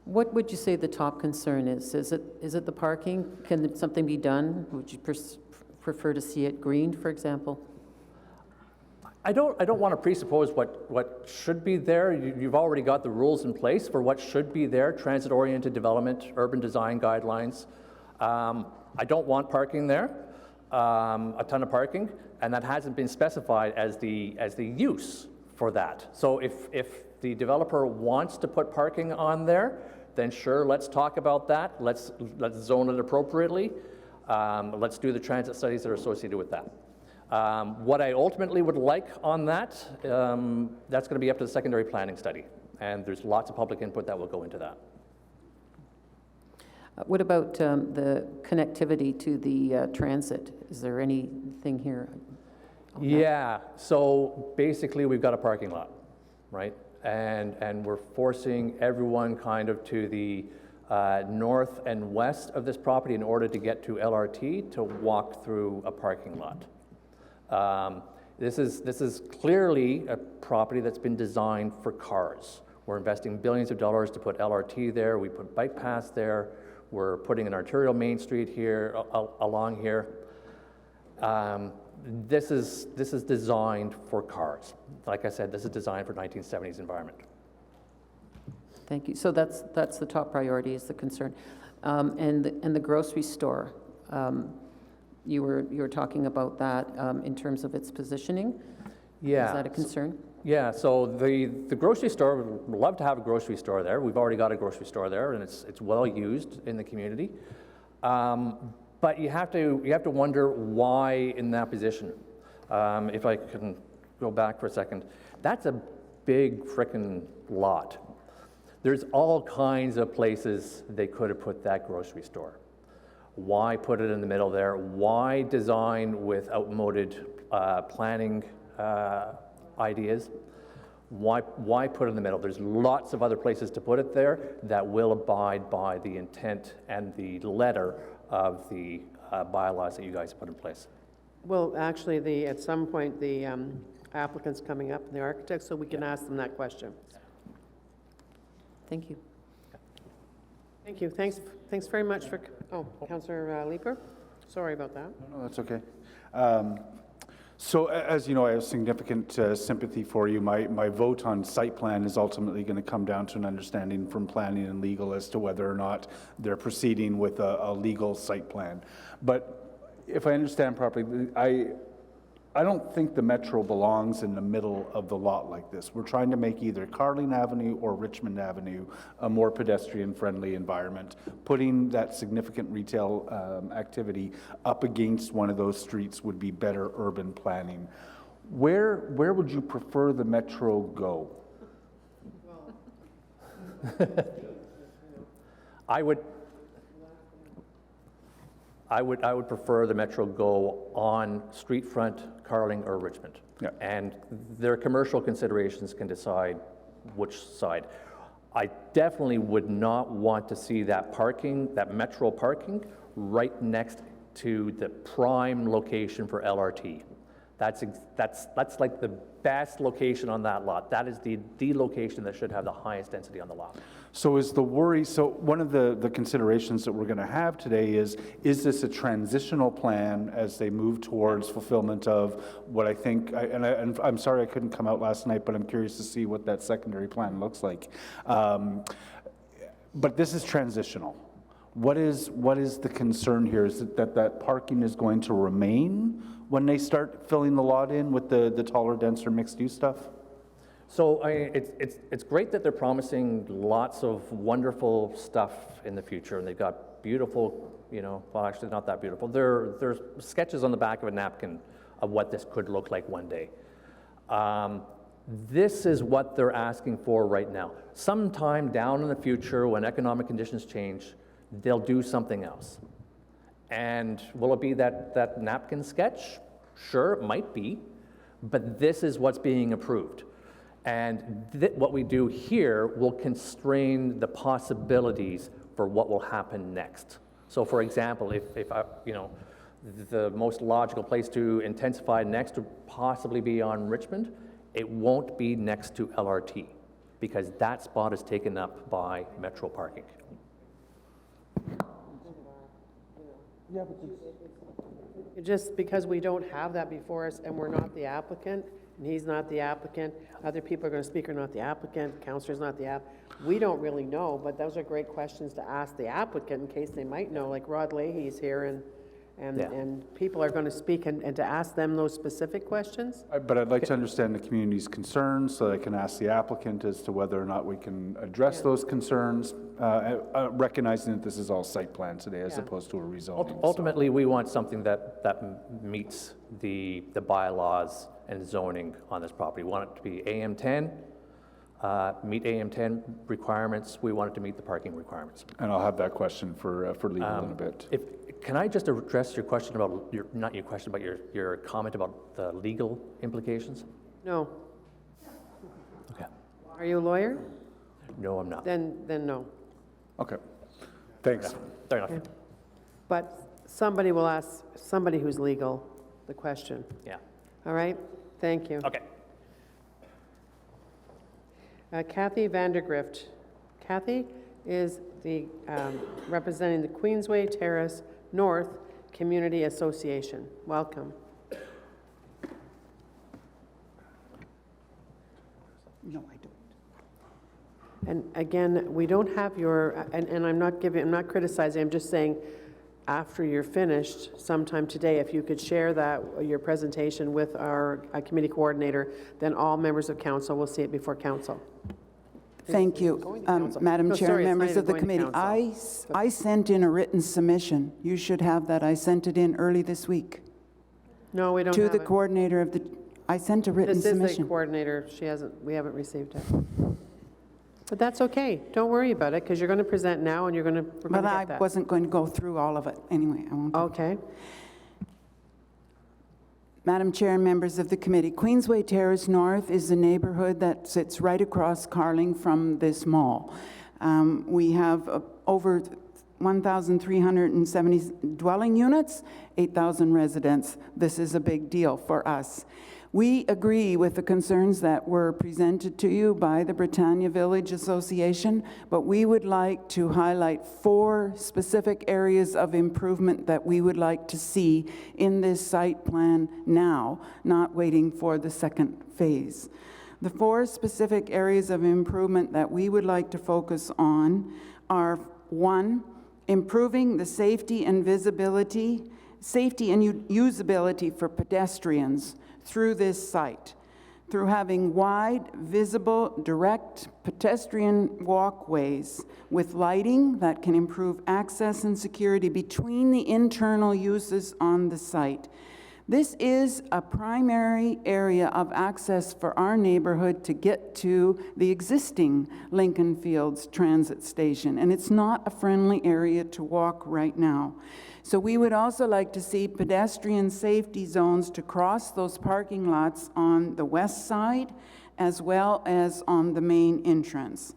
What would you say the top concern is? Is it the parking? Can something be done? Would you prefer to see it greened, for example? I don't want to presuppose what should be there. You've already got the rules in place for what should be there: transit-oriented development, urban design guidelines. I don't want parking there, a ton of parking, and that hasn't been specified as the use for that. So if the developer wants to put parking on there, then sure, let's talk about that. Let's zone it appropriately. Let's do the transit studies that are associated with that. What I ultimately would like on that, that's going to be up to the secondary planning study, and there's lots of public input that will go into that. What about the connectivity to the transit? Is there anything here? Yeah, so basically we've got a parking lot, right? And we're forcing everyone kind of to the north and west of this property in order to get to LRT to walk through a parking lot. This is clearly a property that's been designed for cars. We're investing billions of dollars to put LRT there. We put bike paths there. We're putting an arterial main street here, along here. This is designed for cars. Like I said, this is designed for 1970s environment. Thank you. So that's the top priority, is the concern. And the grocery store. you were talking about that in terms of its positioning. Yeah. Is that a concern? Yeah, so the grocery store, would love to have a grocery store there. We've already got a grocery store there, and it's well used in the community. But you have to wonder why in that position. If I can go back for a second, that's a big frickin' lot. There's all kinds of places they could have put that grocery store. Why put it in the middle there? Why design with outmoded planning ideas? Why put it in the middle? There's lots of other places to put it there that will abide by the intent and the letter of the bylaws that you guys put in place. Well, actually, at some point, the applicant's coming up, and the architect, so we can ask them that question. Thank you. Thank you. Thanks very much for, Councillor Leeper. Sorry about that. No, that's okay. So as you know, I have significant sympathy for you. My vote on site plan is ultimately going to come down to an understanding from planning and legal as to whether or not they're proceeding with a legal site plan. But if I understand properly, I don't think the Metro belongs in the middle of the lot like this. We're trying to make either Carling Avenue or Richmond Avenue a more pedestrian-friendly environment. Putting that significant retail activity up against one of those streets would be better urban planning. Where would you prefer the Metro go? I would prefer the Metro go on street front, Carling or Richmond. Yeah. And their commercial considerations can decide which side. I definitely would not want to see that parking, that Metro parking, right next to the prime location for LRT. That's like the best location on that lot. That is the location that should have the highest density on the lot. So is the worry, so one of the considerations that we're going to have today is this a transitional plan as they move towards fulfillment of what I think, and I'm sorry I couldn't come out last night, but I'm curious to see what that secondary plan looks like. But this is transitional. What is the concern here? Is it that parking is going to remain when they start filling the lot in with the taller, denser mixed-use stuff? So it's great that they're promising lots of wonderful stuff in the future, and they've got beautiful, well, actually not that beautiful. There's sketches on the back of a napkin of what this could look like one day. This is what they're asking for right now. Sometime down in the future, when economic conditions change, they'll do something else. And will it be that napkin sketch? Sure, it might be, but this is what's being approved. And what we do here will constrain the possibilities for what will happen next. So for example, if the most logical place to intensify next would possibly be on Richmond, it won't be next to LRT because that spot is taken up by Metro parking. Yeah, but just because we don't have that before us and we're not the applicant, and he's not the applicant, other people are going to speak are not the applicant, councillor's not the applicant, we don't really know, but those are great questions to ask the applicant in case they might know, like Rod Leahy's here and people are going to speak and to ask them those specific questions. But I'd like to understand the community's concerns so that I can ask the applicant as to whether or not we can address those concerns, recognizing that this is all site plan today as opposed to a rezoning. Ultimately, we want something that meets the bylaws and zoning on this property. We want it to be AM10, meet AM10 requirements. We want it to meet the parking requirements. And I'll have that question for legal in a bit. Can I just address your question about, not your question, but your comment about the legal implications? No. Okay. Are you a lawyer? No, I'm not. Then no. Okay. Thanks. Fair enough. Okay. But somebody will ask somebody who's legal the question. Yeah. All right? Thank you. Okay. Kathy Vandergrift. Kathy is the representing the Queensway Terrace North Community Association. Welcome. No, I don't. And again, we don't have your, and I'm not criticizing, I'm just saying, after you're finished, sometime today, if you could share that, your presentation with our committee coordinator, then all members of council will see it before council. Thank you, Madam No, Chair, sorry, it's not members even of the going to committee. council. I sent in a written submission. You should have that. I sent it in early this week. No, we don't To have the it. coordinator of the, I sent a written This is the submission. coordinator. We haven't received it. But that's okay. Don't worry about it, because you're going to present now and we're going to But I get that. wasn't going to go through all of it. Anyway, I won't. Okay. Madam Chair and members of the committee, Queensway Terrace North is a neighborhood that sits right across Carling from this mall. We have over 1,370 dwelling units, 8,000 residents. This is a big deal for us. We agree with the concerns that were presented to you by the Britannia Village Association, but we would like to highlight 4 specific areas of improvement that we would like to see in this site plan now, not waiting for the second phase. The 4 specific areas of improvement that we would like to focus on are: 1, improving the safety and usability for pedestrians through this site, through having wide, visible, direct pedestrian walkways with lighting that can improve access and security between the internal uses on the site. This is a primary area of access for our neighborhood to get to the existing Lincoln Fields Transit Station, and it's not a friendly area to walk right now. So we would also like to see pedestrian safety zones to cross those parking lots on the west side as well as on the main entrance.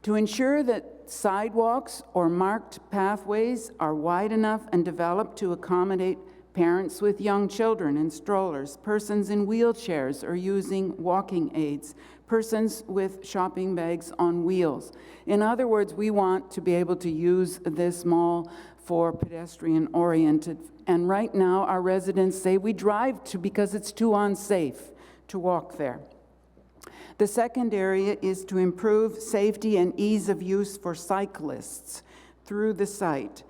To ensure that sidewalks or marked pathways are wide enough and developed to accommodate parents with young children in strollers, persons in wheelchairs or using walking aids, persons with shopping bags on wheels. In other words, we want to be able to use this mall for pedestrian-oriented. And right now, our residents say we drive to because it's too unsafe to walk there. The second area is to improve safety and ease of use for cyclists through the site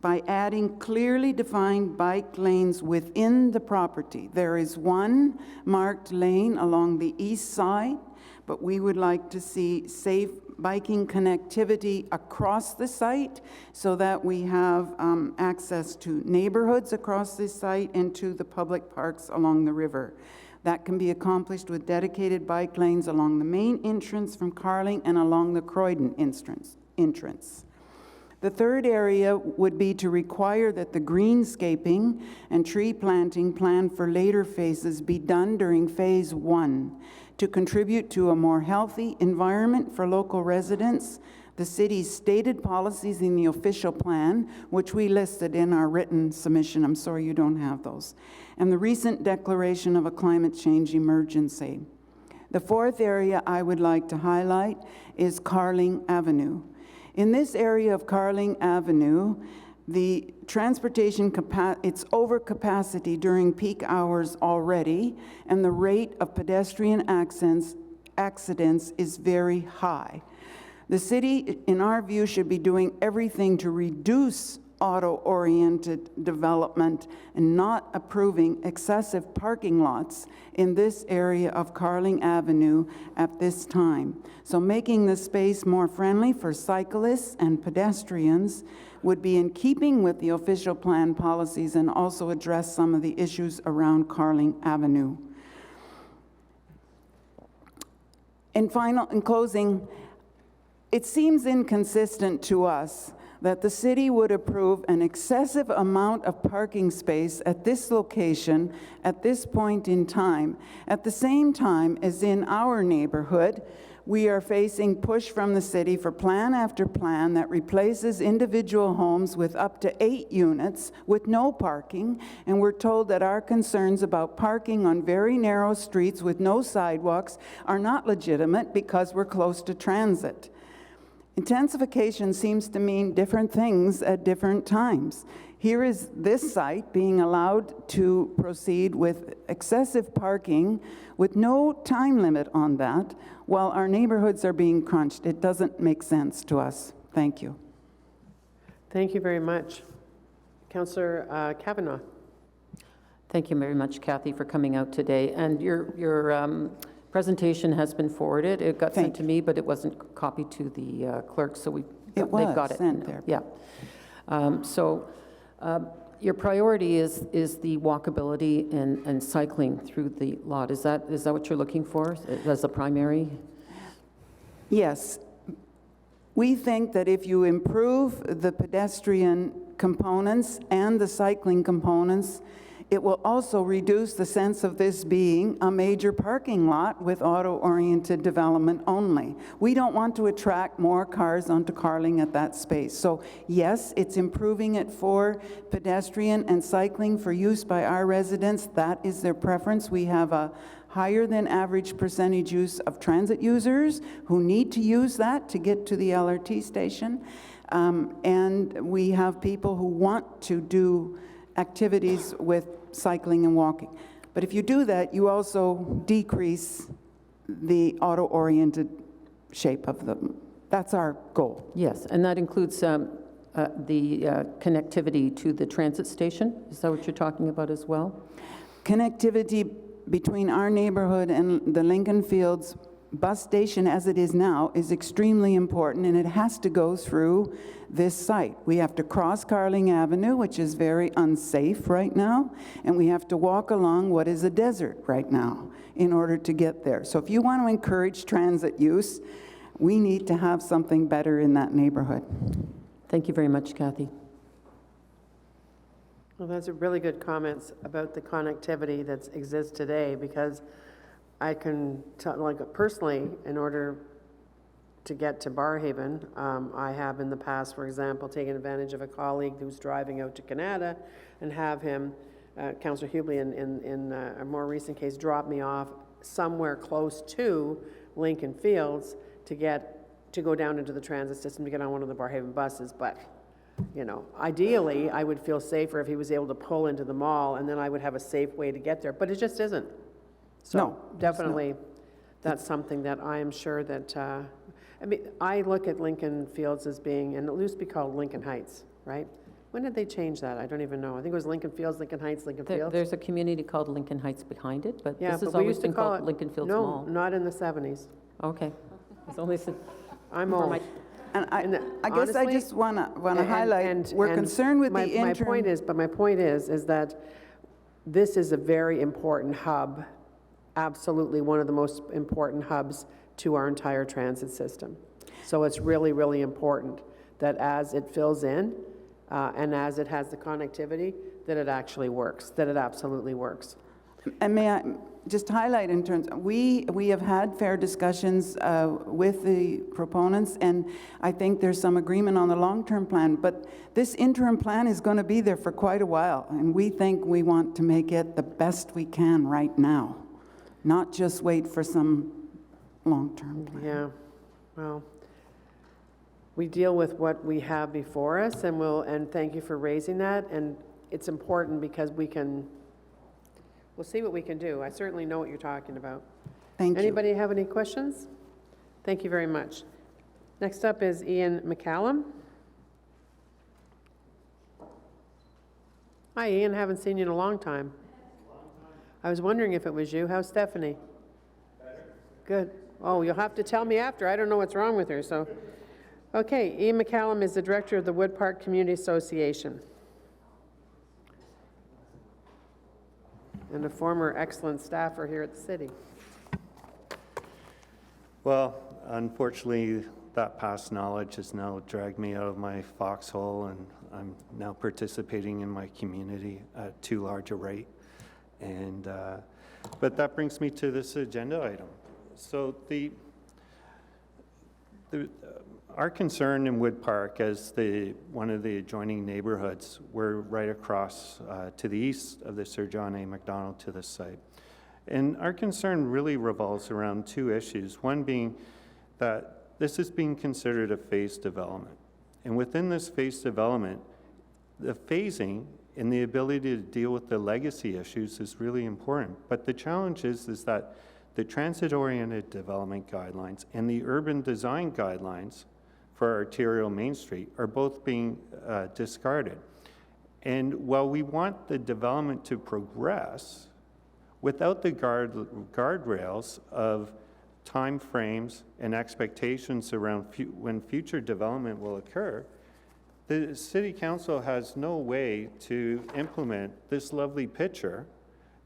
by adding clearly defined bike lanes within the property. There is one marked lane along the east side, but we would like to see safe biking connectivity across the site so that we have access to neighborhoods across this site and to the public parks along the river. That can be accomplished with dedicated bike lanes along the main entrance from Carling and along the Croydon entrance. The third area would be to require that the greenscaping and tree planting planned for later phases be done during phase 1 to contribute to a more healthy environment for local residents. The city's stated policies in the official plan, which we listed in our written submission. I'm sorry you don't have those. And the recent declaration of a climate change emergency. The fourth area I would like to highlight is Carling Avenue. In this area of Carling Avenue, the transportation it's over capacity during peak hours already, and the rate of pedestrian accidents is very high. The city, in our view, should be doing everything to reduce auto-oriented development and not approving excessive parking lots in this area of Carling Avenue at this time. So making the space more friendly for cyclists and pedestrians would be in keeping with the official plan policies and also address some of the issues around Carling Avenue. In closing, it seems inconsistent to us that the city would approve an excessive amount of parking space at this location at this point in time. At the same time as in our neighborhood, we are facing push from the city for plan after plan that replaces individual homes with up to 8 units with no parking, and we're told that our concerns about parking on very narrow streets with no sidewalks are not legitimate because we're close to transit. Intensification seems to mean different things at different times. Here is this site being allowed to proceed with excessive parking with no time limit on that, while our neighborhoods are being crunched. It doesn't make sense to us. Thank you. Thank you very much. Councillor Kavanaugh. Thank you very much, Kathy, for coming out today. And your presentation has been forwarded. It got sent to me, but it wasn't copied to the clerk, so they've got it. Sent there. Yeah. Your priority is the walkability and cycling through the lot. Is that what you're looking for as a primary? Yes. We think that if you improve the pedestrian components and the cycling components, it will also reduce the sense of this being a major parking lot with auto-oriented development only. We don't want to attract more cars onto Carling at that space. So yes, it's improving it for pedestrian and cycling for use by our residents. That is their preference. We have a higher than average percentage use of transit users who need to use that to get to the LRT station. And we have people who want to do activities with cycling and walking. But if you do that, you also decrease the auto-oriented shape of them. That's our goal. Yes, and that includes the connectivity to the transit station. Is that what you're talking about as well? Connectivity between our neighborhood and the Lincoln Fields bus station as it is now is extremely important, and it has to go through this site. We have to cross Carling Avenue, which is very unsafe right now, and we have to walk along what is a desert right now in order to get there. So if you want to encourage transit use, we need to have something better in that neighborhood. Thank you very much, Kathy. Well, those are really good comments about the connectivity that exists today, because I can tell, like personally, in order to get to Barrhaven, I have in the past, for example, taken advantage of a colleague who's driving out to Canada and have him, Councillor Hubley in a more recent case, drop me off somewhere close to Lincoln Fields to go down into the transit system to get on one of the Barrhaven buses. But you know, ideally, I would feel safer if he was able to pull into the mall, and then I would have a safe way to get there. But it just isn't. So no, definitely, that's something that I am sure that, I mean, I look at Lincoln Fields as being, and it used to be called Lincoln Heights, right? When did they change that? I don't even know. I think it was Lincoln Fields, Lincoln Heights, Lincoln Fields. There's a community called Lincoln Heights behind it, but yeah, this has we always used to been call called it Lincoln Fields no, Mall. not in the 70s. Okay. It's only I'm old. And I guess honestly, I just want to highlight, we're concerned with the interim. My point is that this is a very important hub, absolutely one of the most important hubs to our entire transit system. So it's really, really important that as it fills in and as it has the connectivity, that it actually works, that it absolutely works. And may I just highlight in terms, we have had fair discussions with the proponents, and I think there's some agreement on the long-term plan, but this interim plan is going to be there for quite a while, and we think we want to make it the best we can right now, not just wait for some long-term plan. Yeah, well, we deal with what we have before us, and thank you for raising that, and it's important because we'll see what we can do. I certainly know what you're talking about. Thank you. Anybody have any questions? Thank you very much. Next up is Ian McCallum. Hi, Ian. Haven't seen you in a long time. I was wondering if it was you. How's Stephanie? Better. Good. Oh, you'll have to tell me after. I don't know what's wrong with her. So, okay. Ian McCallum is the director of the Wood Park Community Association, and a former excellent staffer here at the city. Well, unfortunately, that past knowledge has now dragged me out of my foxhole, and I'm now participating in my community at too large a rate. And but that brings me to this agenda item. So our concern in Wood Park, as one of the adjoining neighborhoods, we're right across to the east of the Sir John A. Macdonald to this site. And our concern really revolves around two issues, one being that this is being considered a phased development. And within this phased development, the phasing and the ability to deal with the legacy issues is really important. But the challenge is that the transit-oriented development guidelines and the urban design guidelines for arterial Main Street are both being discarded. And while we want the development to progress, without the guardrails of timeframes and expectations around when future development will occur, the City Council has no way to implement this lovely picture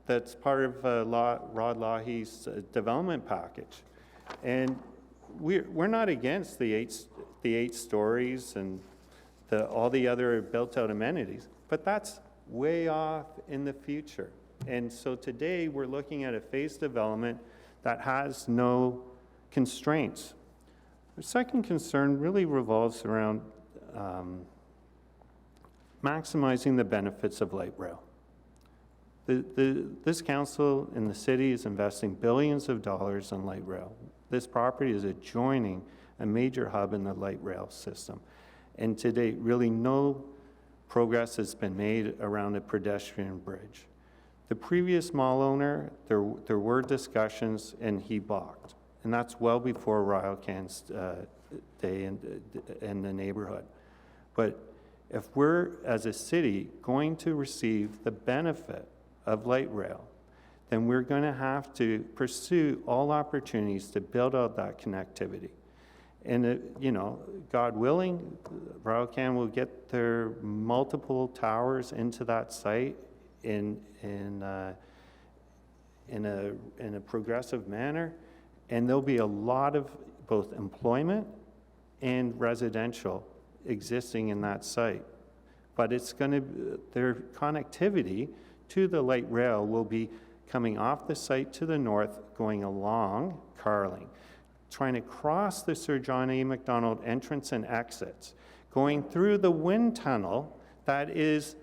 that's part of Rod Lahi's development package. And we're not against the eight stories and all the other built-out amenities, but that's way off in the future. And so today we're looking at a phased development that has no constraints. The second concern really revolves around maximizing the benefits of light rail. This council in the city is investing billions of dollars on light rail. This property is adjoining a major hub in the light rail system. And to date, really no progress has been made around a pedestrian bridge. The previous mall owner, there were discussions and he balked. And that's well before Ryocan's day in the neighborhood. But if we're, as a city, going to receive the benefit of light rail, then we're going to have to pursue all opportunities to build out that connectivity. And, you know, God willing, Ryocan will get their multiple towers into that site in a progressive manner, and there'll be a lot of both employment and residential existing in that site. But it's going to, their connectivity to the light rail will be coming off the site to the north, going along Carling, trying to cross the Sir John A. Macdonald entrance and exits, going through the wind tunnel that is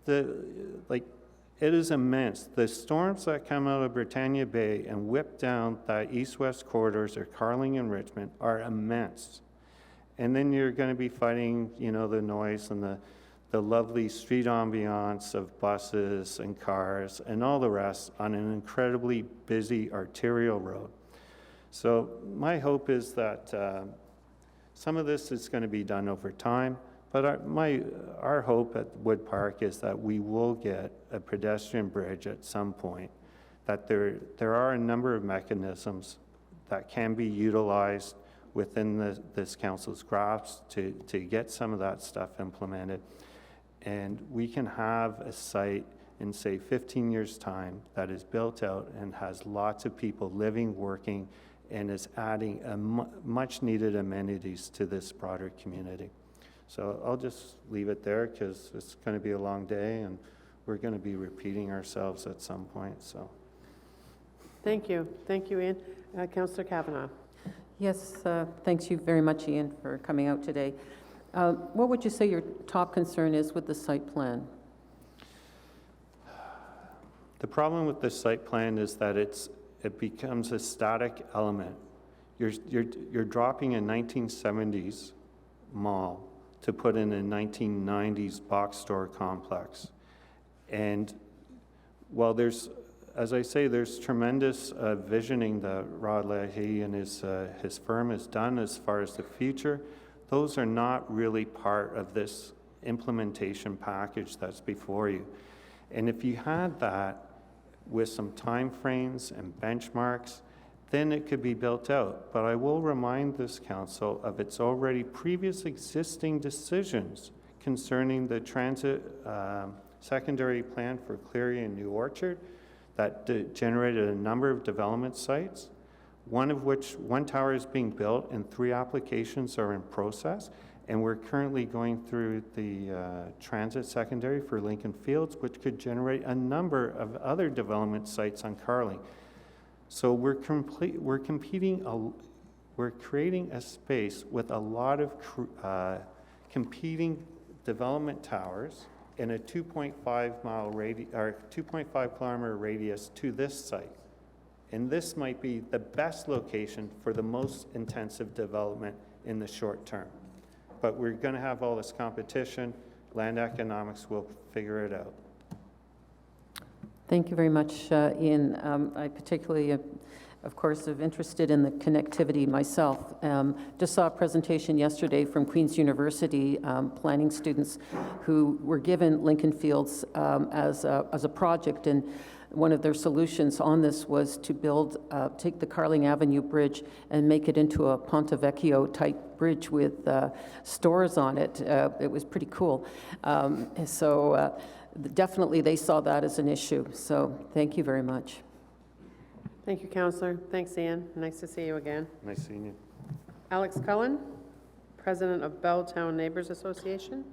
it is immense. The storms that come out of Britannia Bay and whip down that east-west corridors or Carling and Richmond are immense. And then you're going to be fighting, you know, the noise and the lovely street ambiance of buses and cars and all the rest on an incredibly busy arterial road. So my hope is that some of this is going to be done over time, but our hope at Wood Park is that we will get a pedestrian bridge at some point, that there are a number of mechanisms that can be utilized within this council's grasp to get some of that stuff implemented. And we can have a site in, say, 15 years' time that is built out and has lots of people living, working, and is adding much-needed amenities to this broader community. So I'll just leave it there because it's going to be a long day and we're going to be repeating ourselves at some point. So, thank you, Ian. Councillor Kavanagh. Yes, thanks you very much, Ian, for coming out today. What would you say your top concern is with the site plan? The problem with the site plan is that it becomes a static element. You're dropping a 1970s mall to put in a 1990s box store complex. And while there's, as I say, there's tremendous visioning that Rod Leahy and his firm has done as far as the future, those are not really part of this implementation package that's before you. And if you had that with some time frames and benchmarks, then it could be built out. But I will remind this council of its already previous existing decisions concerning the transit secondary plan for Cleary and New Orchard that generated a number of development sites, one tower is being built and 3 applications are in process. And we're currently going through the transit secondary for Lincoln Fields, which could generate a number of other development sites on Carling. So we're creating a space with a lot of competing development towers in a 2.5 radius or 2.5 kilometer radius to this site. And this might be the best location for the most intensive development in the short term. But we're going to have all this competition. Land economics will figure it out. Thank you very much, Ian. I particularly of course, of interested in the connectivity myself. Just saw a presentation yesterday from Queen's University planning students who were given Lincoln Fields as a project, and one of their solutions on this was to build, take the Carling Avenue Bridge and make it into a Ponte Vecchio type bridge with stores on it. It was pretty cool. Definitely they saw that as an issue. So thank you very much. Thank you, Councillor. Thanks, Ian. Nice to see you again. Nice seeing you. Alex Cullen, President of Belltown Neighbors Association.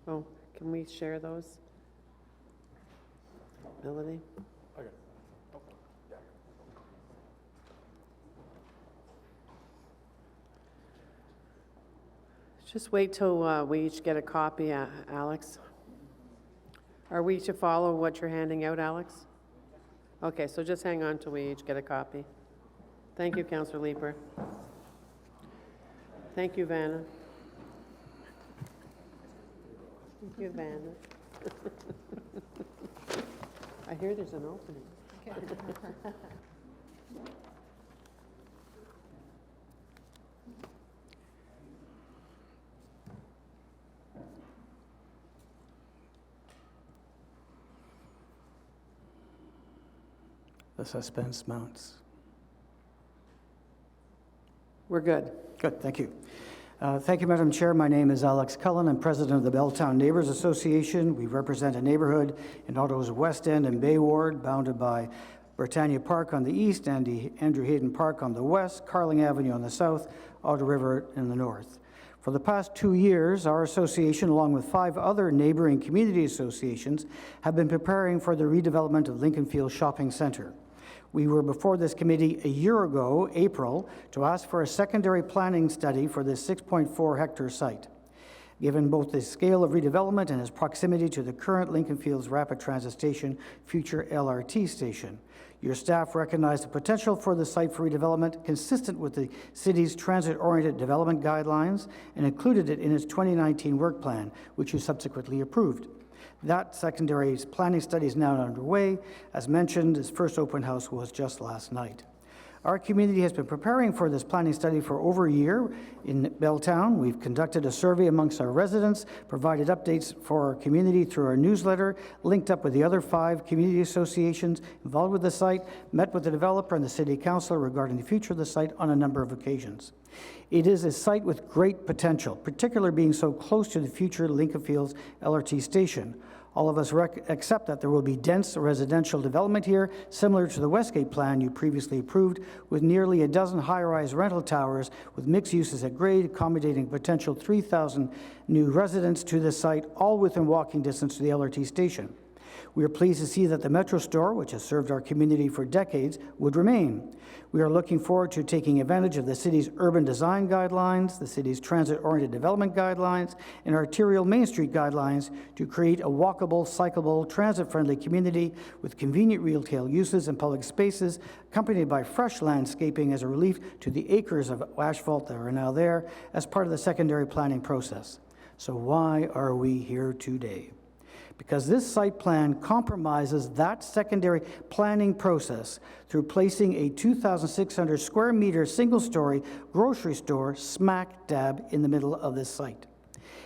Oh, can we share those? Melody? Okay. Just wait till we each get a copy, Alex. Are we to follow what you're handing out, Alex? Okay, so just hang on till we each get a copy. Thank you, Councillor Leeper. Thank you, Vanna. Thank you, Vanna. I hear there's an opening. The suspense mounts. We're good. Good, thank you. Thank you, Madam Chair. My name is Alex Cullen. I'm president of the Belltown Neighbors Association. We represent a neighborhood in Ottawa's West End and Bay Ward, bounded by Britannia Park on the east, and Andrew Hayden Park on the west, Carling Avenue on the south, Ottawa River in the north. For the past 2 years, our association, along with 5 other neighboring community associations, have been preparing for the redevelopment of Lincoln Fields Shopping Centre. We were before this committee a year ago, April, to ask for a secondary planning study for this 6.4 hectare site. Given both the scale of redevelopment and its proximity to the current Lincoln Fields Rapid Transit Station, future LRT station, your staff recognized the potential for the site for redevelopment consistent with the city's transit-oriented development guidelines and included it in its 2019 work plan, which you subsequently approved. That secondary planning study is now underway. As mentioned, its first open house was just last night. Our community has been preparing for this planning study for over a year in Belltown. We've conducted a survey amongst our residents, provided updates for our community through our newsletter, linked up with the other 5 community associations involved with the site, met with the developer and the city council regarding the future of the site on a number of occasions. It is a site with great potential, particularly being so close to the future Lincoln Fields LRT station. All of us accept that there will be dense residential development here, similar to the Westgate plan you previously approved, with nearly a dozen high-rise rental towers with mixed uses at grade, accommodating potential 3,000 new residents to the site, all within walking distance to the LRT station. We are pleased to see that the Metro store, which has served our community for decades, would remain. We are looking forward to taking advantage of the city's urban design guidelines, the city's transit-oriented development guidelines, and arterial Main Street guidelines to create a walkable, cyclable, transit-friendly community with convenient retail uses and public spaces, accompanied by fresh landscaping as a relief to the acres of asphalt that are now there as part of the secondary planning process. So why are we here today? Because this site plan compromises that secondary planning process through placing a 2,600 square meter single-story grocery store smack dab in the middle of this site.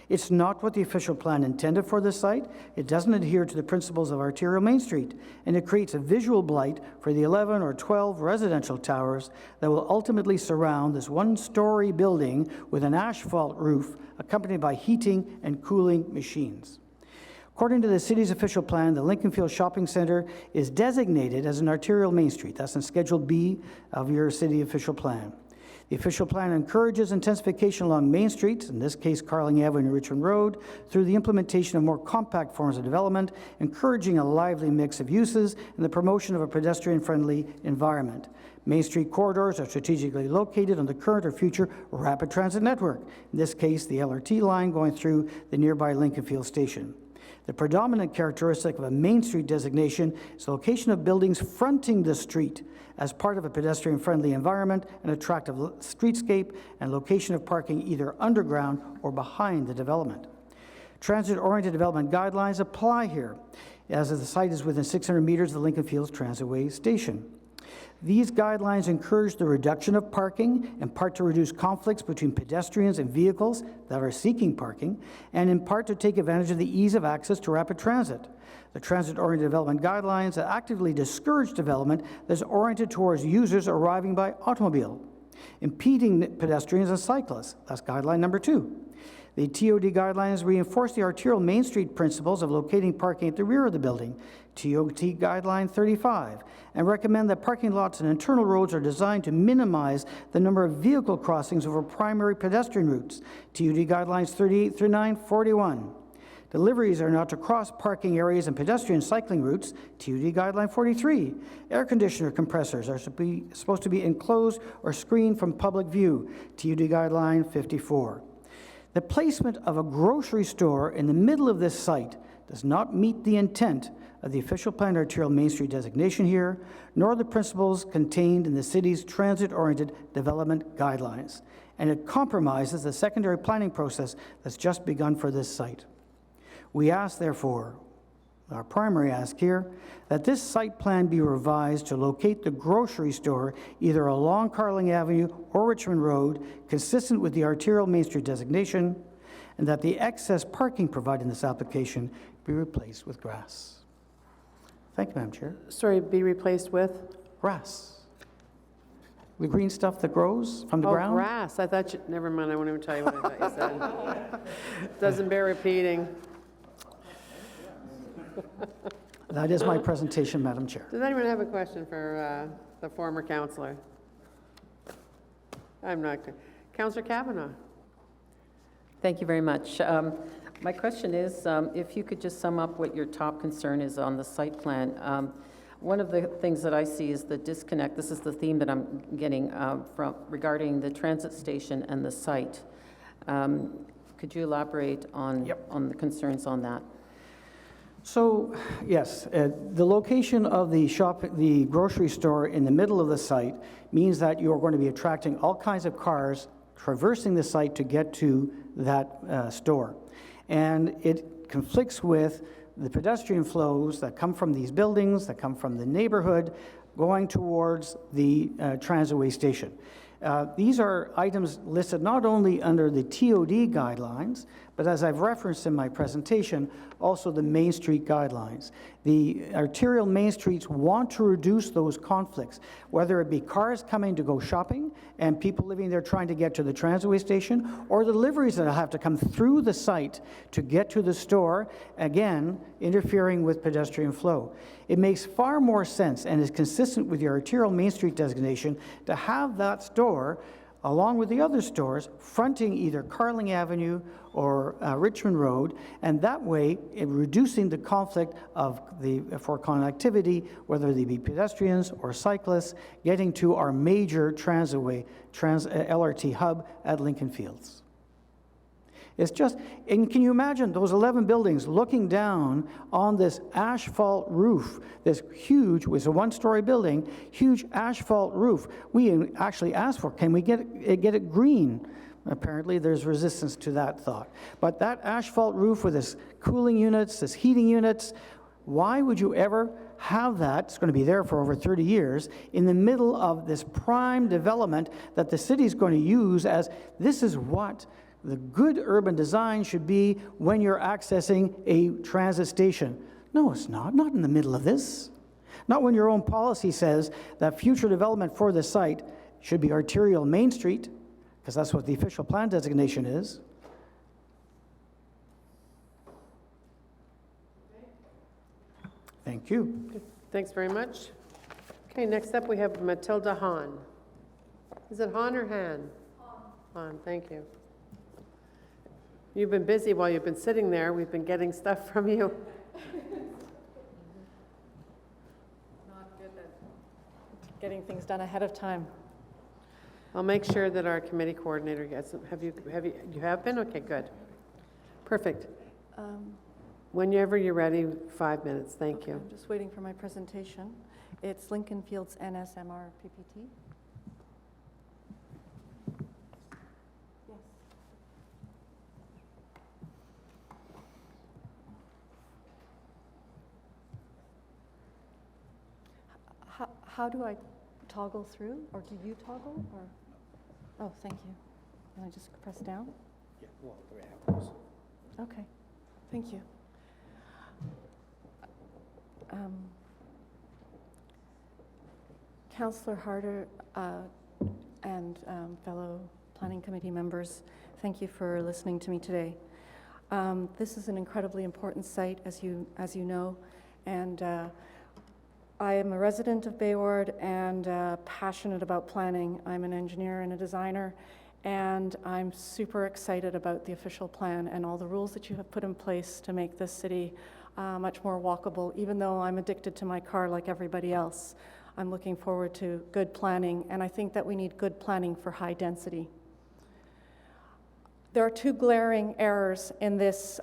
It's not what the official plan intended for this site. It doesn't adhere to the principles of arterial Main Street, and it creates a visual blight for the 11 or 12 residential towers that will ultimately surround this one-story building with an asphalt roof accompanied by heating and cooling machines. According to the city's official plan, the Lincoln Fields Shopping Centre is designated as an arterial Main Street. That's in Schedule B of your city official plan. The official plan encourages intensification along Main Street, in this case Carling Avenue and Richmond Road, through the implementation of more compact forms of development, encouraging a lively mix of uses and the promotion of a pedestrian-friendly environment. Main Street corridors are strategically located on the current or future rapid transit network, in this case the LRT line going through the nearby Lincoln Fields station. The predominant characteristic of a Main Street designation is the location of buildings fronting the street as part of a pedestrian-friendly environment, an attractive streetscape, and location of parking either underground or behind the development. Transit-oriented development guidelines apply here, as the site is within 600 meters of the Lincoln Fields Transitway Station. These guidelines encourage the reduction of parking, in part to reduce conflicts between pedestrians and vehicles that are seeking parking, and in part to take advantage of the ease of access to rapid transit. The transit-oriented development guidelines actively discourage development that is oriented towards users arriving by automobile, impeding pedestrians and cyclists. That's guideline number 2. The TOD guidelines reinforce the arterial Main Street principles of locating parking at the rear of the building, TOT guideline 35, and recommend that parking lots and internal roads are designed to minimize the number of vehicle crossings over primary pedestrian routes, TOD guidelines 38 through 9, 41. Deliveries are not to cross parking areas and pedestrian cycling routes, TOD guideline 43. Air conditioner compressors are supposed to be enclosed or screened from public view, TOD guideline 54. The placement of a grocery store in the middle of this site does not meet the intent of the official planned arterial Main Street designation here, nor the principles contained in the city's transit-oriented development guidelines, and it compromises the secondary planning process that's just begun for this site. We ask, therefore, our primary ask here, that this site plan be revised to locate the grocery store either along Carling Avenue or Richmond Road, consistent with the arterial Main Street designation, and that the excess parking provided in this application be replaced with grass. Thank you, Madam Chair. Sorry, be replaced with? Grass. The green stuff that grows from the ground? Oh, grass. I thought you, never mind, I won't even tell you what I thought you said. Doesn't bear repeating. That is my presentation, Madam Chair. Does anyone have a question for the former councillor? I'm not. Councillor Kavanagh. Thank you very much. My question is, if you could just sum up what your top concern is on the site plan. One of the things that I see is the disconnect. This is the theme that I'm getting from regarding the transit station and the site. Could you elaborate on, on the concerns on that? So, yes, the location of the grocery store in the middle of the site means that you're going to be attracting all kinds of cars traversing the site to get to that store. And it conflicts with the pedestrian flows that come from these buildings, that come from the neighborhood, going towards the transitway station. These are items listed not only under the TOD guidelines, but as I've referenced in my presentation, also the Main Street guidelines. The arterial Main Streets want to reduce those conflicts, whether it be cars coming to go shopping and people living there trying to get to the transitway station, or deliveries that have to come through the site to get to the store, again, interfering with pedestrian flow. It makes far more sense and is consistent with your arterial Main Street designation to have that store, along with the other stores, fronting either Carling Avenue or Richmond Road, and that way reducing the conflict of for connectivity, whether they be pedestrians or cyclists, getting to our major transitway, LRT hub at Lincoln Fields. It's just, and can you imagine those 11 buildings looking down on this asphalt roof, this huge, it was a one-story building, huge asphalt roof. We actually asked for, can we get it green? Apparently there's resistance to that thought. But that asphalt roof with its cooling units, its heating units, why would you ever have that, it's going to be there for over 30 years, in the middle of this prime development that the city's going to use as this is what the good urban design should be when you're accessing a transit station? No, it's not in the middle of this. Not when your own policy says that future development for the site should be arterial Main Street, because that's what the official plan designation is. Thank you. Thanks very much. Okay, next up we have Matilda Hahn. Is it Hahn or Han? Hahn, thank you. You've been busy while you've been sitting there. We've been getting stuff from you. Not good at getting things done ahead of time. I'll make sure that our committee coordinator gets them. You have been? Okay, good. Perfect. Whenever you're ready, 5 minutes. Thank you. I'm just waiting for my presentation. It's Lincoln Fields NSMR PPT. Yes. how do I toggle through, or do you toggle, or? Oh, thank you. Can I just press down? Yeah, well, the way it happens. Okay, thank you. Councillor Harder and fellow Planning Committee members, thank you for listening to me today. This is an incredibly important site, as you know, and I am a resident of Bayward and passionate about planning. I'm an engineer and a designer, and I'm super excited about the official plan and all the rules that you have put in place to make this city much more walkable, even though I'm addicted to my car like everybody else. I'm looking forward to good planning, and I think that we need good planning for high density. There are two glaring errors in this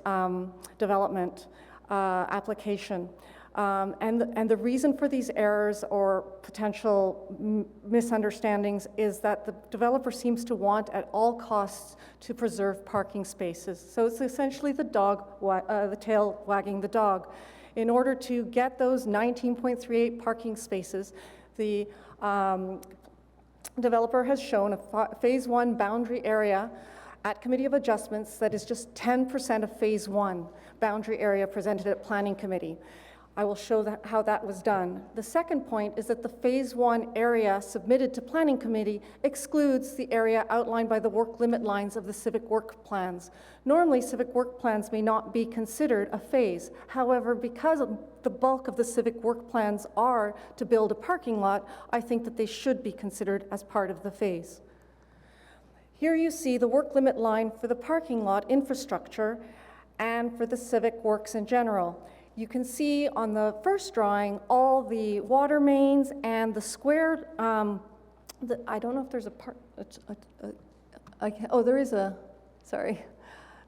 development application. And the reason for these errors or potential misunderstandings is that the developer seems to want at all costs to preserve parking spaces. So it's essentially the tail wagging the dog. In order to get those 19.38 parking spaces, the developer has shown a phase 1 boundary area at Committee of Adjustments that is just 10% of phase 1 boundary area presented at Planning Committee. I will show how that was done. The second point is that the phase 1 area submitted to Planning Committee excludes the area outlined by the work limit lines of the civic work plans. Normally, civic work plans may not be considered a phase. However, because the bulk of the civic work plans are to build a parking lot, I think that they should be considered as part of the phase. Here you see the work limit line for the parking lot infrastructure and for the civic works in general. You can see on the first drawing all the water mains and the square, I don't know if there's a part, oh, there is a, sorry.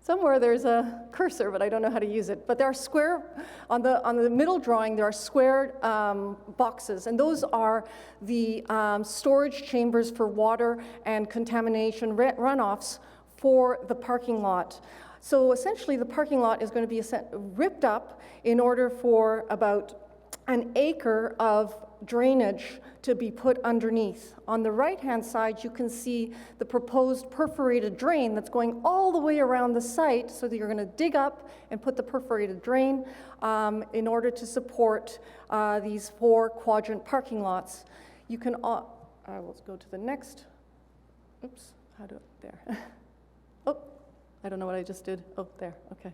Somewhere there's a cursor, but I don't know how to use it. But there are square, on the middle drawing, there are square boxes, and those are the storage chambers for water and contamination runoffs for the parking lot. So essentially, the parking lot is going to be ripped up in order for about an acre of drainage to be put underneath. On the right-hand side, you can see the proposed perforated drain that's going all the way around the site, so that you're going to dig up and put the perforated drain in order to support these 4 quadrant parking lots. You can, let's go to the next, oops, how do, there. Oh. I don't know what I just did. Oh, there, okay.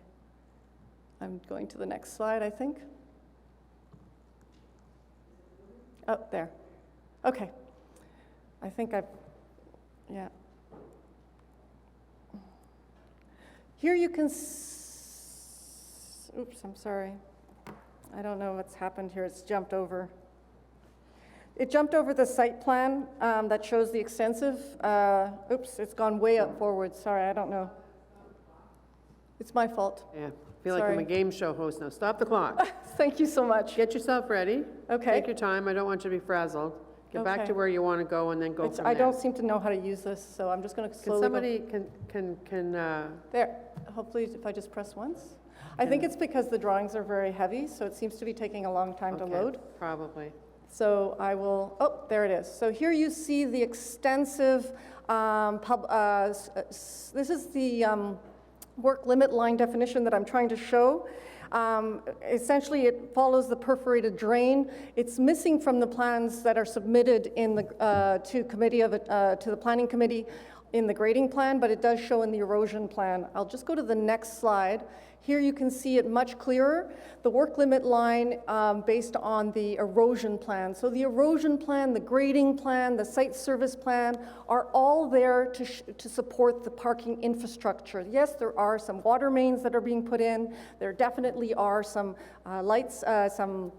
I'm going to the next slide, I think. Oh, there. Okay. I think yeah. Here you can, oops, I'm sorry. I don't know what's happened here. It's jumped over. It jumped over the site plan that shows the extensive, oops, it's gone way up forward. Sorry, I don't know. It's my fault. Yeah, I feel like I'm a game show host now. Stop the clock. Thank you so much. Get yourself ready. Okay. Take your time. I don't want you to be frazzled. Get back to where you want to go and then go from there. I don't seem to know how to use this, so I'm just going to slowly There. Hopefully, if I just press once. I think it's because the drawings are very heavy, so it seems to be taking a long time to load. Probably. So I will, oh, there it is. So here you see the extensive, this is the work limit line definition that I'm trying to show. Essentially, it follows the perforated drain. It's missing from the plans that are submitted in the, to the Planning Committee in the grading plan, but it does show in the erosion plan. I'll just go to the next slide. Here you can see it much clearer, the work limit line based on the erosion plan. So the erosion plan, the grading plan, the site service plan are all there to support the parking infrastructure. Yes, there are some water mains that are being put in. There definitely are some lights, some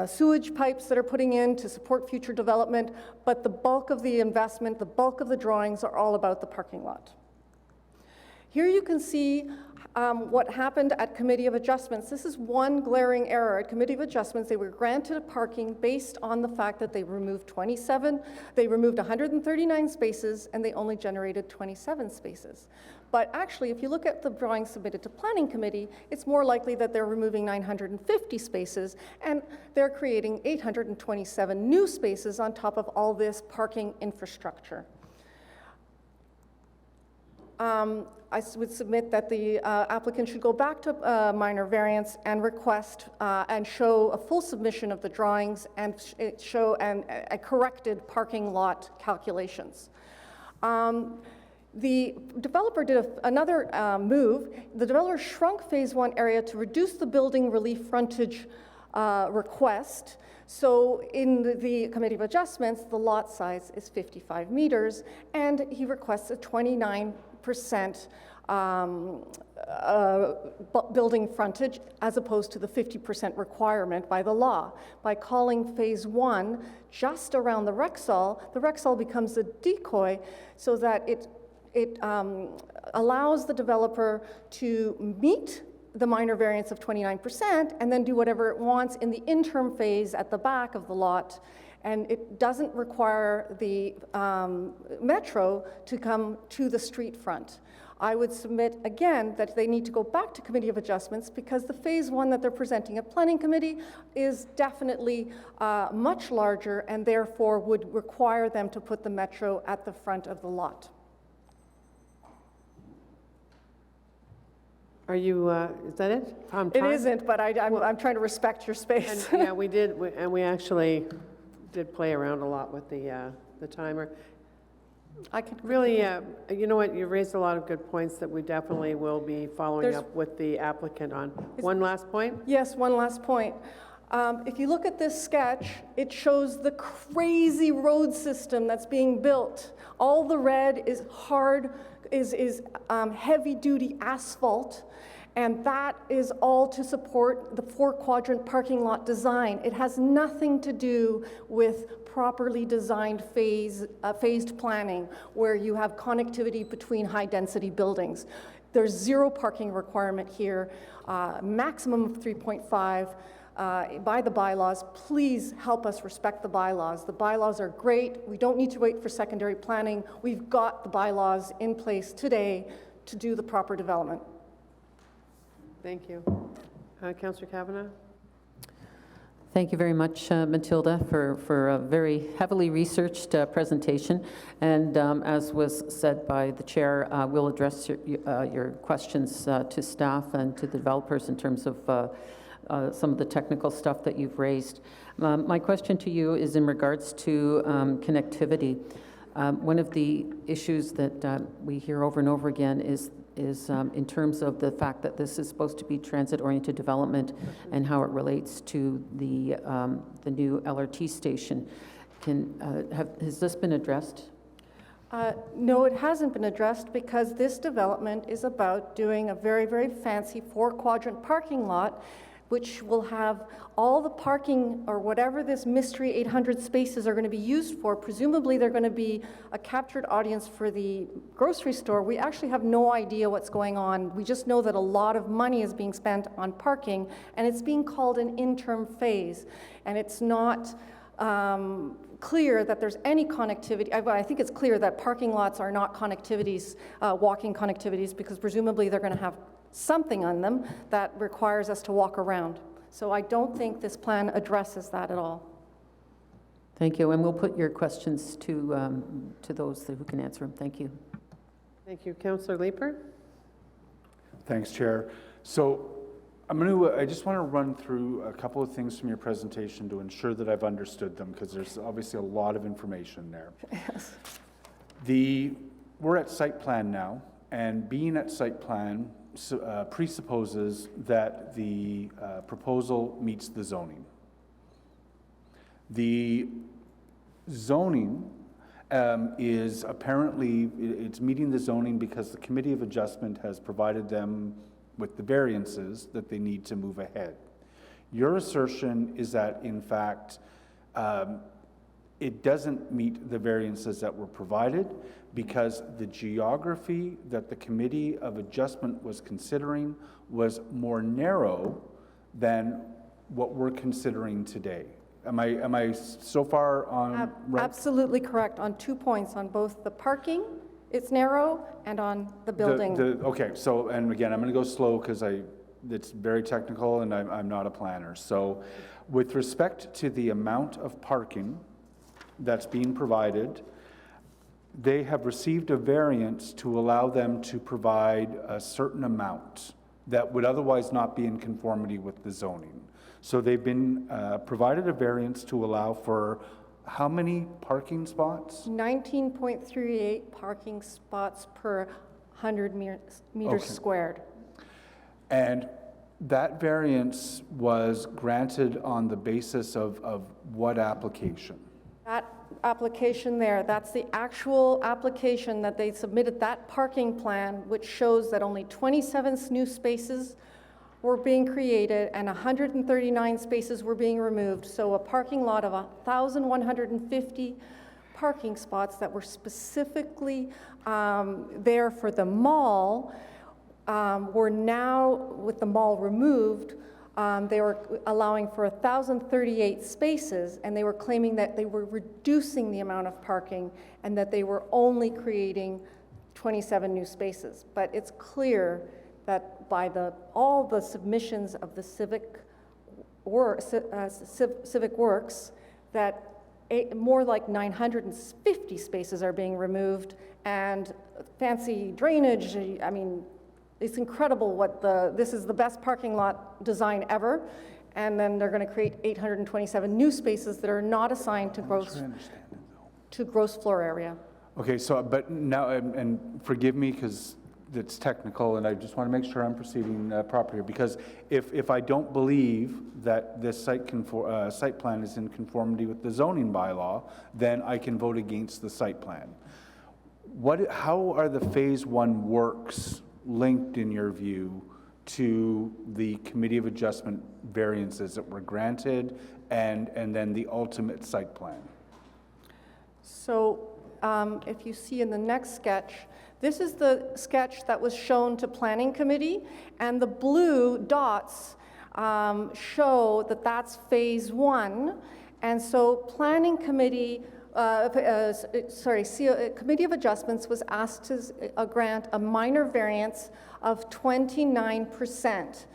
sewage pipes that are putting in to support future development, but the bulk of the investment, the bulk of the drawings are all about the parking lot. Here you can see what happened at Committee of Adjustments. This is one glaring error. At Committee of Adjustments, they were granted a parking based on the fact that they removed 139 spaces, and they only generated 27 spaces. But actually, if you look at the drawings submitted to Planning Committee, it's more likely that they're removing 950 spaces, and they're creating 827 new spaces on top of all this parking infrastructure. I would submit that the applicant should go back to minor variance and request and show a full submission of the drawings and show a corrected parking lot calculations. The developer did another move. The developer shrunk phase 1 area to reduce the building relief frontage request. So in the Committee of Adjustments, the lot size is 55 meters, and he requests a 29% building frontage as opposed to the 50% requirement by the law. By calling phase 1 just around the Rexall becomes a decoy so that it allows the developer to meet the minor variance of 29% and then do whatever it wants in the interim phase at the back of the lot. And it doesn't require the Metro to come to the street front. I would submit again that they need to go back to Committee of Adjustments because the phase 1 that they're presenting at Planning Committee is definitely much larger and therefore would require them to put the Metro at the front of the lot. Are you, is that it? It isn't, but I'm trying to respect your space. And, yeah, we did, and we actually did play around a lot with the timer. I could really, you know what, you raised a lot of good points that we definitely will be following up with the applicant on. One last point? Yes, one last point. If you look at this sketch, it shows the crazy road system that's being built. All the red is heavy-duty asphalt, and that is all to support the 4-quadrant parking lot design. It has nothing to do with properly designed phased planning, where you have connectivity between high-density buildings. There's 0 parking requirement here, maximum of 3.5. By the bylaws. Please help us respect the bylaws. The bylaws are great. We don't need to wait for secondary planning. We've got the bylaws in place today to do the proper development. Thank you. Councillor Kavanagh? Thank you very much, Matilda, for a very heavily researched presentation. And as was said by the chair, we'll address your questions to staff and to the developers in terms of some of the technical stuff that you've raised. My question to you is in regards to connectivity. One of the issues that we hear over and over again is in terms of the fact that this is supposed to be transit-oriented development and how it relates to the new LRT station. Has this been addressed? No, it hasn't been addressed because this development is about doing a very, very fancy 4-quadrant parking lot, which will have all the parking or whatever this mystery 800 spaces are going to be used for. Presumably they're going to be a captured audience for the grocery store. We actually have no idea what's going on. We just know that a lot of money is being spent on parking, and it's being called an interim phase. And it's not clear that there's any connectivity. I think it's clear that parking lots are not connectivities, walking connectivities, because presumably they're going to have something on them that requires us to walk around. So I don't think this plan addresses that at all. Thank you, and we'll put your questions to those who can answer them. Thank you. Thank you. Councillor Leeper? Thanks, Chair. So I just want to run through a couple of things from your presentation to ensure that I've understood them, because there's obviously a lot of information there. Yes. We're at site plan now, and being at site plan presupposes that the proposal meets the zoning. The zoning is apparently, it's meeting the zoning because the Committee of Adjustment has provided them with the variances that they need to move ahead. Your assertion is that, in fact, it doesn't meet the variances that were provided because the geography that the Committee of Adjustment was considering was more narrow than what we're considering today. Am I so far on right? Absolutely correct on 2 points, on both the parking It's narrow and on the building. Okay, so, and again, I'm going to go slow because it's very technical and I'm not a planner. So with respect to the amount of parking that's being provided, they have received a variance to allow them to provide a certain amount that would otherwise not be in conformity with the zoning. So they've been provided a variance to allow for how many parking spots? 19.38 parking spots per 100 meters squared. And that variance was granted on the basis of what application? That application there, that's the actual application that they submitted, that parking plan, which shows that only 27 new spaces were being created and 139 spaces were being removed. So a parking lot of 1,150 parking spots that were specifically there for the mall were now, with the mall removed, they were allowing for 1,038 spaces, and they were claiming that they were reducing the amount of parking and that they were only creating 27 new spaces. But it's clear that by all the submissions of the Civic Works, that more like 950 spaces are being removed, and fancy drainage. I mean, it's incredible what this is the best parking lot design ever, and then they're going to create 827 new spaces that are not assigned to gross floor area. Okay, so, but now, and forgive me because it's technical, and I just want to make sure I'm proceeding properly here, because if I don't believe that this site plan is in conformity with the zoning bylaw, then I can vote against the site plan. How are the phase 1 works linked, in your view, to the Committee of Adjustment variances that were granted and then the ultimate site plan? So if you see in the next sketch, this is the sketch that was shown to Planning Committee, and the blue dots show that that's phase 1. And so Planning Committee, Committee of Adjustments was asked to grant a minor variance of 29%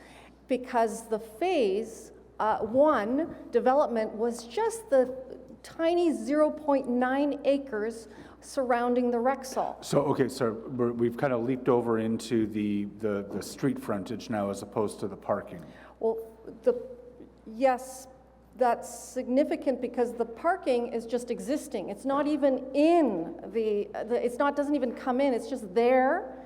because the phase 1 development was just the tiny 0.9 acres surrounding the Rexall. So, okay, so we've kind of leaped over into the street frontage now as opposed to the parking. Well, yes, that's significant because the parking is just existing. It's not even in doesn't even come in, it's just there.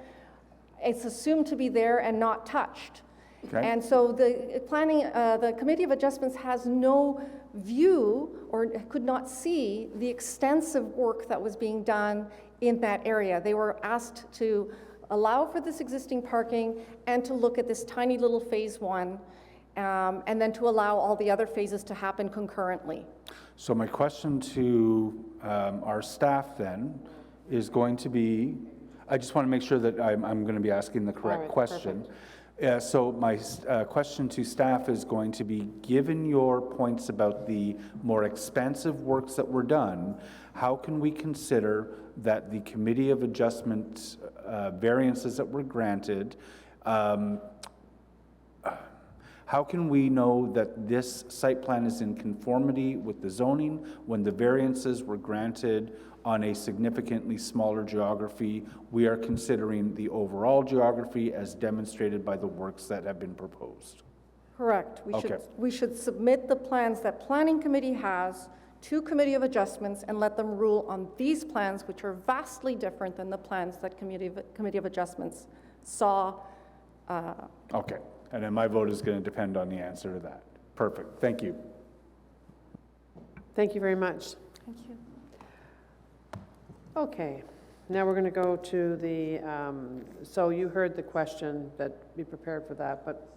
It's assumed to be there and not touched. Okay. And so the Committee of Adjustments has no view or could not see the extensive work that was being done in that area. They were asked to allow for this existing parking and to look at this tiny little phase 1 and then to allow all the other phases to happen concurrently. So my question to our staff then is going to be, I just want to make sure that I'm going to be asking the correct question. So my question to staff is going to be, given your points about the more expansive works that were done, how can we consider that the Committee of Adjustment variances that were granted, how can we know that this site plan is in conformity with the zoning when the variances were granted on a significantly smaller geography? We are considering the overall geography as demonstrated by the works that have been proposed. Correct. We should submit the plans that Planning Committee has to Committee of Adjustments and let them rule on these plans, which are vastly different than the plans that Committee of Adjustments saw. Okay. And then my vote is going to depend on the answer to that. Perfect. Thank you. Thank you very much. Thank you. Okay, now we're going to go to the, so you heard the question, be prepared for that, but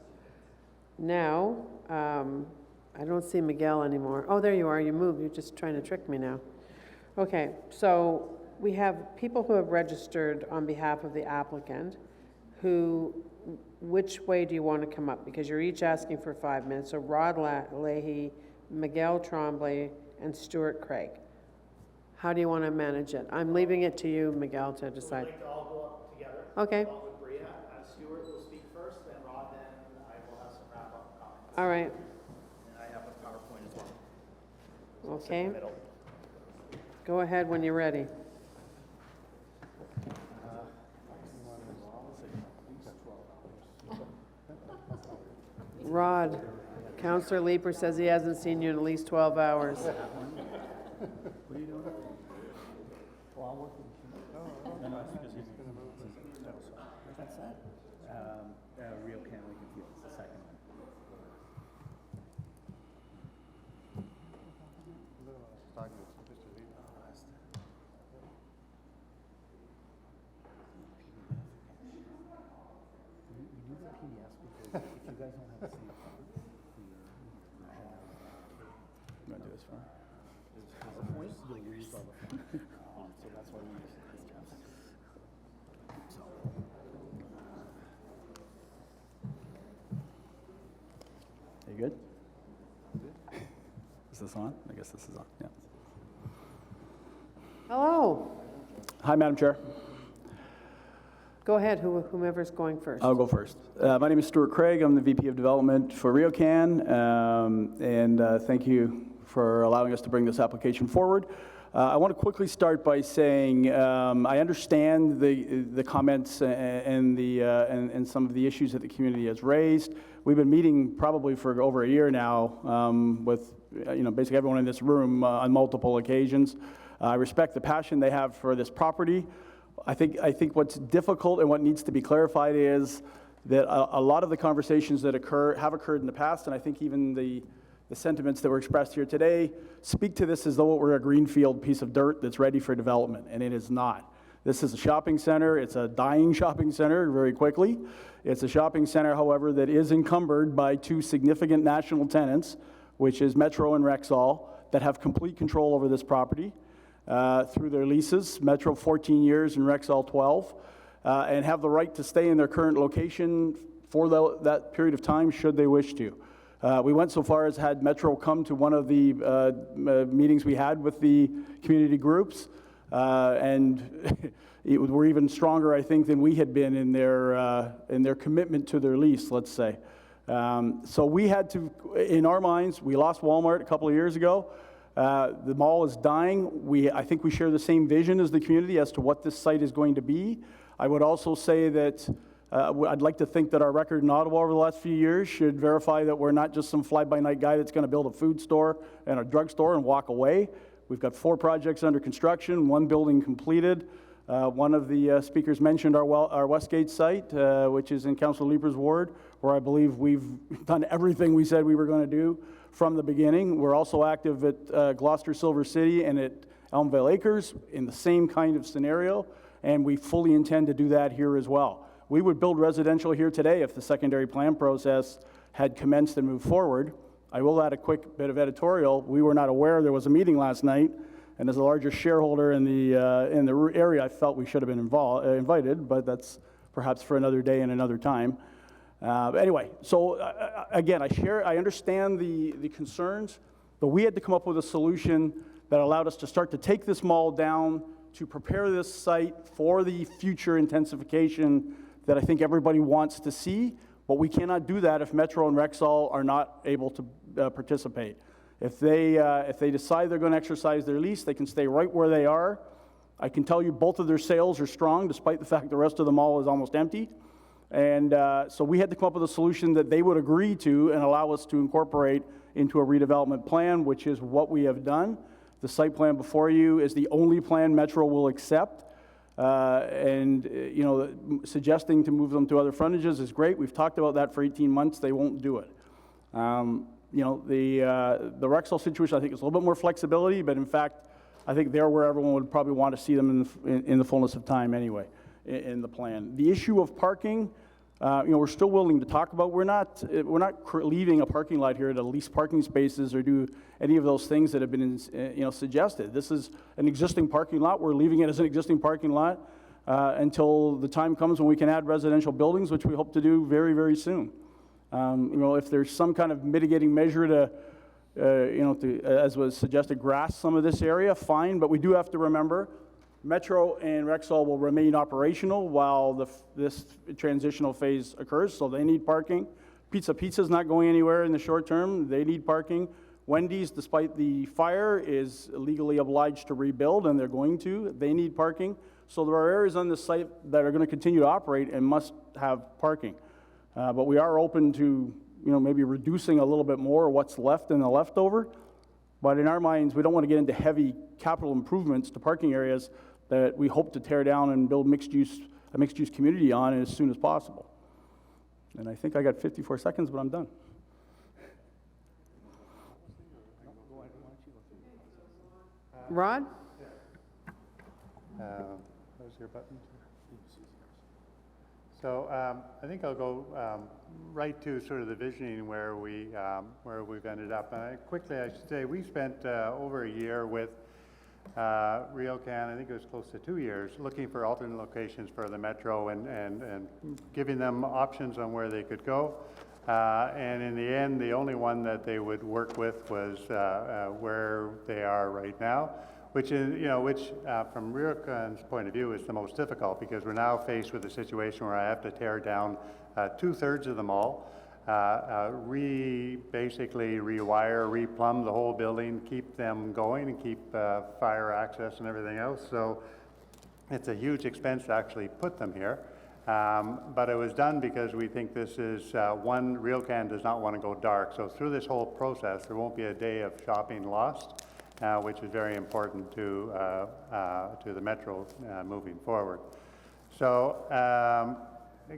now, I don't see Miguel anymore. Oh, there you are, you moved, you're just trying to trick me now. Okay, so we have people who have registered on behalf of the applicant which way do you want to come up? Because you're each asking for 5 minutes. So Rod Leahy, Miguel Tremblay, and Stuart Craig. How do you want to manage it? I'm leaving it to you, Miguel, to decide. We'd like to all go up together. Okay. Along with Bria. Stuart will speak first, then Rod, then I will have some wrap-up comments. All right. And I have a PowerPoint as well. Okay. Go ahead when you're ready. Rod, Counselor Leeper says he hasn't seen you in at least 12 hours. What are you doing? Well, I'm working. No, no, it's because he's going to move. What's that? Real Can we confuse the second one. We do the PDF because if you guys don't have the same font, you want to do this far? The point, you'll lose all the font. So that's why we use this job. You good? Is this on? I guess this is on, yeah. Hello. Hi, Madam Chair. Go ahead, whomever's going first. I'll go first. My name is Stuart Craig. I'm the VP of Development for RioCan, and thank you for allowing us to bring this application forward. I want to quickly start by saying I understand the comments and some of the issues that the community has raised. We've been meeting probably for over a year now with basically everyone in this room on multiple occasions. I respect the passion they have for this property. I think what's difficult and what needs to be clarified is that a lot of the conversations that have occurred in the past, and I think even the sentiments that were expressed here today, speak to this as though it were a greenfield piece of dirt that's ready for development, and it is not. This is a shopping center. It's a dying shopping center very quickly. It's a shopping center, however, that is encumbered by two significant national tenants, which is Metro and Rexall, that have complete control over this property through their leases, Metro 14 years and Rexall 12, and have the right to stay in their current location for that period of time should they wish to. We went so far as had Metro come to one of the meetings we had with the community groups, and were even stronger, I think, than we had been in their commitment to their lease, let's say. So we had to, in our minds, we lost Walmart a couple of years ago. The mall is dying. I think we share the same vision as the community as to what this site is going to be. I would also say that I'd like to think that our record in Ottawa over the last few years should verify that we're not just some fly-by-night guy that's going to build a food store and a drugstore and walk away. We've got 4 projects under construction, 1 building completed. One of the speakers mentioned our Westgate site, which is in Councillor Leeper's ward, where I believe we've done everything we said we were going to do from the beginning. We're also active at Gloucester Silver City and at Elmvale Acres in the same kind of scenario, and we fully intend to do that here as well. We would build residential here today if the secondary plan process had commenced and moved forward. I will add a quick bit of editorial. We were not aware there was a meeting last night, and as a larger shareholder in the area, I felt we should have been invited, but that's perhaps for another day and another time. Anyway, so again, I understand the concerns, but we had to come up with a solution that allowed us to start to take this mall down, to prepare this site for the future intensification that I think everybody wants to see, but we cannot do that if Metro and Rexall are not able to participate. If they decide they're going to exercise their lease, they can stay right where they are. I can tell you both of their sales are strong, despite the fact the rest of the mall is almost empty. And so we had to come up with a solution that they would agree to and allow us to incorporate into a redevelopment plan, which is what we have done. The site plan before you is the only plan Metro will accept. Suggesting to move them to other frontages is great. We've talked about that for 18 months. They won't do it. The Rexall situation, I think, is a little bit more flexibility, but in fact, I think they're where everyone would probably want to see them in the fullness of time anyway, in the plan. The issue of parking, we're still willing to talk about. We're not leaving a parking lot here to lease parking spaces or do any of those things that have been suggested. This is an existing parking lot. We're leaving it as an existing parking lot until the time comes when we can add residential buildings, which we hope to do very, very soon. If there's some kind of mitigating measure as was suggested, grass some of this area, fine, but we do have to remember Metro and Rexall will remain operational while this transitional phase occurs, so they need parking. Pizza's not going anywhere in the short term. They need parking. Wendy's, despite the fire, is legally obliged to rebuild, and they're going to. They need parking. So there are areas on this site that are going to continue to operate and must have parking. But we are open to, maybe reducing a little bit more what's left in the leftover. But in our minds, we don't want to get into heavy capital improvements to parking areas that we hope to tear down and build a mixed-use community on as soon as possible. And I think I got 54 seconds, but I'm done. Rod? Where's your button? So I think I'll go right to sort of the visioning where we've ended up. Quickly, I should say, we spent over a year with RioCan, I think it was close to 2 years, looking for alternate locations for the Metro and giving them options on where they could go. And in the end, the only one that they would work with was where they are right now, which is, from RioCan's point of view is the most difficult, because we're now faced with a situation where I have to tear down 2/3 of the mall, basically rewire, replumb the whole building, keep them going, and keep fire access and everything else. So it's a huge expense to actually put them here. But it was done because we think this is, one, RioCan does not want to go dark. So through this whole process, there won't be a day of shopping lost, which is very important to the Metro moving forward. So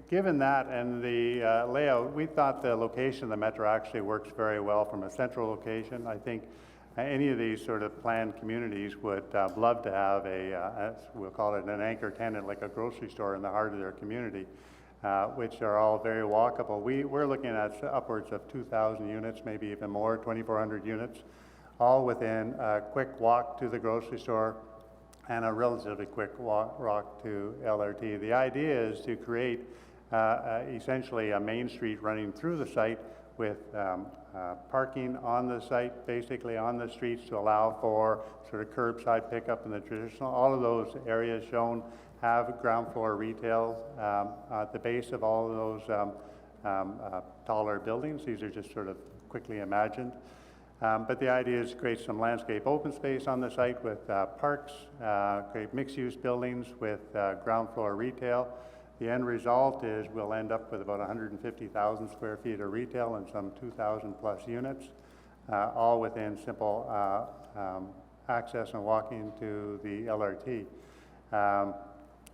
given that and the layout, we thought the location of the Metro actually works very well from a central location. I think any of these sort of planned communities would love to have we'll call it an anchor tenant, like a grocery store in the heart of their community, which are all very walkable. We're looking at upwards of 2,000 units, maybe even more, 2,400 units, all within a quick walk to the grocery store and a relatively quick walk to LRT. The idea is to create essentially a main street running through the site with parking on the site, basically on the streets, to allow for sort of curbside pickup in the traditional. All of those areas shown have ground floor retail at the base of all of those taller buildings. These are just sort of quickly imagined. But the idea is to create some landscape open space on the site with parks, create mixed-use buildings with ground floor retail. The end result is we'll end up with about 150,000 square feet of retail and some 2,000 plus units, all within simple access and walking to the LRT.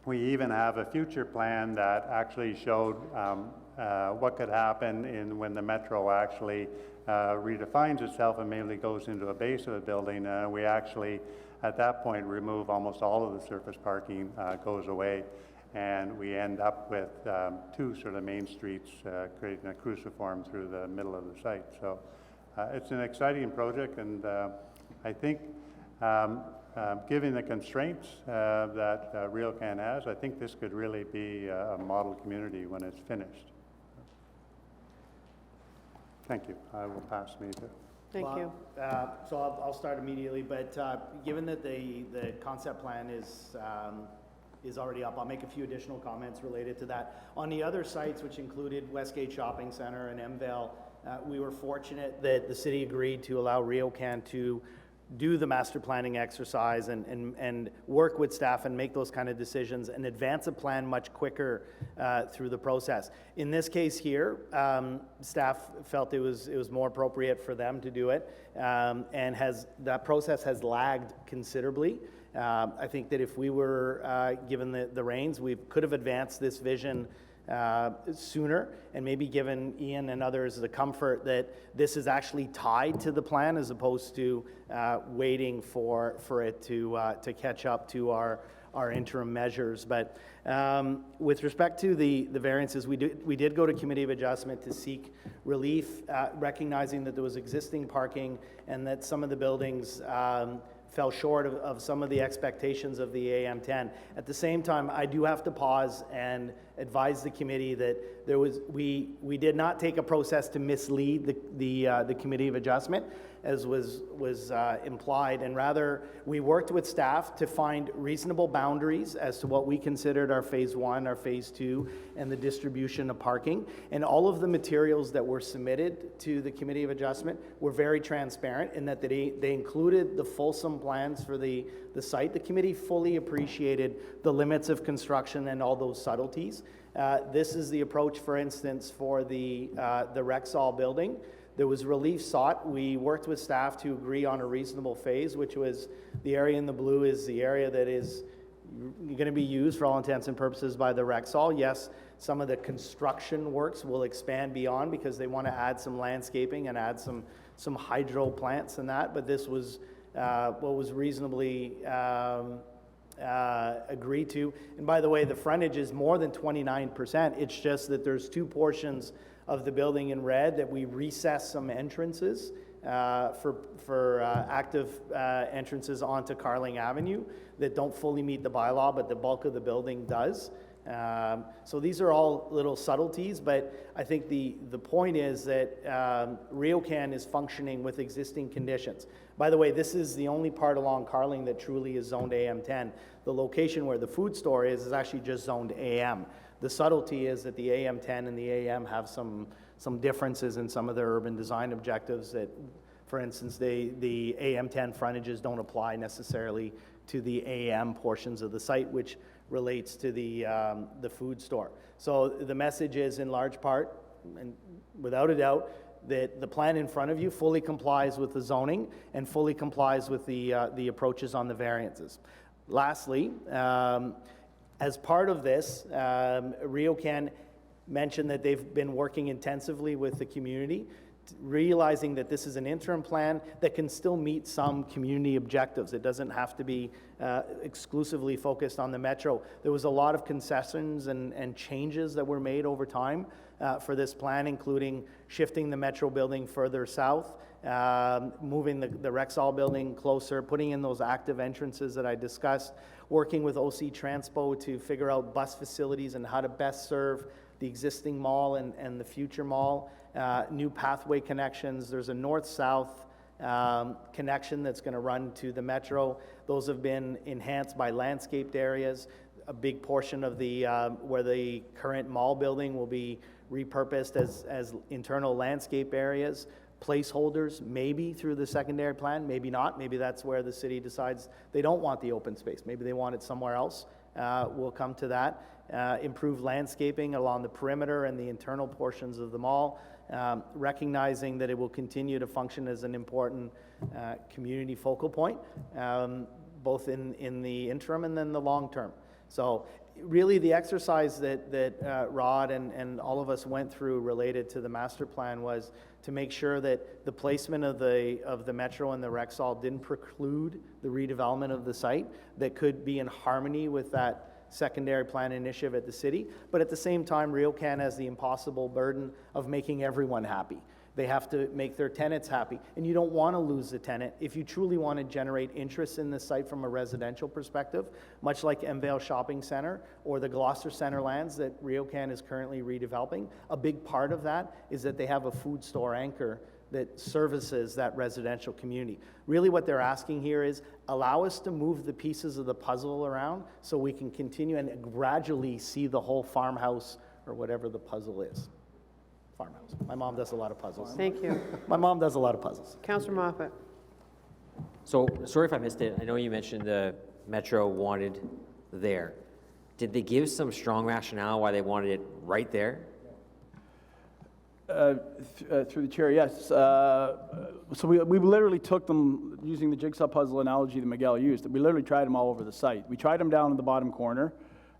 We even have a future plan that actually showed what could happen when the Metro actually redefines itself and mainly goes into a base of a building. We actually, at that point, remove almost all of the surface parking, goes away, and we end up with two sort of main streets, creating a cruciform through the middle of the site. So it's an exciting project, and I think given the constraints that RioCan has, I think this could really be a model community when it's finished. Thank you. I will pass me to. Thank you. So I'll start immediately, but given that the concept plan is already up, I'll make a few additional comments related to that. On the other sites, which included Westgate Shopping Centre and MVale, we were fortunate that the city agreed to allow RioCan to do the master planning exercise and work with staff and make those kind of decisions and advance a plan much quicker through the process. In this case here, staff felt it was more appropriate for them to do it, and that process has lagged considerably. I think that if we were given the reins, we could have advanced this vision sooner, and maybe given Ian and others the comfort that this is actually tied to the plan as opposed to waiting for it to catch up to our interim measures. But with respect to the variances, we did go to Committee of Adjustment to seek relief, recognizing that there was existing parking and that some of the buildings fell short of some of the expectations of the AM10. At the same time, I do have to pause and advise the committee that we did not take a process to mislead the Committee of Adjustment, as was implied, and rather we worked with staff to find reasonable boundaries as to what we considered our phase 1, our phase 2, and the distribution of parking. And all of the materials that were submitted to the Committee of Adjustment were very transparent in that they included the fulsome plans for the site. The committee fully appreciated the limits of construction and all those subtleties. This is the approach, for instance, for the Rexall building. There was relief sought. We worked with staff to agree on a reasonable phase, which was the area in the blue is the area that is going to be used for all intents and purposes by the Rexall. Yes, some of the construction works will expand beyond because they want to add some landscaping and add some hydro plants and that, but this was what was reasonably agreed to. And by the way, the frontage is more than 29%. It's just that there's two portions of the building in red that we recess some entrances for active entrances onto Carling Avenue that don't fully meet the bylaw, but the bulk of the building does. So these are all little subtleties, but I think the point is that RioCan is functioning with existing conditions. By the way, this is the only part along Carling that truly is zoned AM10. The location where the food store is actually just zoned AM. The subtlety is that the AM10 and the AM have some differences in some of their urban design objectives that, for instance, the AM10 frontages don't apply necessarily to the AM portions of the site, which relates to the food store. So the message is in large part, and without a doubt, that the plan in front of you fully complies with the zoning and fully complies with the approaches on the variances. Lastly, as part of this, RioCan mentioned that they've been working intensively with the community, realizing that this is an interim plan that can still meet some community objectives. It doesn't have to be exclusively focused on the metro. There was a lot of concessions and changes that were made over time for this plan, including shifting the metro building further south, moving the Rexall building closer, putting in those active entrances that I discussed, working with OC Transpo to figure out bus facilities and how to best serve the existing mall and the future mall, new pathway connections. There's a north-south connection that's going to run to the metro. Those have been enhanced by landscaped areas. A big portion of the where the current mall building will be repurposed as internal landscape areas. Placeholders, maybe through the secondary plan, maybe not. Maybe that's where the city decides they don't want the open space. Maybe they want it somewhere else. We'll come to that. Improved landscaping along the perimeter and the internal portions of the mall, recognizing that it will continue to function as an important community focal point, both in the interim and then the long term. So really the exercise that Rod and all of us went through related to the master plan was to make sure that the placement of the metro and the Rexall didn't preclude the redevelopment of the site, that could be in harmony with that secondary plan initiative at the city. But at the same time, RioCan has the impossible burden of making everyone happy. They have to make their tenants happy, and you don't want to lose the tenant. If you truly want to generate interest in this site from a residential perspective, much like Envale Shopping Centre or the Gloucester Centre lands that RioCan is currently redeveloping, a big part of that is that they have a food store anchor that services that residential community. Really what they're asking here is allow us to move the pieces of the puzzle around so we can continue and gradually see the whole farmhouse or whatever the puzzle is. Farmhouse. My mom does a lot of puzzles. Thank you. My mom does a lot of puzzles. Councillor Moffat. So, sorry if I missed it. I know you mentioned the Metro wanted there. Did they give some strong rationale why they wanted it right there? Through the chair, yes. So we literally took them, using the jigsaw puzzle analogy that Miguel used, we literally tried them all over the site. We tried them down in the bottom corner.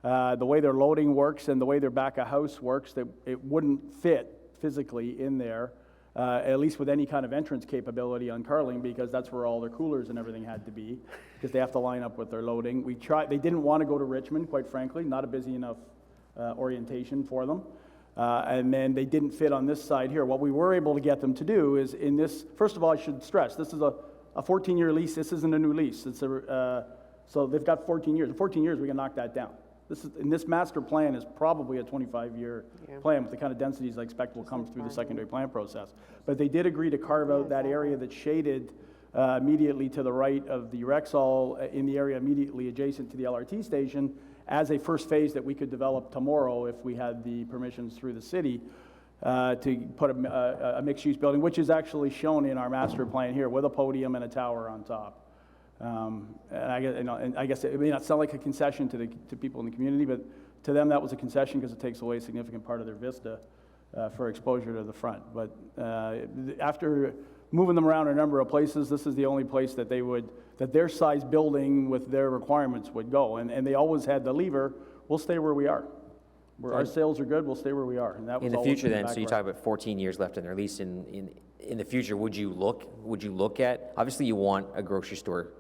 The way their loading works and the way their back of house works, that it wouldn't fit physically in there, at least with any kind of entrance capability on Carling, because that's where all their coolers and everything had to be, because they have to line up with their loading. They didn't want to go to Richmond, quite frankly, not a busy enough orientation for them. And then they didn't fit on this side here. What we were able to get them to do is in this, first of all, I should stress, this is a 14-year lease. This isn't a new lease. So they've got 14 years. In 14 years, we can knock that down. this master plan is probably a 25-year plan with the kind of densities I expect will come through the secondary plan process. But they did agree to carve out that area that's shaded immediately to the right of the Rexall in the area immediately adjacent to the LRT station as a first phase that we could develop tomorrow if we had the permissions through the city to put a mixed-use building, which is actually shown in our master plan here with a podium and a tower on top. And I guess it may not sound like a concession to people in the community, but to them that was a concession because it takes away a significant part of their vista for exposure to the front. But after moving them around a number of places, this is the only place that their size building with their requirements would go. And they always had the lever, we'll stay where we are. Where our sales are good, we'll stay where we are. And that was in the always future then, so you background. talk about 14 years left in their lease. In the future, would you look at, obviously you want a grocery store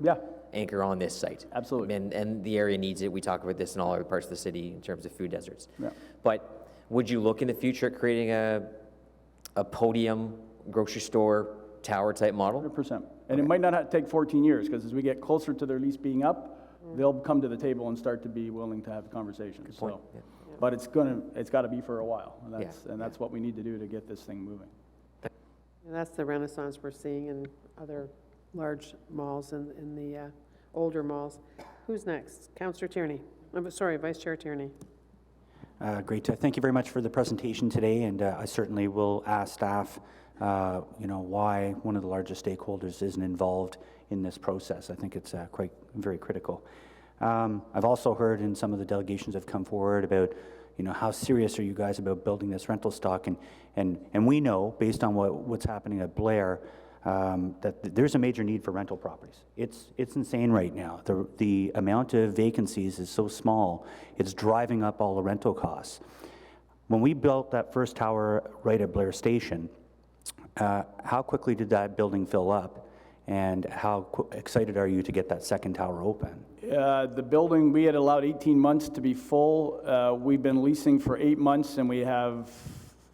anchor on this site. Absolutely. And the area needs it. We talk about this in all other parts of the city in terms of food deserts. Yeah. But would you look in the future at creating a podium grocery store tower type model? 100%. And it might not take 14 years because as we get closer to their lease being up, they'll come to the table and start to be willing to have conversations. Good point. So, but it's got to be for a while, and that's what we need to do to get this thing moving. And that's the renaissance we're seeing in other large malls and in the older malls. Who's next? Councillor Tierney. Sorry, Vice Chair Tierney. Great. Thank you very much for the presentation today, and I certainly will ask staff, why one of the largest stakeholders isn't involved in this process. I think it's very critical. I've also heard in some of the delegations have come forward about, how serious are you guys about building this rental stock? And we know, based on what's happening at Blair, that there's a major need for rental properties. It's insane right now. The amount of vacancies is so small, it's driving up all the rental costs. When we built that first tower right at Blair Station, how quickly did that building fill up? And how excited are you to get that second tower open? The building, we had allowed 18 months to be full. We've been leasing for 8 months, and we have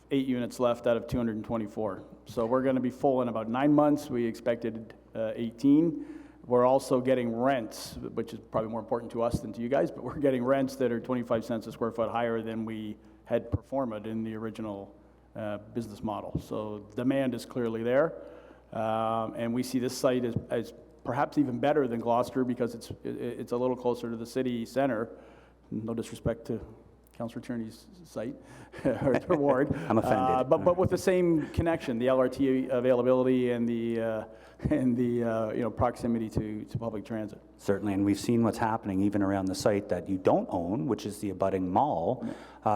8 units left out of 224. So we're going to be full in about 9 months. We expected 18. We're also getting rents, which is probably more important to us than to you guys, but we're getting rents that are 25 cents a square foot higher than we had performed in the original business model. So demand is clearly there. And we see this site as perhaps even better than Gloucester because it's a little closer to the city center. No disrespect to Councillor Tierney's site or ward. I'm offended. But with the same connection, the LRT availability and the proximity to public transit. Certainly, and we've seen what's happening even around the site that you don't own, which is the abutting mall.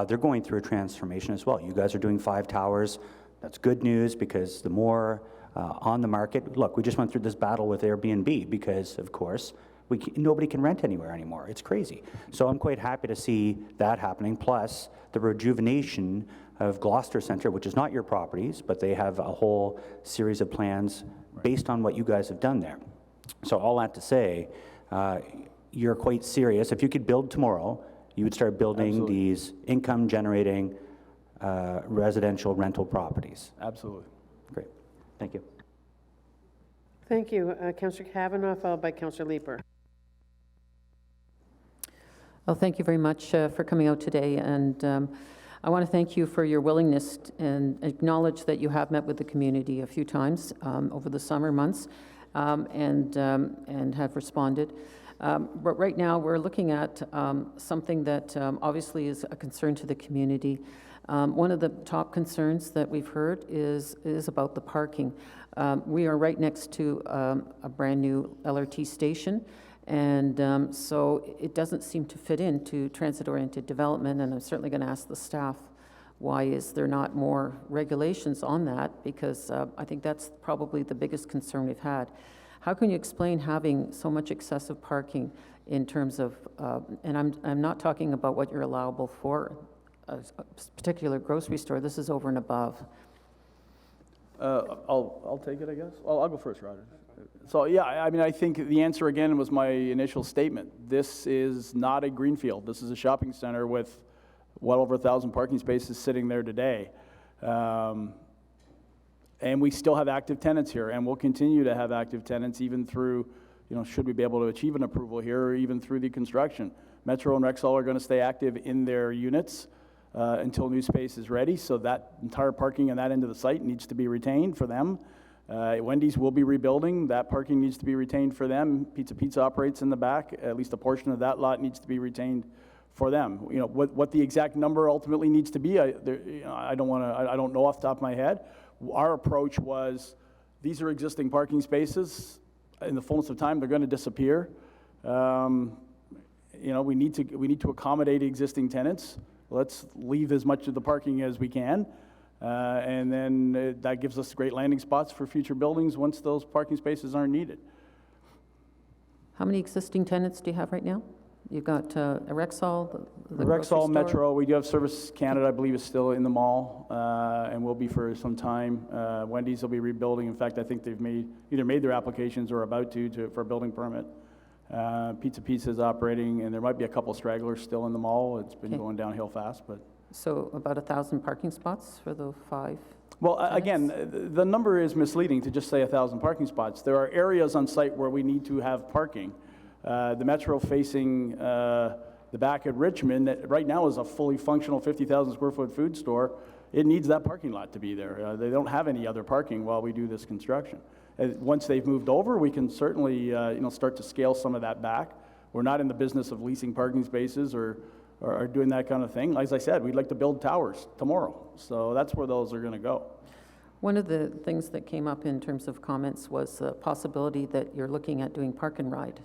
They're going through a transformation as well. You guys are doing 5 towers. That's good news because the more on the market. Look, we just went through this battle with Airbnb because, of course, nobody can rent anywhere anymore. It's crazy. So I'm quite happy to see that happening, plus the rejuvenation of Gloucester Centre, which is not your properties, but they have a whole series of plans based on what you guys have done there. So all that to say, you're quite serious. If you could build tomorrow, you would start building these income-generating residential rental properties. Absolutely. Great. Thank you. Thank you. Councillor Kavanaugh, followed by Councillor Leeper. Well, thank you very much for coming out today. And I want to thank you for your willingness and acknowledge that you have met with the community a few times over the summer months and have responded. But right now, we're looking at something that obviously is a concern to the community. One of the top concerns that we've heard is about the parking. We are right next to a brand new LRT station, and so it doesn't seem to fit into transit-oriented development, and I'm certainly going to ask the staff, why is there not more regulations on that? Because I think that's probably the biggest concern we've had. How can you explain having so much excessive parking in terms of, and I'm not talking about what you're allowable for, a particular grocery store, this is over and above. I'll take it, I guess. I'll go first, Roger. So yeah, I mean, I think the answer again was my initial statement. This is not a greenfield. This is a shopping center with well over 1,000 parking spaces sitting there today. And we still have active tenants here, and we'll continue to have active tenants even through, should we be able to achieve an approval here, or even through the construction. Metro and Rexall are going to stay active in their units until new space is ready, so that entire parking on that end of the site needs to be retained for them. Wendy's will be rebuilding. That parking needs to be retained for them. Pizza operates in the back. At least a portion of that lot needs to be retained for them. You know, what the exact number ultimately needs to be, I don't know off the top of my head. Our approach was, these are existing parking spaces. In the fullness of time, they're going to disappear. You know, we need to accommodate existing tenants. Let's leave as much of the parking as we can. And then that gives us great landing spots for future buildings once those parking spaces aren't needed. How many existing tenants do you have right now? You've got Rexall, the Rexall, Metro, we do have Service Canada, I believe, is still in the mall and will be for some time. Wendy's will be rebuilding. In fact, I think they've either made their applications or about to for a building permit. Pizza is operating, and there might be a couple stragglers still in the mall. It's been going downhill fast, but. So about 1,000 parking spots for the 5? Well, again, the number is misleading to just say 1,000 parking spots. There are areas on site where we need to have parking. The Metro facing the back at Richmond, that right now is a fully functional 50,000 square foot food store. It needs that parking lot to be there. They don't have any other parking while we do this construction. Once they've moved over, we can certainly start to scale some of that back. We're not in the business of leasing parking spaces or doing that kind of thing. As I said, we'd like to build towers tomorrow, so that's where those are going to go. One of the things that came up in terms of comments was the possibility that you're looking at doing park and ride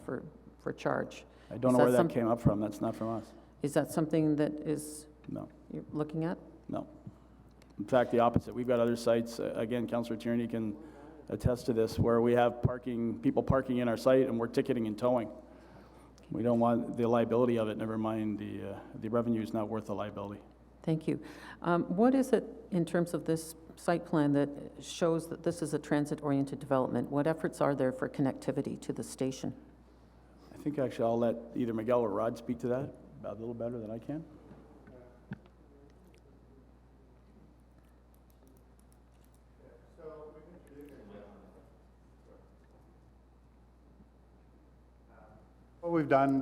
for charge. I don't know where that came up from. That's not from us. Is that something that No. You're looking at? No. In fact, the opposite. We've got other sites, again, Councillor Tierney can attest to this, where we have people parking in our site and we're ticketing and towing. We don't want the liability of it, never mind the revenue is not worth the liability. Thank you. What is it in terms of this site plan that shows that this is a transit-oriented development? What efforts are there for connectivity to the station? I think actually I'll let either Miguel or Rod speak to that a little better than I can. What we've done,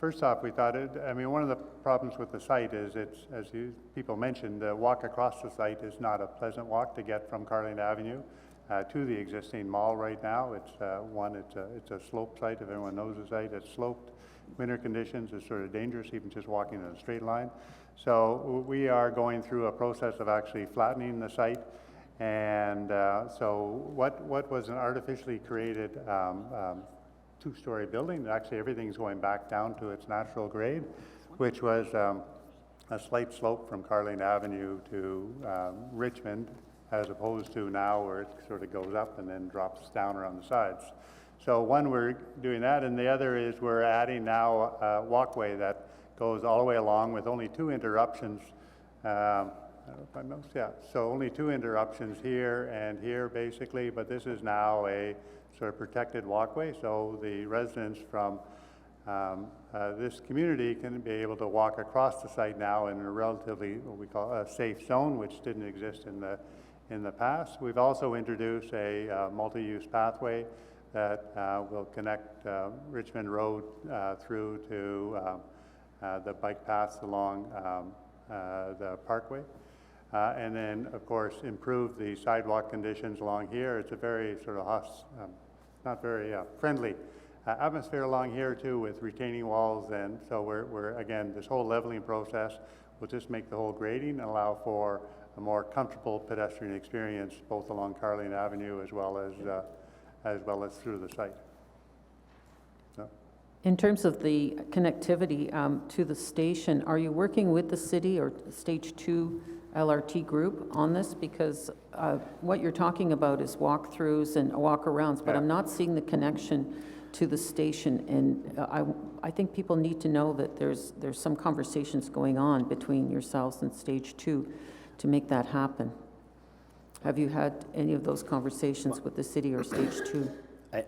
first off, we thought one of the problems with the site is as people mentioned, the walk across the site is not a pleasant walk to get from Carling Avenue to the existing mall right now. It's a slope site. If everyone knows the site, it's sloped. Winter conditions is sort of dangerous, even just walking in a straight line. So we are going through a process of actually flattening the site. And so what was an artificially created two-story building, actually everything's going back down to its natural grade, which was a slight slope from Carling Avenue to Richmond, as opposed to now where it sort of goes up and then drops down around the sides. So one, we're doing that, and the other is we're adding now a walkway that goes all the way along with only 2 interruptions. I don't know if I missed, yeah. So only 2 interruptions here and here, basically, but this is now a sort of protected walkway, so the residents from this community can be able to walk across the site now in a relatively, what we call a safe zone, which didn't exist in the past. We've also introduced a multi-use pathway that will connect Richmond Road through to the bike paths along the parkway. And then, of course, improve the sidewalk conditions along here. It's a very sort of not very friendly atmosphere along here too, with retaining walls. And so we're again, this whole leveling process will just make the whole grading and allow for a more comfortable pedestrian experience, both along Carling Avenue as well as through the site. So. In terms of the connectivity to the station, are you working with the city or Stage 2 LRT group on this? Because what you're talking about is walkthroughs and walkarounds, but I'm not seeing the connection to the station. And I think people need to know that there's some conversations going on between yourselves and Stage 2 to make that happen. Have you had any of those conversations with the city or Stage 2?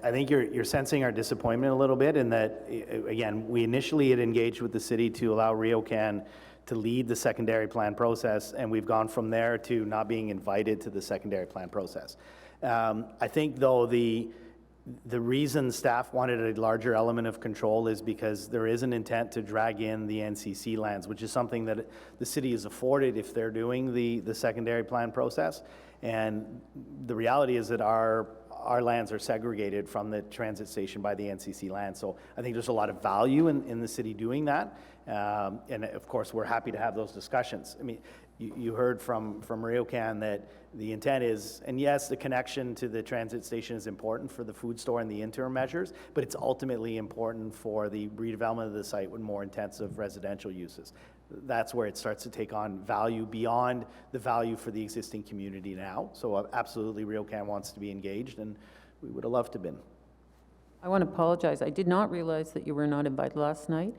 I think you're sensing our disappointment a little bit in that, again, we initially had engaged with the city to allow RioCan to lead the secondary plan process, and we've gone from there to not being invited to the secondary plan process. I think, though, The reason staff wanted a larger element of control is because there is an intent to drag in the NCC lands, which is something that the city is afforded if they're doing the secondary plan process. And the reality is that our lands are segregated from the transit station by the NCC land. So I think there's a lot of value in the city doing that. And of course, we're happy to have those discussions. I mean, you heard from RioCan that the intent is, and yes, the connection to the transit station is important for the food store and the interim measures, but it's ultimately important for the redevelopment of the site with more intensive residential uses. That's where it starts to take on value beyond the value for the existing community now. So absolutely, RioCan wants to be engaged, and we would have loved to have been. I want to apologize. I did not realize that you were not invited last night.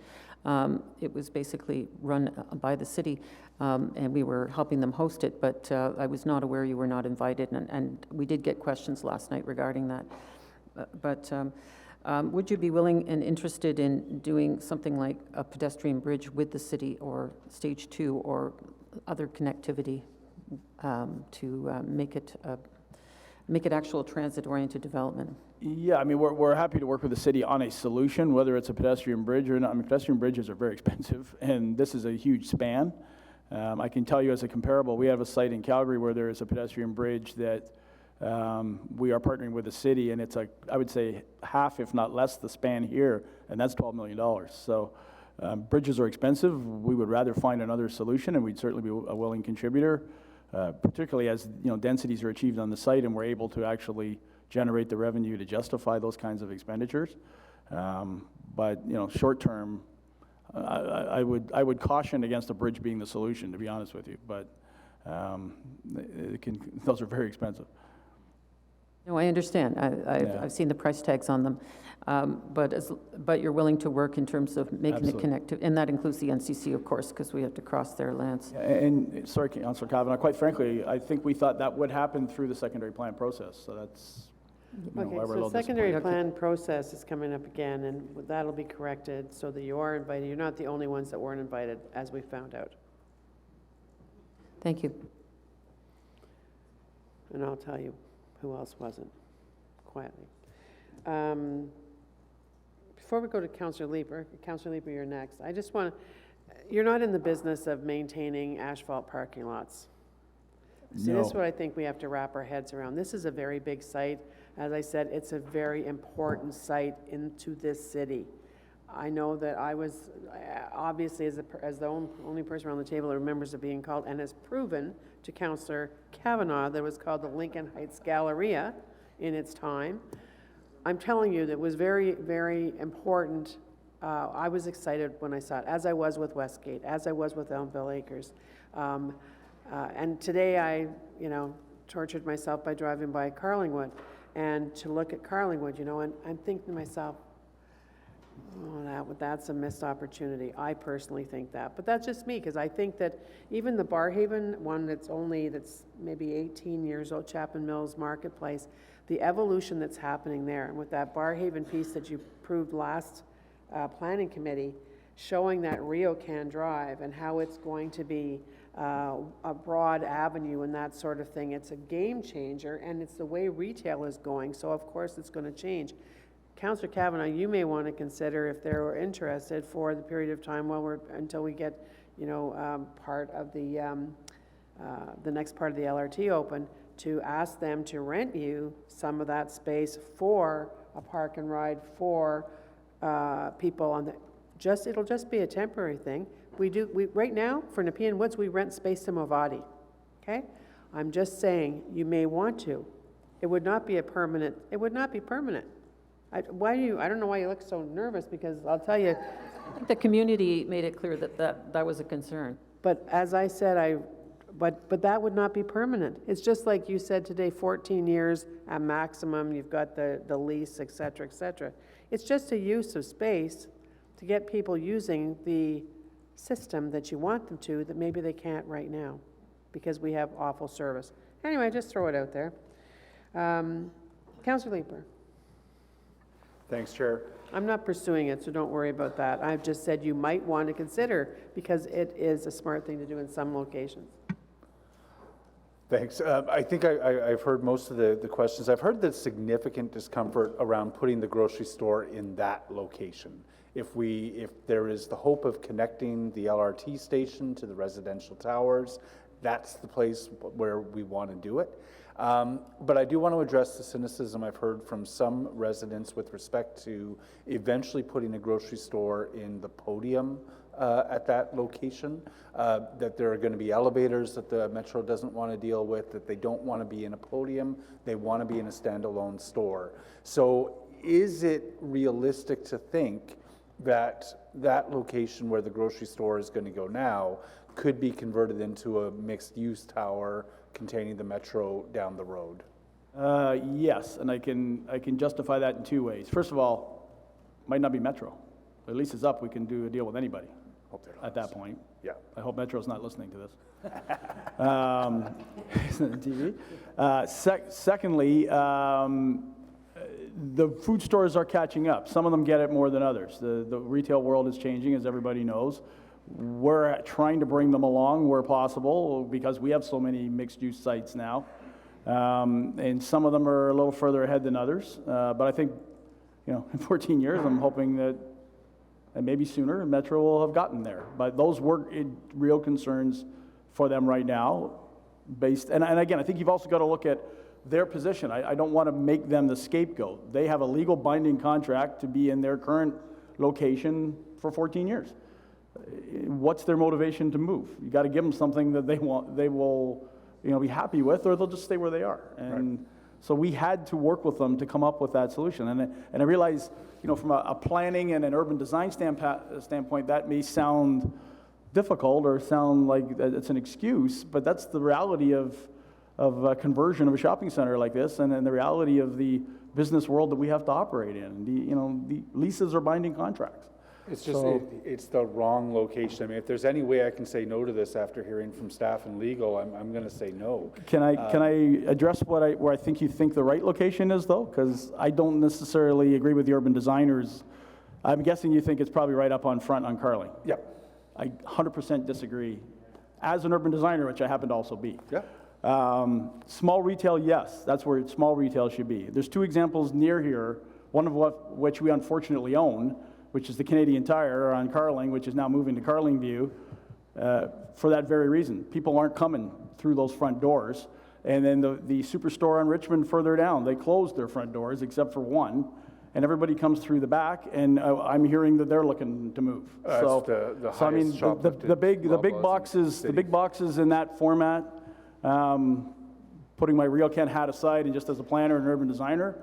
It was basically run by the city, and we were helping them host it, but I was not aware you were not invited, and we did get questions last night regarding that. But would you be willing and interested in doing something like a pedestrian bridge with the city, or stage 2, or other connectivity to make it actual transit-oriented development? Yeah, I mean, we're happy to work with the city on a solution, whether it's a pedestrian bridge or not. I mean, pedestrian bridges are very expensive, and this is a huge span. I can tell you as a comparable, we have a site in Calgary where there is a pedestrian bridge that we are partnering with the city, and it's I would say half, if not less, the span here, and that's $12 million. So bridges are expensive. We would rather find another solution, and we'd certainly be a willing contributor, particularly as densities are achieved on the site, and we're able to actually generate the revenue to justify those kinds of expenditures. But short term, I would caution against a bridge being the solution, to be honest with you. But those are very expensive. No, I understand. I've seen the price tags on them, but you're willing to work in terms of making it connected, and that includes the NCC, of course, because we have to cross their lands. Yeah, and sorry, Councillor Kavanagh, quite frankly, I think we thought that would happen through the secondary plan process. So that's why we're a Okay, little so secondary disappointed. plan process is coming up again, and that'll be corrected so that you are invited. You're not the only ones that weren't invited, as we found out. Thank you. And I'll tell you who else wasn't, quietly. Before we go to Councillor Leeper, you're next. I just want to, you're not in the business of maintaining asphalt parking lots. See, this is what I think we have to wrap our heads around. This is a very big site. As I said, it's a very important site into this city. I know that I was, obviously, as the only person around the table that remembers it being called, and has proven to Councillor Kavanagh that it was called the Lincoln Heights Galleria in its time. I'm telling you, that was very, very important. I was excited when I saw it, as I was with Westgate, as I was with Elmville Acres. And today I, tortured myself by driving by Carlingwood, and to look at Carlingwood, and I'm thinking to myself, oh, that's a missed opportunity. I personally think that. But that's just me, because I think that even the Barhaven one that's maybe 18 years old, Chapman Mills Marketplace, the evolution that's happening there, and with that Barhaven piece that you approved last planning committee, showing that RioCan Drive and how it's going to be a broad avenue and that sort of thing. It's a game changer, and it's the way retail is going, so of course it's going to change. Councillor Kavanagh, you may want to consider, if they're interested, for the period of time until we get, part of the next part of the LRT open, to ask them to rent you some of that space for a park and ride for people on the. It'll just be a temporary thing. We right now for Nepean Woods, we rent space to Movati. Okay, I'm just saying you may want to. It would not be permanent. I don't know why you look so nervous, because I'll tell you. I think the community made it clear that was a concern. But as I said, but that would not be permanent. It's just like you said today, 14 years at maximum. You've got the lease, et cetera, et cetera. It's just a use of space to get people using the system that you want them to, that maybe they can't right now because we have awful service. Anyway, just throw it out there. Councillor Leeper. Thanks, Chair. I'm not pursuing it, so don't worry about that. I've just said you might want to consider, because it is a smart thing to do in some locations. Thanks. I think I've heard most of the questions. I've heard the significant discomfort around putting the grocery store in that location. If there is the hope of connecting the LRT station to the residential towers, that's the place where we want to do it. But I do want to address the cynicism I've heard from some residents with respect to eventually putting a grocery store in the podium at that location, that there are going to be elevators that the Metro doesn't want to deal with, that they don't want to be in a podium, they want to be in a standalone store. So is it realistic to think that that location where the grocery store is going to go now could be converted into a mixed-use tower containing the Metro down the road? Yes, and I can justify that in two ways. First of all, might not be Metro. The lease is up, we can do a deal with anybody at that point. Yeah. I hope Metro's not listening to this. TV. Secondly, the food stores are catching up. Some of them get it more than others. The retail world is changing, as everybody knows. We're trying to bring them along where possible because we have so many mixed-use sites now. And some of them are a little further ahead than others. But I think, in 14 years, I'm hoping that, and maybe sooner, Metro will have gotten there. But those were real concerns for them right now. And again, I think you've also got to look at their position. I don't want to make them the scapegoat. They have a legal binding contract to be in their current location for 14 years. What's their motivation to move? You got to give them something that they will, be happy with, or they'll just stay where they are. And so we had to work with them to come up with that solution. And I realize, from a planning and an urban design standpoint, that may sound difficult or sound like it's an excuse, but that's the reality of a conversion of a shopping center like this, and the reality of the business world that we have to operate in. The leases are binding contracts. It's just, it's the wrong location. I mean, if there's any way I can say no to this after hearing from staff and legal, I'm going to say no. Can I address where I think you think the right location is, though? Because I don't necessarily agree with the urban designers. I'm guessing you think it's probably right up on front on Carling. Yep. I 100% disagree. As an urban designer, which I happen to also be. Yeah. Small retail, yes, that's where small retail should be. There's two examples near here, one of which we unfortunately own, which is the Canadian Tire on Carling, which is now moving to Carling View for that very reason. People aren't coming through those front doors. And then the Superstore on Richmond further down, they closed their front doors except for one, and everybody comes through the back, and I'm hearing that they're looking to move. I mean, the big boxes in that format, putting my RioCan hat aside and just as a planner and urban designer,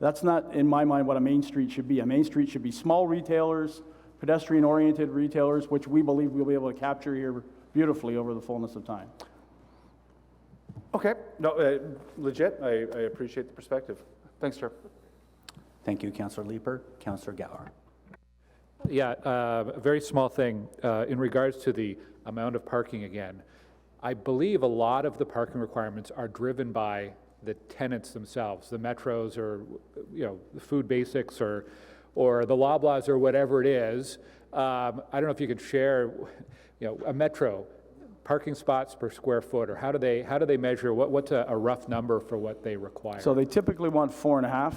that's not, in my mind, what a Main Street should be. A Main Street should be small retailers, pedestrian-oriented retailers, which we believe we'll be able to capture here beautifully over the fullness of time. Okay. No, legit. I appreciate the perspective. Thanks, Chair. Thank you, Councillor Leeper. Councillor Gower. Yeah, a very small thing in regards to the amount of parking again. I believe a lot of the parking requirements are driven by the tenants themselves, the Metros or the Food Basics or the Loblaws or whatever it is. I don't know if you could share, a Metro parking spots per square foot, or how do they measure what's a rough number for what they require? So they typically want 4.5.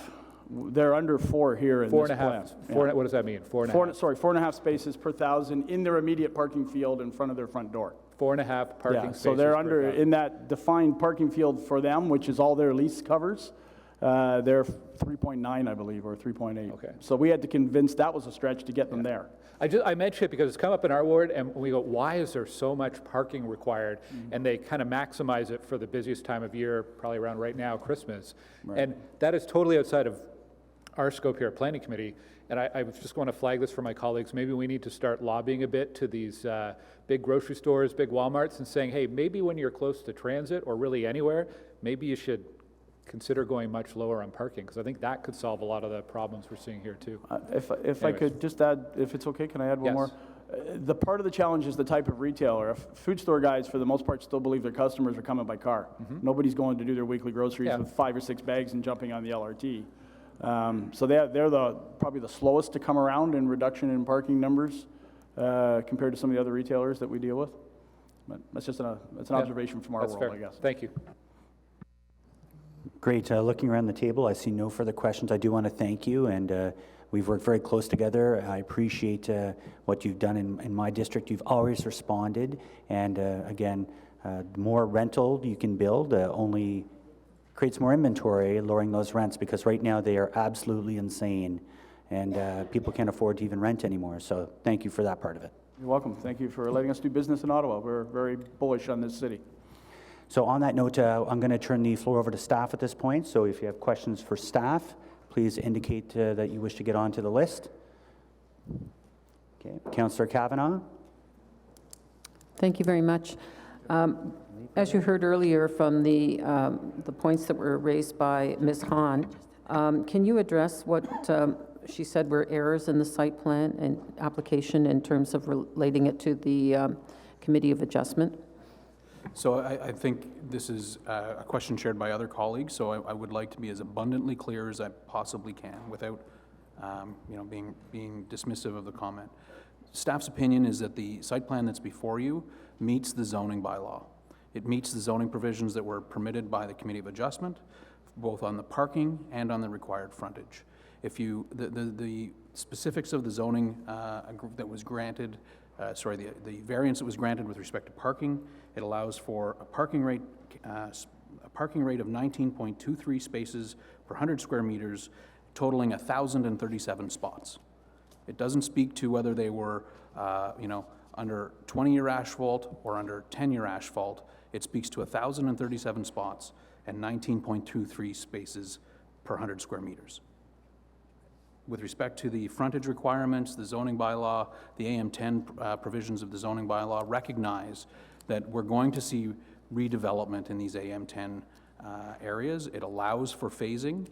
They're under 4 here in this plan. 4.5. What does that mean? 4.5. 4.5 spaces per 1,000 in their immediate parking field in front of their front door. 4.5 parking spaces. So they're per 1,000. in that defined parking field for them, which is all their lease covers. They're 3.9, I believe, or 3.8. Okay. So we had to convince, that was a stretch to get them there. I mention it because it's come up in our ward, and we go, why is there so much parking required? And they kind of maximize it for the busiest time of year, probably around right now, Christmas. Right. And that is totally outside of our scope here at Planning Committee. And I just want to flag this for my colleagues. Maybe we need to start lobbying a bit to these big grocery stores, big Walmarts, and saying, hey, maybe when you're close to transit or really anywhere, maybe you should consider going much lower on parking, because I think that could solve a lot of the problems we're seeing here too. If I could just add, if it's okay, can I add one more? The part of the challenge is the type of retailer. Food store guys, for the most part, still believe their customers are coming by car. Nobody's going to do their weekly groceries with 5 or 6 bags and jumping on the LRT. So they're probably the slowest to come around in reduction in parking numbers compared to some of the other retailers that we deal with. But that's just it's an observation from our That's world, fair. I guess. Thank you. Great. Looking around the table, I see no further questions. I do want to thank you, and we've worked very close together. I appreciate what you've done in my district. You've always responded, and again, the more rental you can build only creates more inventory, lowering those rents, because right now they are absolutely insane, and people can't afford to even rent anymore. So thank you for that part of it. You're welcome. Thank you for letting us do business in Ottawa. We're very bullish on this city. So on that note, I'm going to turn the floor over to staff at this point. So if you have questions for staff, please indicate that you wish to get onto the list. Okay, Councillor Kavanagh. Thank you very much. As you heard earlier from the points that were raised by Ms. Hahn, can you address what she said were errors in the site plan and application in terms of relating it to the Committee of Adjustment? So I think this is a question shared by other colleagues, so I would like to be as abundantly clear as I possibly can without being dismissive of the comment. Staff's opinion is that the site plan that's before you meets the zoning bylaw. It meets the zoning provisions that were permitted by the Committee of Adjustment, both on the parking and on the required frontage. If you, the specifics of the zoning that was granted, the variance that was granted with respect to parking, it allows for a parking rate of 19.23 spaces per 100 square meters, totaling 1,037 spots. It doesn't speak to whether they were, under 20-year asphalt or under 10-year asphalt. It speaks to 1,037 spots and 19.23 spaces per 100 square meters. With respect to the frontage requirements, the zoning bylaw, the AM10 provisions of the zoning bylaw recognize that we're going to see redevelopment in these AM10 areas. It allows for phasing.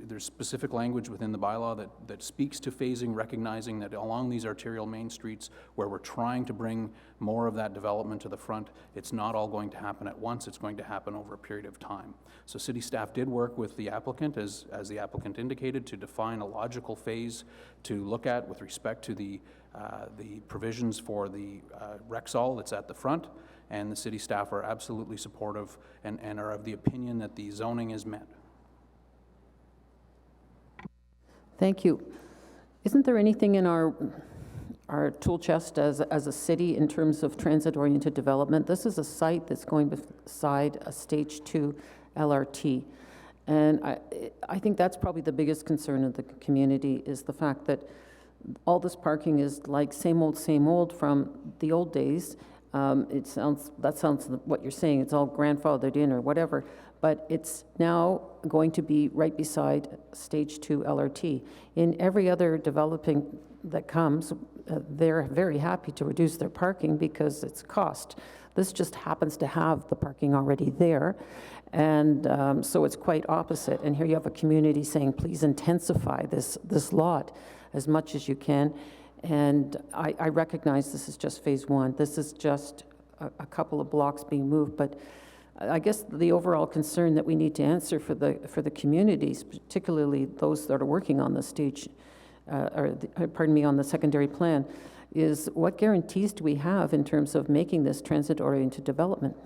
There's specific language within the bylaw that speaks to phasing, recognizing that along these arterial main streets where we're trying to bring more of that development to the front, it's not all going to happen at once, it's going to happen over a period of time. So city staff did work with the applicant, as the applicant indicated, to define a logical phase to look at with respect to the provisions for the Rexall that's at the front, and the city staff are absolutely supportive and are of the opinion that the zoning is met. Thank you. Isn't there anything in our tool chest as a city in terms of transit-oriented development? This is a site that's going beside a Stage 2 LRT. And I think that's probably the biggest concern of the community, is the fact that all this parking is like same old from the old days. That sounds what you're saying, it's all grandfathered in or whatever, but it's now going to be right beside Stage 2 LRT. In every other developing that comes, they're very happy to reduce their parking because it's cost. This just happens to have the parking already there, and so it's quite opposite. And here you have a community saying, please intensify this lot as much as you can. And I recognize this is just phase one. This is just a couple of blocks being moved, but I guess the overall concern that we need to answer for the communities, particularly those that are working on the stage, on the secondary plan, is what guarantees do we have in terms of making this transit-oriented development?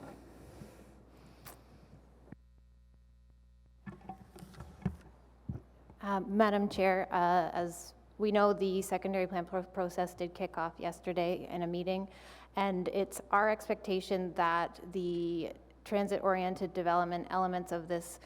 Madam Chair, as we know, the secondary plan process did kick off yesterday in a meeting, and it's our expectation that the transit-oriented development elements of this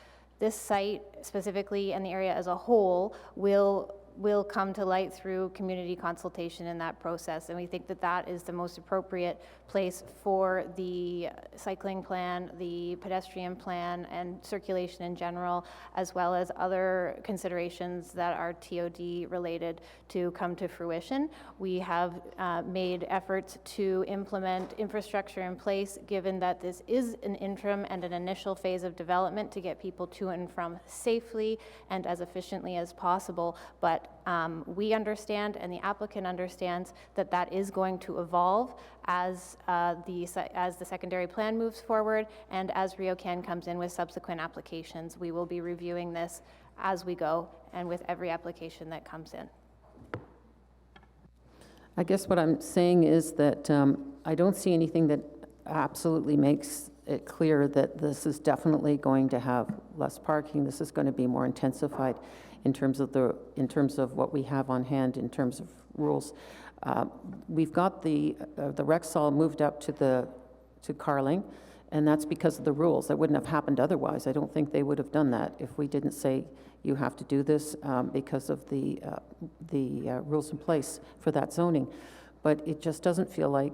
site specifically and the area as a whole will come to light through community consultation in that process. And we think that that is the most appropriate place for the cycling plan, the pedestrian plan, and circulation in general, as well as other considerations that are TOD related to come to fruition. We have made efforts to implement infrastructure in place, given that this is an interim and an initial phase of development to get people to and from safely and as efficiently as possible. But we understand, and the applicant understands, that that is going to evolve as the secondary plan moves forward and as RioCan comes in with subsequent applications. We will be reviewing this as we go and with every application that comes in. I guess what I'm saying is that I don't see anything that absolutely makes it clear that this is definitely going to have less parking. This is going to be more intensified in terms of what we have on hand in terms of rules. We've got the Rexall moved up to Carling, and that's because of the rules. That wouldn't have happened otherwise. I don't think they would have done that if we didn't say you have to do this because of the rules in place for that zoning. But it just doesn't feel like,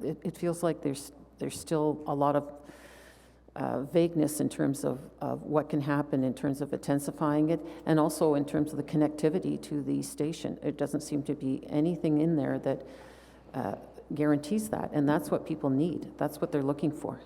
it feels like there's still a lot of vagueness in terms of what can happen in terms of intensifying it, and also in terms of the connectivity to the station. It doesn't seem to be anything in there that guarantees that, and that's what people need. That's what they're looking for.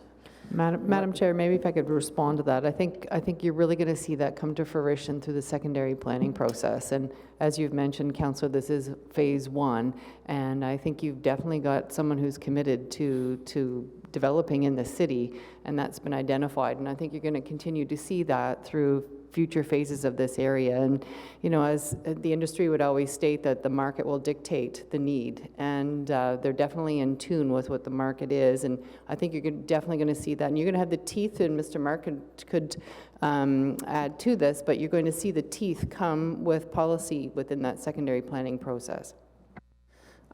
Madam Chair, maybe if I could respond to that. I think you're really going to see that come to fruition through the secondary planning process. And as you've mentioned, Councillor, this is phase 1, and I think you've definitely got someone who's committed to developing in the city, and that's been identified. And I think you're going to continue to see that through future phases of this area. And, you know, as the industry would always state, that the market will dictate the need, and they're definitely in tune with what the market is. And I think you're definitely going to see that. And you're going to have the teeth, and Mr. Mark could add to this, but you're going to see the teeth come with policy within that secondary planning process.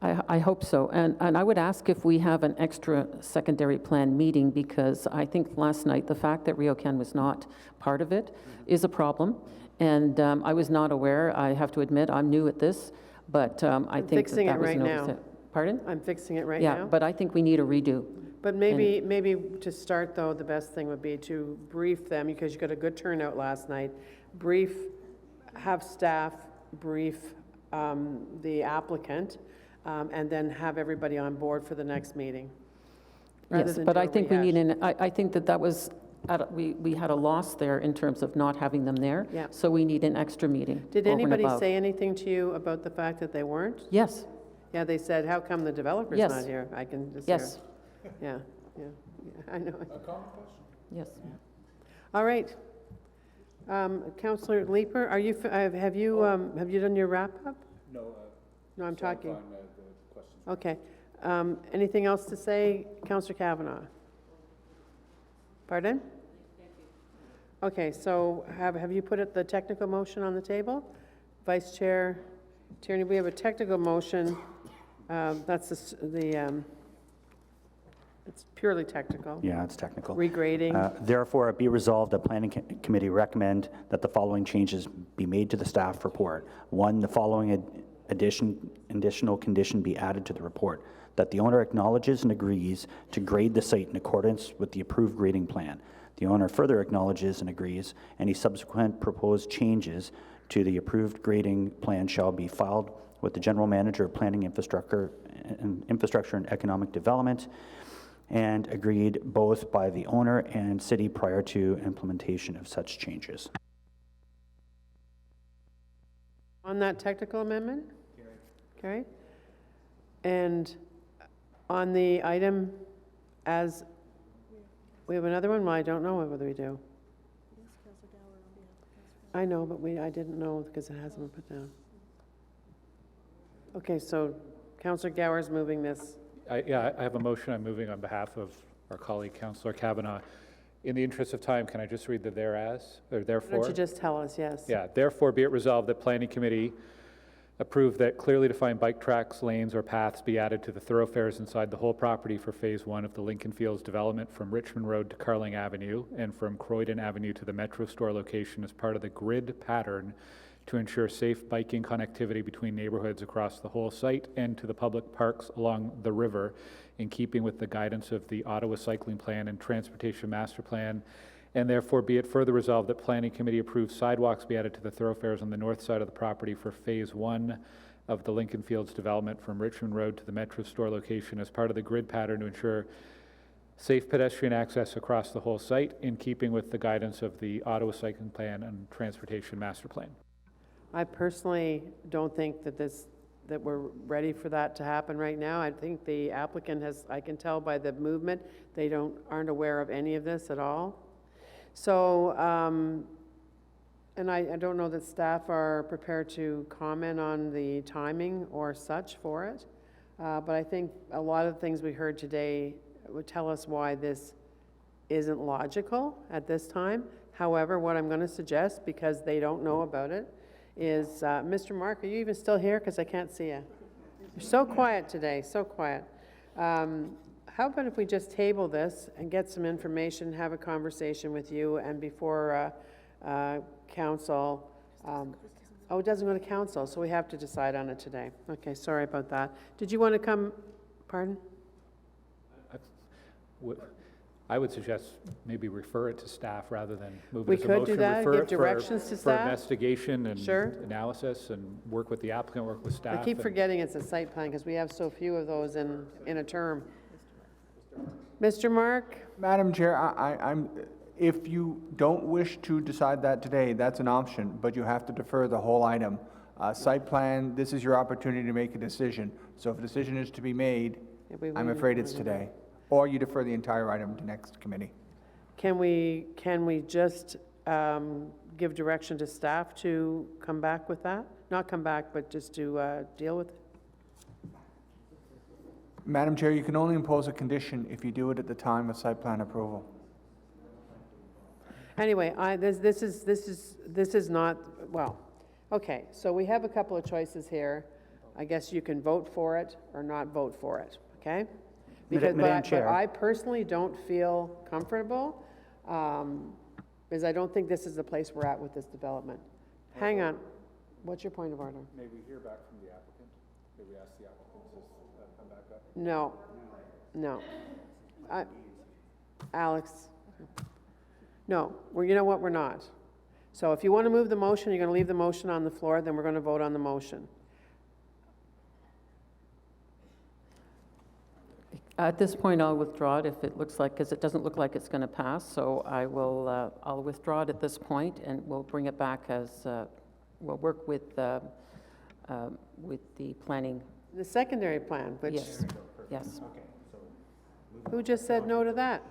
I hope so. And I would ask if we have an extra secondary plan meeting, because I think last night the fact that RioCan was not part of it is a problem. And I was not aware, I have to admit, I'm new at this, but I think that was noticed. Pardon? I'm fixing it right now. Yeah, but I think we need a redo. But maybe to start, though, the best thing would be to brief them, because you got a good turnout last night. Have staff brief the applicant, and then have everybody on board for the next meeting. Yes, but I think we need I think that was, we had a loss there in terms of not having them there. Yeah. So we need an extra meeting. Did anybody say anything to you about the fact that they weren't? Yes. Yeah, they said, how come the developer's Yes. not here? I can just Yes. hear. Yeah, I know. A common question? Yes. All right. Councillor Leeper, are you, have you done your wrap-up? No. No, I'm talking. The questions. Okay. Anything else to say, Councillor Kavanagh? Pardon? Okay, so have you put the technical motion on the table? Vice Chair Tierney, we have a technical motion. That's it's purely technical. Yeah, it's technical. Regrading. Therefore, be resolved, the Planning Committee recommend that the following changes be made to the staff report. 1, the following additional condition be added to the report: that the owner acknowledges and agrees to grade the site in accordance with the approved grading plan. The owner further acknowledges and agrees any subsequent proposed changes to the approved grading plan shall be filed with the General Manager of Planning, Infrastructure and Economic Development, and agreed both by the owner and city prior to implementation of such changes. On that technical amendment? Okay. And on the item as, we have another one? Well, I don't know whether we do. I know, but I didn't know because it hasn't been put down. Okay, so Councillor Gower's moving this. I have a motion I'm moving on behalf of our colleague, Councillor Kavanagh. In the interest of time, can I just read the thereas, or therefore? Why don't you just tell us, yes? Yeah, therefore be it resolved that Planning Committee approve that clearly defined bike tracks, lanes, or paths be added to the thoroughfares inside the whole property for Phase 1 of the Lincoln Fields development from Richmond Road to Carling Avenue and from Croydon Avenue to the Metro Store location as part of the grid pattern to ensure safe biking connectivity between neighborhoods across the whole site and to the public parks along the river, in keeping with the guidance of the Ottawa Cycling Plan and Transportation Master Plan. And therefore be it further resolved that Planning Committee approves sidewalks be added to the thoroughfares on the north side of the property for Phase 1 of the Lincoln Fields development from Richmond Road to the Metro Store location as part of the grid pattern to ensure safe pedestrian access across the whole site, in keeping with the guidance of the Ottawa Cycling Plan and Transportation Master Plan. I personally don't think that we're ready for that to happen right now. I think the applicant has, I can tell by the movement, they aren't aware of any of this at all. So And I don't know that staff are prepared to comment on the timing or such for it, but I think a lot of the things we heard today would tell us why this isn't logical at this time. However, what I'm going to suggest, because they don't know about it, is, Mr. Mark, are you even still here? Because I can't see you. You're so quiet today, so quiet. How about if we just table this and get some information, have a conversation with you, and before council, oh, it doesn't go to council, so we have to decide on it today. Okay, sorry about that. Did you want to come, pardon? I would suggest maybe refer it to staff rather than move We it as a could motion. do that, Refer give it for- directions to For staff? investigation and Sure. analysis, and work with the applicant, work with staff. I keep and- forgetting it's a site plan because we have so few of those in a term. Mr. Mark? Madam Chair, if you don't wish to decide that today, that's an option, but you have to defer the whole item. Site plan, this is your opportunity to make a decision. So if a decision is to be made, I'm afraid it's today. Or you defer the entire item to next committee. Can we just give direction to staff to come back with that? Not come back, but just to deal with it? Madam Chair, you can only impose a condition if you do it at the time of site plan approval. Anyway, this is not, well, okay, so we have a couple of choices here. I guess you can vote for it or not vote for it, okay? Because, Madam but Chair. I personally don't feel comfortable, because I don't think this is the place we're at with this development. Hang on, what's your point of order? May we hear back from the applicant? May we ask the applicant to come back up? No, no. Alex, no, you know what, we're not. So if you want to move the motion, you're going to leave the motion on the floor, then we're going to vote on the motion. At this point, I'll withdraw it if it looks like, because it doesn't look like it's going to pass, so I'll withdraw it at this point, and we'll bring it back as, we'll work with the planning. The secondary plan, which... Yes, yes. Who just said no to that?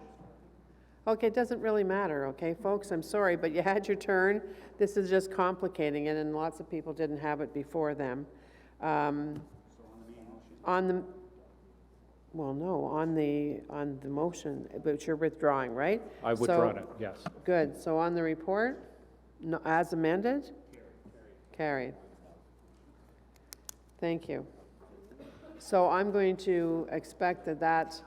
Okay, it doesn't really matter, okay, folks? I'm sorry, but you had your turn. This is just complicating it, and lots of people didn't have it before them. On the... Well, no, on the motion, but you're withdrawing, right? I've withdrawn it, yes. Good. So on the report, no, as amended? Carried. Thank you. So I'm going to expect that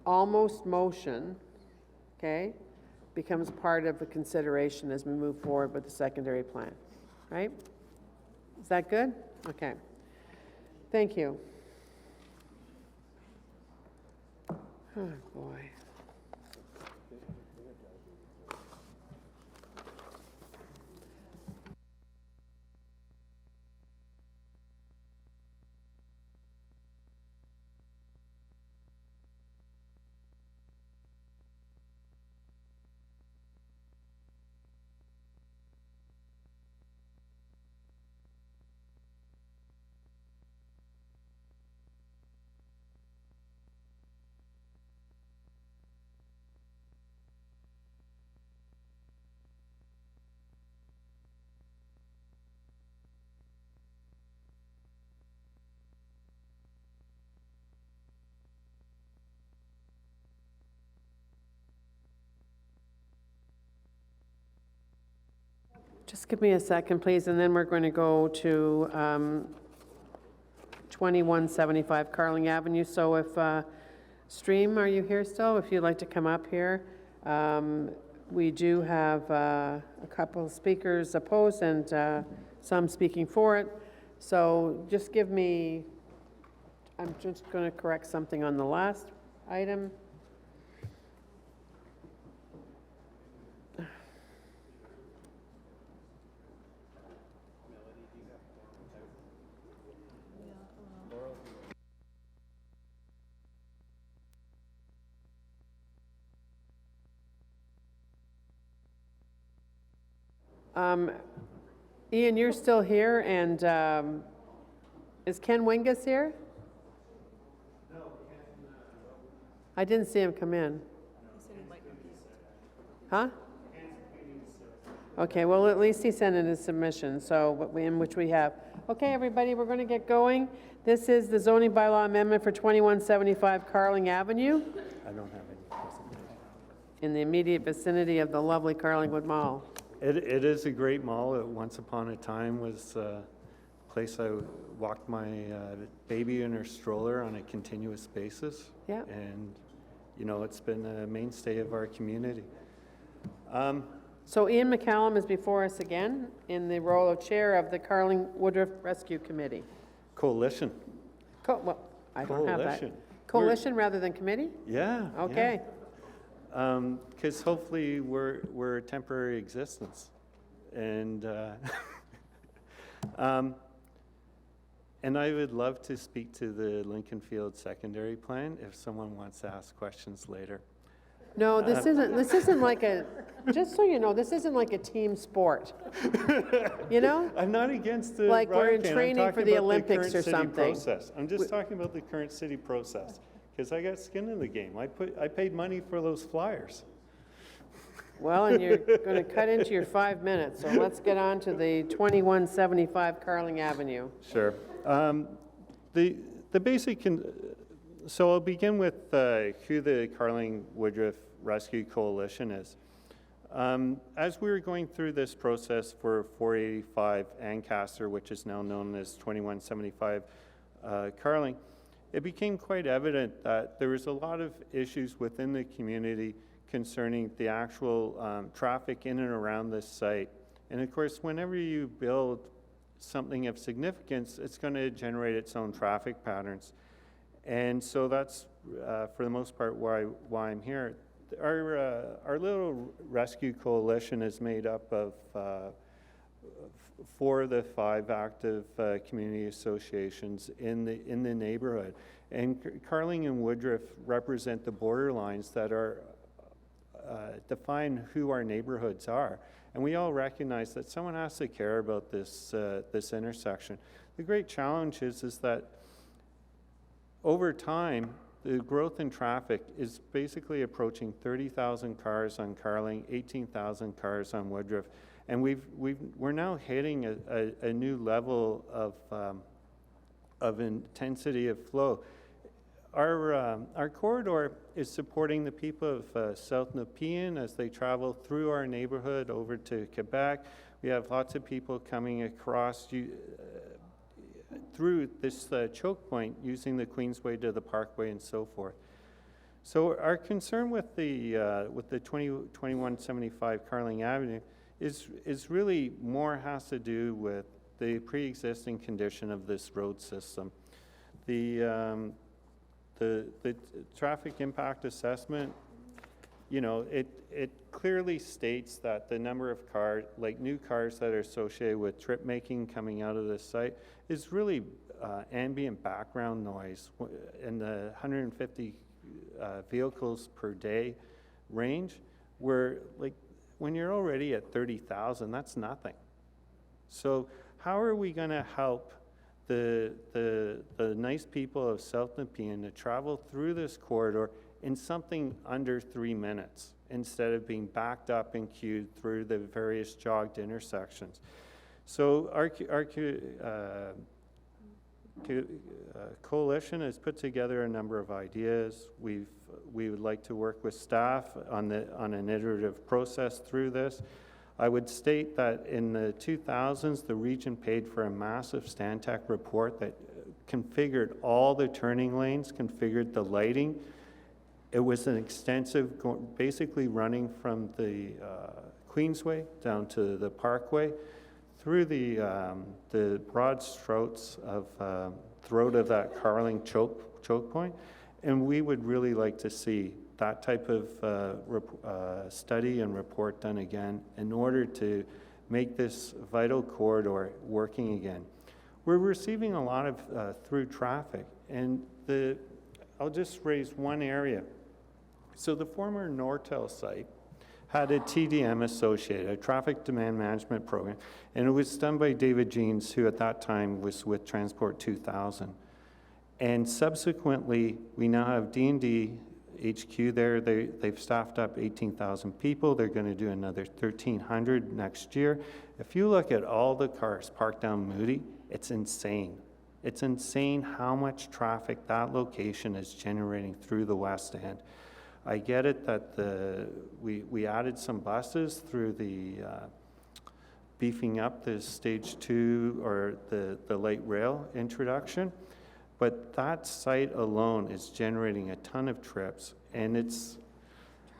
almost motion, okay, becomes part of the consideration as we move forward with the secondary plan, right? Is that good? Okay. Thank you. Oh, boy. Just give me a second, please, and then we're going to go to 2175 Carling Avenue. So if, Stream, are you here still? If you'd like to come up here. We do have a couple of speakers opposed and some speaking for it. So just give me, I'm just going to correct something on the last item. Ian, you're still here, and is Ken Wingus here? No, I didn't see him come in. Huh? Okay, well, at least he sent in his submission, so, in which we have. Okay, everybody, we're going to get going. This is the zoning bylaw amendment for 2175 Carling Avenue I don't have any presentation. in the immediate vicinity of the lovely Carlingwood Mall. It is a great mall. It once upon a time was a place I walked my baby in her stroller on a continuous basis. Yeah. And, you know, it's been a mainstay of our community. So Ian McCallum is before us again in the role of chair of the Carling Woodruff Rescue Committee. Coalition. Well, I don't have that. Coalition. Coalition rather than committee? Yeah. Okay. Because hopefully we're a temporary existence. And, and I would love to speak to the Lincoln Field secondary plan if someone wants to ask questions later. No, this isn't like a, just so you know, this isn't like a team sport. You know? I'm not against the Like we're in riot ban. I'm training for talking the about Olympics current or city something. process. I'm just talking about the current city process, because I got skin in the game. I paid money for those flyers. Well, and you're going to cut into your 5 minutes, so let's get on to the 2175 Carling Avenue. Sure. The basic, so I'll begin with who the Carling Woodruff Rescue Coalition is. As we were going through this process for 485 Ancaster, which is now known as 2175 Carling, it became quite evident that there was a lot of issues within the community concerning the actual traffic in and around this site. And of course, whenever you build something of significance, it's going to generate its own traffic patterns. And so that's, for the most part, why I'm here. Our little rescue coalition is made up of 4 of the 5 active community associations in the neighborhood. And Carling and Woodruff represent the borderlines that are define who our neighborhoods are. And we all recognize that someone has to care about this intersection. The great challenge is that over time, the growth in traffic is basically approaching 30,000 cars on Carling, 18,000 cars on Woodruff, and we're now hitting a new level of intensity of flow. Our corridor is supporting the people of South Nepean as they travel through our neighborhood over to Quebec. We have lots of people coming across through this choke point using the Queensway to the Parkway and so forth. So our concern with the 2175 Carling Avenue is really more has to do with the pre-existing condition of this road system. The traffic impact assessment, you know, it clearly states that the number of cars, like new cars that are associated with trip making coming out of this site, is really ambient background noise in the 150 vehicles per day range, where like when you're already at 30,000, that's nothing. So how are we going to help the nice people of South Nepean to travel through this corridor in something under 3 minutes instead of being backed up and queued through the various jogged intersections? So our coalition has put together a number of ideas. We would like to work with staff on an iterative process through this. I would state that in the 2000s, the region paid for a massive Stantec report that configured all the turning lanes, configured the lighting. It was an extensive, basically running from the Queensway down to the Parkway, through the broad strokes of throat of that Carling choke point. And we would really like to see that type of study and report done again in order to make this vital corridor working again. We're receiving a lot of through traffic, and I'll just raise one area. So the former Nortel site had a TDM associated, a traffic demand management program, and it was done by David Jeans, who at that time was with Transport 2000. And subsequently, we now have D&D HQ there. They've staffed up 18,000 people. They're going to do another 1,300 next year. If you look at all the cars parked down Moody, it's insane. It's insane how much traffic that location is generating through the West End. I get it that we added some buses through the beefing up the stage 2 or the light rail introduction, but that site alone is generating a ton of trips, and it's...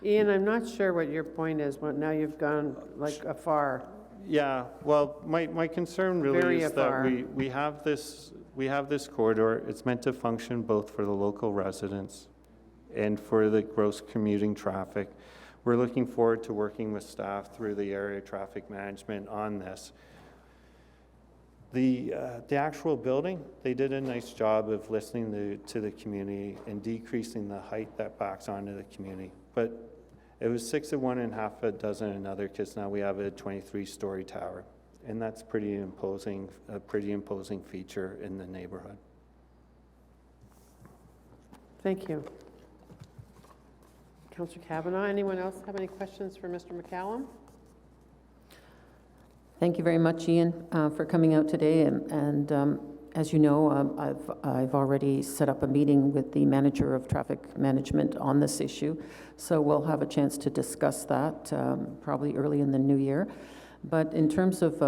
Ian, I'm not sure what your point is, but now you've gone like afar. Yeah, well, my concern really is that we have this corridor. It's meant to function both for the local residents and for the gross commuting traffic. We're looking forward to working with staff through the area traffic management on this. The actual building, they did a nice job of listening to the community and decreasing the height that backs onto the community. But it was 6 of one and half a dozen another, because now we have a 23-story tower. And that's a pretty imposing feature in the neighborhood. Thank you. Councillor Kavanaugh, anyone else have any questions for Mr. McCallum? Thank you very much, Ian, for coming out today. And as you know, I've already set up a meeting with the manager of traffic management on this issue. So we'll have a chance to discuss that probably early in the new year. But in terms of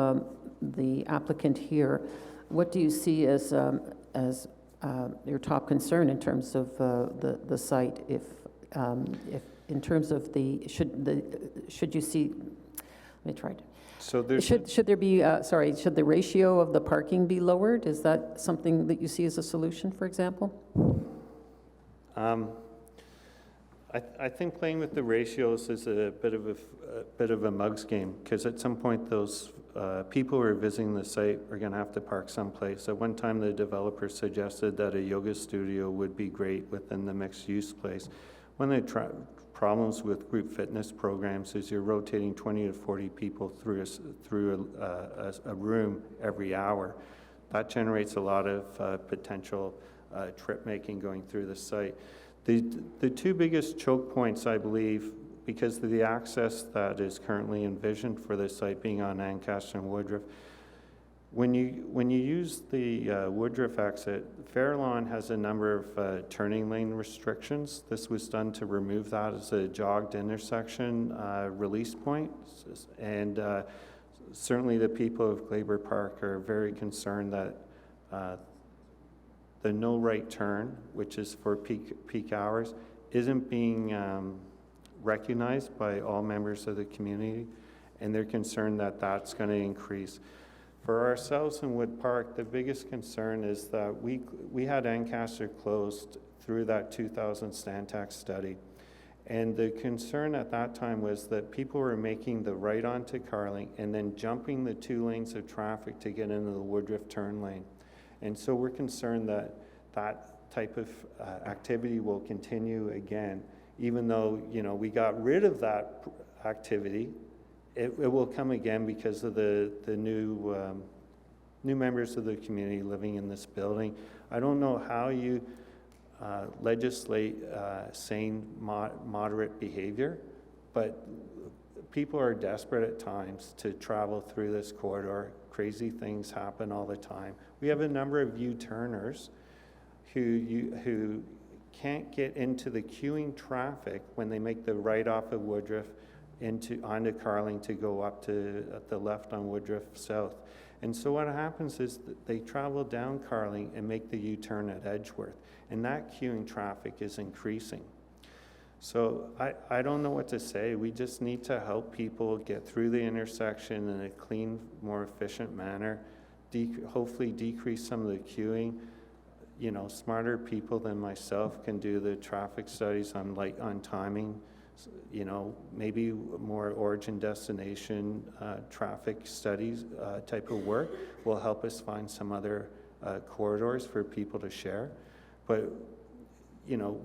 the applicant here, what do you see as your top concern in terms of the site? If in terms of should you see? Let me try to. So there's should there be should the ratio of the parking be lowered? Is that something that you see as a solution, for example? I think playing with the ratios is a bit of a mug's game, because at some point those people who are visiting the site are going to have to park someplace. At one time, the developer suggested that a yoga studio would be great within the mixed-use place. One of the problems with group fitness programs is you're rotating 20 to 40 people through a room every hour. That generates a lot of potential trip making going through the site. The two biggest choke points, I believe, because of the access that is currently envisioned for the site being on Ancaster and Woodruff, when you use the Woodruff exit, Fairlawn has a number of turning lane restrictions. This was done to remove that as a jogged intersection release point, and certainly the people of Glaber Park are very concerned that the no right turn, which is for peak hours, isn't being recognized by all members of the community, and they're concerned that that's going to increase. For ourselves in Wood Park, the biggest concern is that we had Ancaster closed through that 2000 Stantec study, and the concern at that time was that people were making the right onto Carling and then jumping the 2 lanes of traffic to get into the Woodruff turn lane. And so we're concerned that that type of activity will continue again, even though, you know, we got rid of that activity. It will come again because of the new members of the community living in this building. I don't know how you legislate sane, moderate behavior, but people are desperate at times to travel through this corridor. Crazy things happen all the time. We have a number of U-turners who can't get into the queuing traffic when they make the right off of Woodruff onto Carling to go up to the left on Woodruff South. And so what happens is that they travel down Carling and make the U-turn at Edgeworth, and that queuing traffic is increasing. So I don't know what to say. We just need to help people get through the intersection in a clean, more efficient manner, hopefully decrease some of the queuing. You know, smarter people than myself can do the traffic studies on timing. You know, maybe more origin destination traffic studies type of work will help us find some other corridors for people to share. But you know,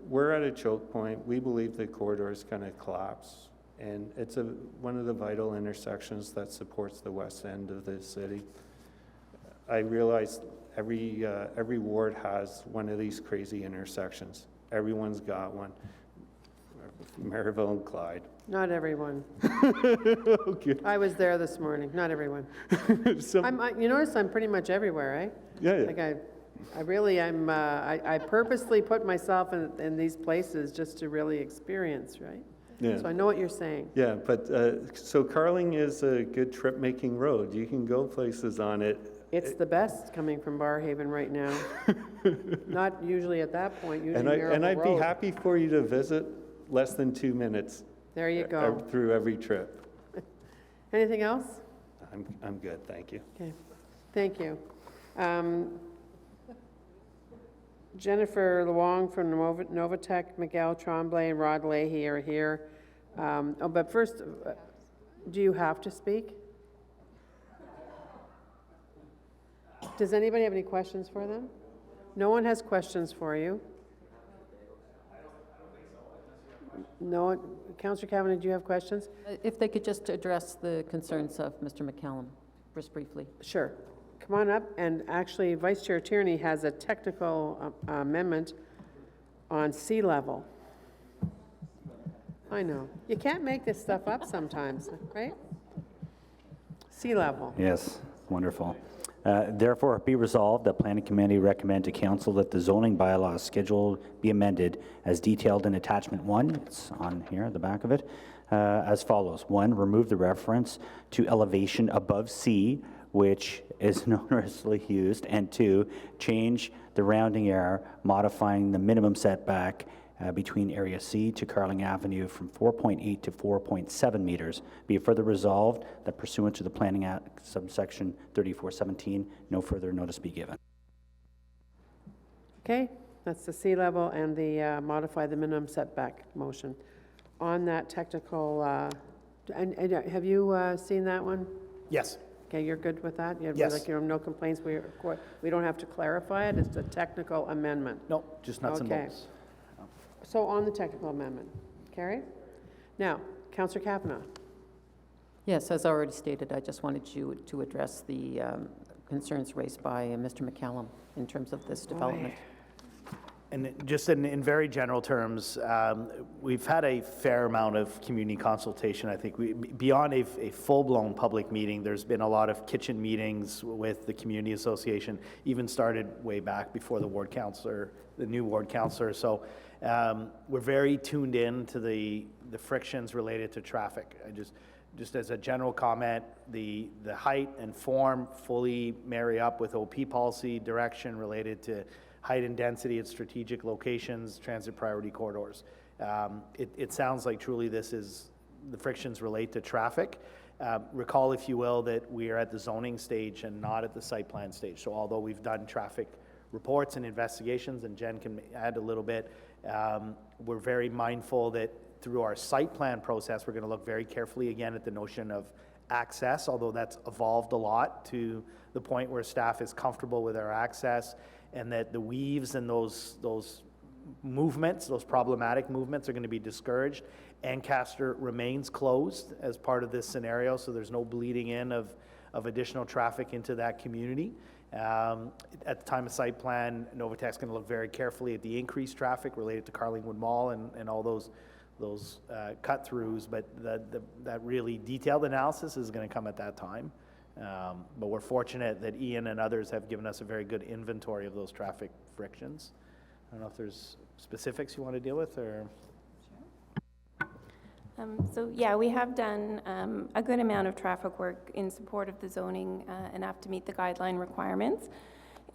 we're at a choke point. We believe the corridor is going to collapse, and it's one of the vital intersections that supports the west end of the city. I realize every ward has one of these crazy intersections. Everyone's got one. Maryville and Clyde. Not everyone. Okay. I was there this morning, not everyone. You notice I'm pretty much everywhere, right? Yeah. Like I purposely put myself in these places just to really experience, right? Yeah. So I know what you're saying. Yeah, but so Carling is a good trip-making road. You can go places on it. It's the best coming from Barrhaven right now. Not usually at that point, usually And I'd be Road. happy for you to visit less than 2 minutes. There you go. Through every trip. Anything else? I'm good, thank you. Okay, thank you. Jennifer Luong from Novatech, Miguel Tremblay, and Rod Leahy are here. But first, do you have to speak? Does anybody have any questions for them? No one has questions for you. No, Councillor Cavanagh, do you have questions? If they could just address the concerns of Mr. McCallum, just briefly. Sure. Come on up, and actually, Vice Chair Tierney has a technical amendment on sea level. I know. You can't make this stuff up sometimes, right? Sea level. Yes, wonderful. Therefore, be resolved that Planning Committee recommend to Council that the zoning bylaw schedule be amended as detailed in Attachment 1, it's on here at the back of it, as follows. 1, remove the reference to elevation above sea, which is erroneously used, and 2, change the rounding error, modifying the minimum setback between Area C to Carling Avenue from 4.8 to 4.7 meters. Be it further resolved that pursuant to the Planning Act, subsection 3417, no further notice be given. Okay, that's the sea level and the modify the minimum setback motion. On that technical, and have you seen that one? Yes. Okay, you're good with that? You have, Yes. like, you have no complaints? We don't have to clarify it? It's a technical amendment? No, just nuts and bolts. So on the technical amendment, Carrie? Now, Councillor Cavanagh. Yes, as already stated, I just wanted you to address the concerns raised by Mr. McCallum in terms of this development. And just in very general terms, we've had a fair amount of community consultation. I think beyond a full-blown public meeting, there's been a lot of kitchen meetings with the community association, even started way back before the ward councillor, the new ward councillor. So we're very tuned in to the frictions related to traffic. Just as a general comment, the height and form fully marry up with OP policy direction related to height and density at strategic locations, transit priority corridors. It sounds like truly this is, the frictions relate to traffic. Recall, if you will, that we are at the zoning stage and not at the site plan stage. So although we've done traffic reports and investigations, and Jen can add a little bit, we're very mindful that through our site plan process, we're going to look very carefully again at the notion of access, although that's evolved a lot to the point where staff is comfortable with our access, and that the weaves and those movements, those problematic movements, are going to be discouraged. Ancaster remains closed as part of this scenario, so there's no bleeding in of additional traffic into that community. At the time of site plan, Novatech's going to look very carefully at the increased traffic related to Carlingwood Mall and all those cut-throughs, but that really detailed analysis is going to come at that time. But we're fortunate that Ian and others have given us a very good inventory of those traffic frictions. I don't know if there's specifics you want to deal with, or? So yeah, we have done a good amount of traffic work in support of the zoning, enough to meet the guideline requirements.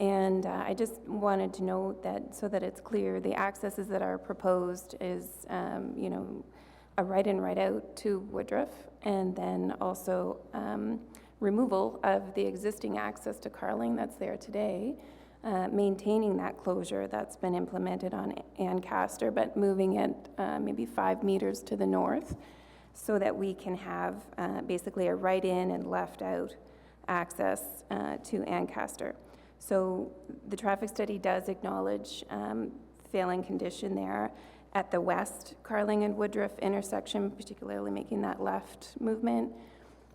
And I just wanted to note that, so that it's clear, the accesses that are proposed is, a right in, right out to Woodruff, and then also removal of the existing access to Carling that's there today, maintaining that closure that's been implemented on Ancaster, but moving it maybe 5 meters to the north, so that we can have basically a right in and left out access to Ancaster. So the traffic study does acknowledge failing condition there at the west Carling and Woodruff intersection, particularly making that left movement.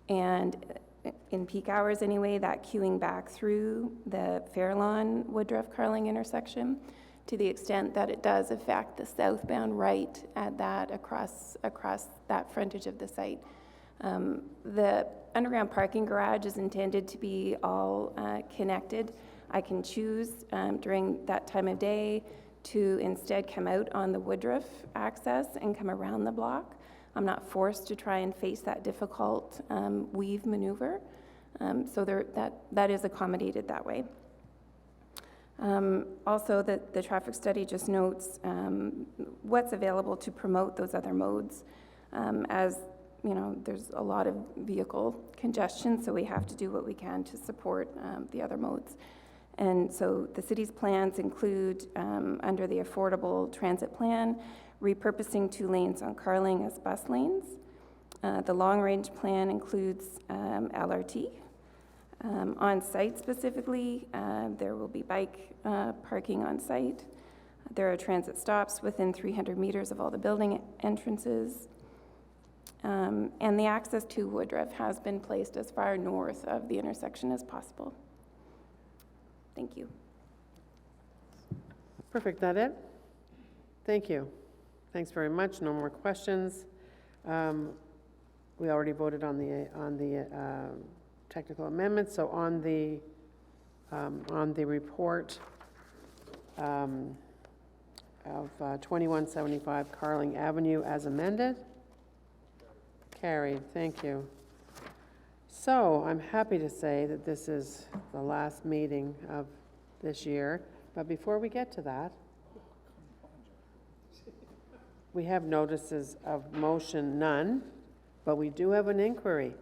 And in peak hours anyway, that queuing back through the Fairlawn Woodruff Carling intersection. to the extent that it does affect the southbound right at that across that frontage of the site. The underground parking garage is intended to be all connected. I can choose during that time of day to instead come out on the Woodruff access and come around the block. I'm not forced to try and face that difficult weave maneuver. So that is accommodated that way. Also, the traffic study just notes what's available to promote those other modes. As you know, there's a lot of vehicle congestion, so we have to do what we can to support the other modes. And so the city's plans include, under the affordable transit plan, repurposing 2 lanes on Carling as bus lanes. The long-range plan includes LRT. On site specifically, there will be bike parking on site. There are transit stops within 300 meters of all the building entrances. And the access to Woodruff has been placed as far north of the intersection as possible. Thank you. Perfect, that it? Thank you. Thanks very much, no more questions. We already voted on the technical amendments, so on the report of 2175 Carling Avenue as amended. Carried, thank you. So I'm happy to say that this is the last meeting of this year, but before we get to that, we have notices of motion, none, but we do have an inquiry,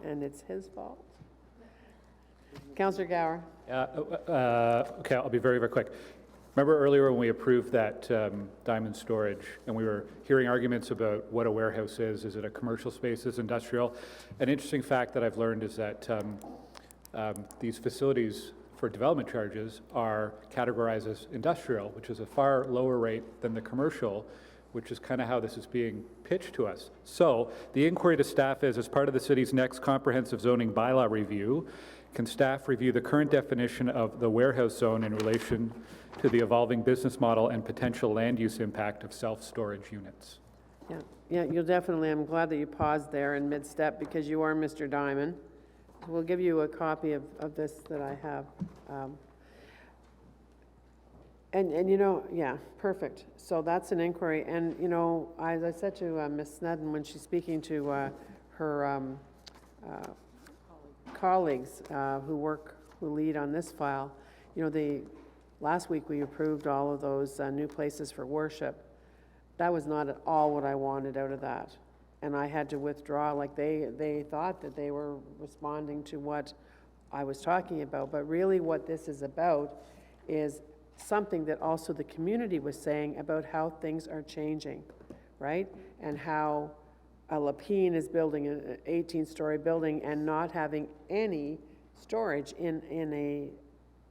and it's his fault. Councillor Gower. Okay, I'll be very, very quick. Remember earlier when we approved that diamond storage and we were hearing arguments about what a warehouse is it a commercial space, is industrial? An interesting fact that I've learned is that these facilities for development charges are categorized as industrial, which is a far lower rate than the commercial, which is kind of how this is being pitched to us. So the inquiry to staff is, as part of the city's next comprehensive zoning bylaw review, can staff review the current definition of the warehouse zone in relation to the evolving business model and potential land use impact of self-storage units? Yeah, you'll definitely, I'm glad that you paused there in mid-step because you are Mr. Diamond. We'll give you a copy of this that I have. And you know, yeah, perfect. So that's an inquiry. And, you know, as I said to Ms. Snedden when she's speaking to her colleagues who lead on this file, you know, last week we approved all of those new places for worship. That was not at all what I wanted out of that. And I had to withdraw, like they thought that they were responding to what I was talking about. But really what this is about is something that also the community was saying about how things are changing, right? And how Lapine is building an 18-story building and not having any storage in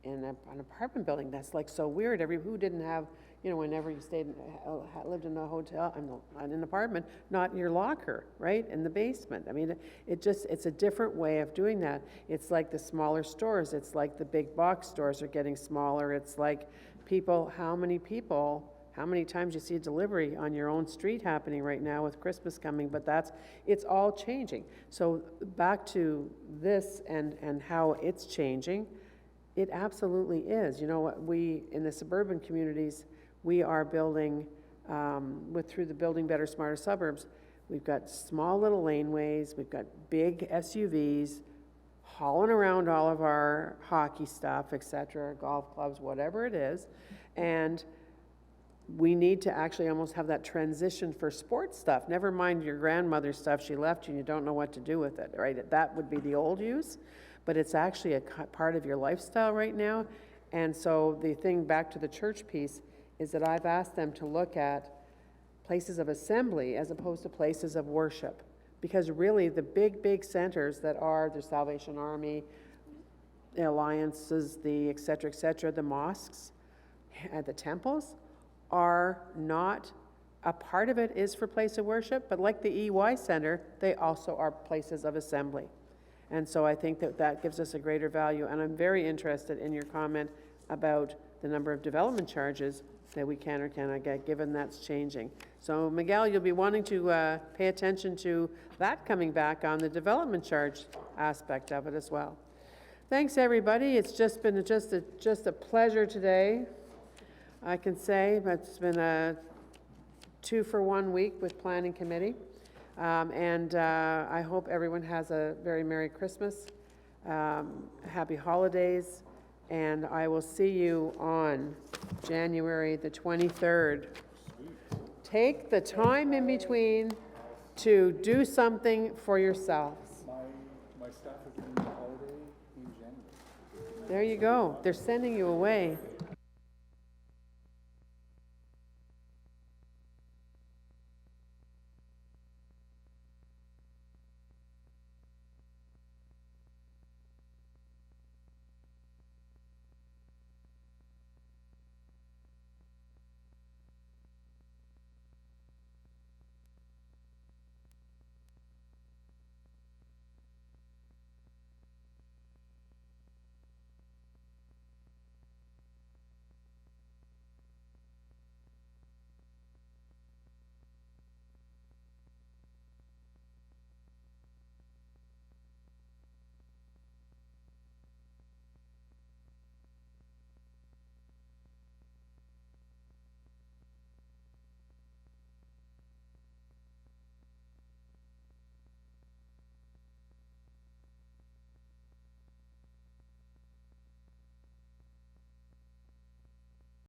an apartment building. That's like so weird. Who didn't have, you know, whenever you lived in a hotel, in an apartment, not in your locker, right? In the basement. I mean, it's a different way of doing that. It's like the smaller stores. It's like the big box stores are getting smaller. It's like how many times you see a delivery on your own street happening right now with Christmas coming, but it's all changing. So back to this and how it's changing, it absolutely is. You know, in the suburban communities, we are building, through the Building Better, Smarter Suburbs, we've got small little laneways, we've got big SUVs hauling around all of our hockey stuff, et cetera, golf clubs, whatever it is, and we need to actually almost have that transition for sports stuff. Never mind your grandmother's stuff, she left you and you don't know what to do with it, right? That would be the old use, but it's actually a part of your lifestyle right now. And so the thing back to the church piece is that I've asked them to look at places of assembly as opposed to places of worship. Because really the big centers that are the Salvation Army, the alliances, the et cetera, the mosques, the temples, are not, a part of it is for place of worship, but like the EY Center, they also are places of assembly. And so I think that gives us a greater value. And I'm very interested in your comment about the number of development charges that we can or cannot get, given that's changing. So Miguel, you'll be wanting to pay attention to that coming back on the development charge aspect of it as well. Thanks, everybody. It's just been just a pleasure today, I can say. But it's been a 2-for-1 week with Planning Committee. I hope everyone has a very Merry Christmas, Happy Holidays, and I will see you on January the 23rd. Take the time in between to do something for yourselves. My staff is doing the holiday in January. There you go. They're sending you away.